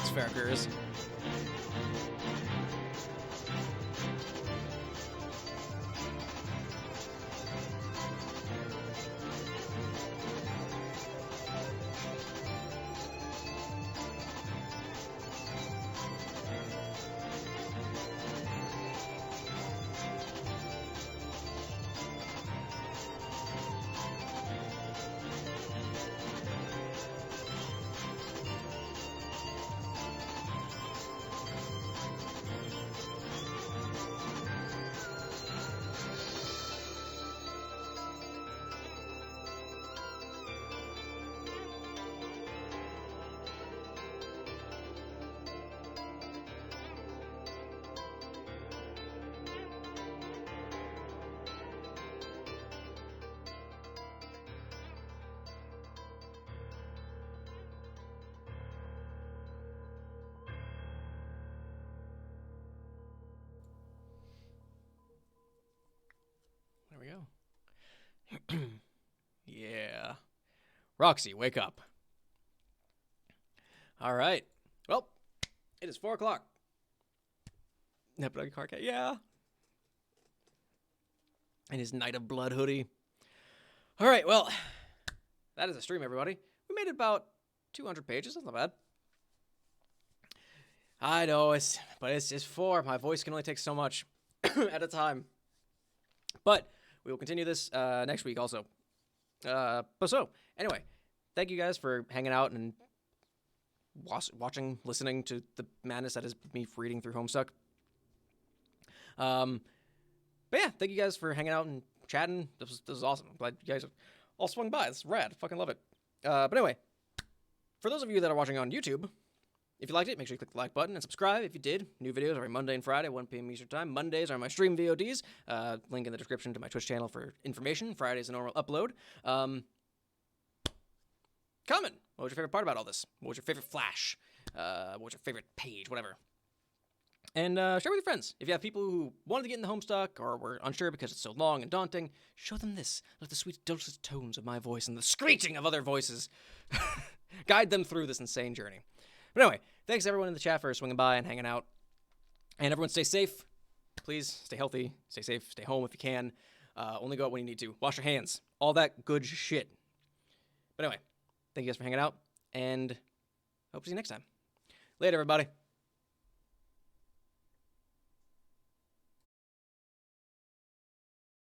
Foxfarkers. There we go. Yeah. Roxy, wake up. All right. Well, it is 4 o'clock. Neptune car cat, yeah. And his Night of Blood hoodie. All right, well, that is a stream, everybody. We made it about 200 pages. That's not bad. I know, but it's just 4. My voice can only take so much at a time. But we will continue this next week also. But so, anyway, thank you guys for hanging out and watching, listening to the madness that is me reading through Homestuck. But yeah, thank you guys for hanging out and chatting. This was awesome. I'm glad you guys all swung by. It's rad. Fucking love it. But anyway, for those of you that are watching on YouTube, if you liked it, make sure you click the like button and subscribe if you did. New videos every Monday and Friday, 1 p.m. Eastern Time. Mondays are my stream VODs. Link in the description to my Twitch channel for information. Friday's a normal upload. Comment. What was your favorite part about all this? What was your favorite flash? What was your favorite page? Whatever. And share with your friends. If you have people who wanted to get in the Homestuck or were unsure because it's so long and daunting, show them this. Let the sweet dulcet tones of my voice and the screeching of other voices guide them through this insane journey. But anyway, thanks everyone in the chat for swinging by and hanging out. And everyone stay safe. Please stay healthy, stay safe, stay home if you can. Only go out when you need to. Wash your hands. All that good shit. But anyway, thank you guys for hanging out, and hope to see you next time. Later, everybody.